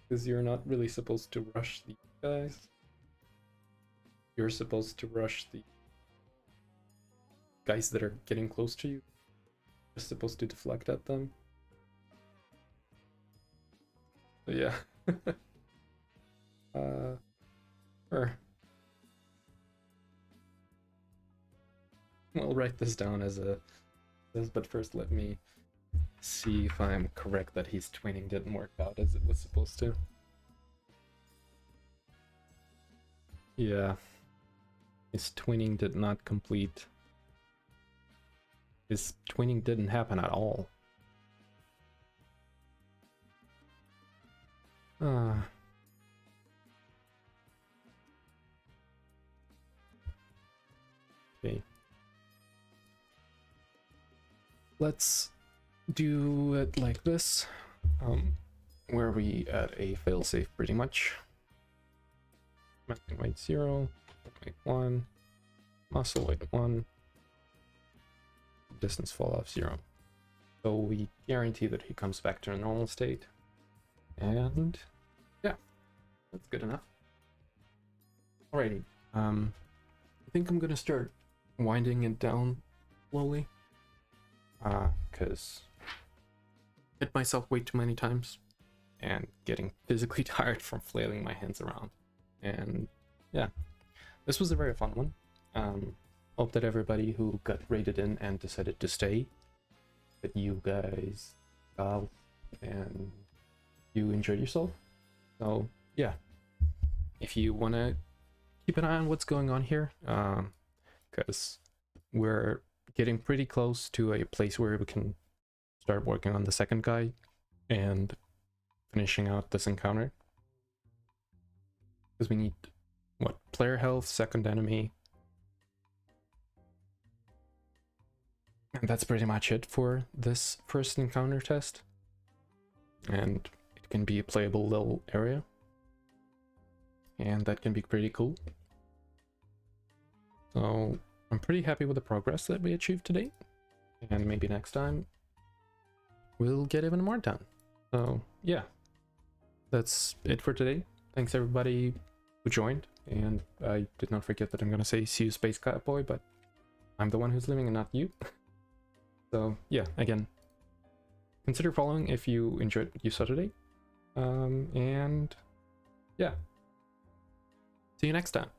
Because you're not really supposed to rush these guys. You're supposed to rush the guys that are getting close to you. You're supposed to deflect at them. So yeah. Sure. I'll write this down as a this, but first let me see if I'm correct that his twinning didn't work out as it was supposed to. Yeah. His twinning did not complete. His twinning didn't happen at all. Okay. Let's do it like this, where we add a failsafe pretty much. Mapping weight 0, weight 1, muscle weight 1, distance fall off 0. So we guarantee that he comes back to a normal state. And yeah, that's good enough. Alrighty, I think I'm gonna start winding it down slowly. Because hit myself way too many times and getting physically tired from flailing my hands around. And yeah, this was a very fun one. Hope that everybody who got rated in and decided to stay, that you guys and you enjoyed yourself. So yeah, if you want to keep an eye on what's going on here, because we're getting pretty close to a place where we can start working on the second guy and finishing out this encounter. Because we need, what, player health, second enemy. And that's pretty much it for this first encounter test. And it can be a playable little area. And that can be pretty cool. So I'm pretty happy with the progress that we achieved today, and maybe next time we'll get even more done. So yeah, that's it for today. Thanks everybody who joined, and I did not forget that I'm gonna say see you Space Cowboy, but I'm the one who's living and not you. So yeah, again, consider following if you enjoyed what you saw today. And yeah, see you next time.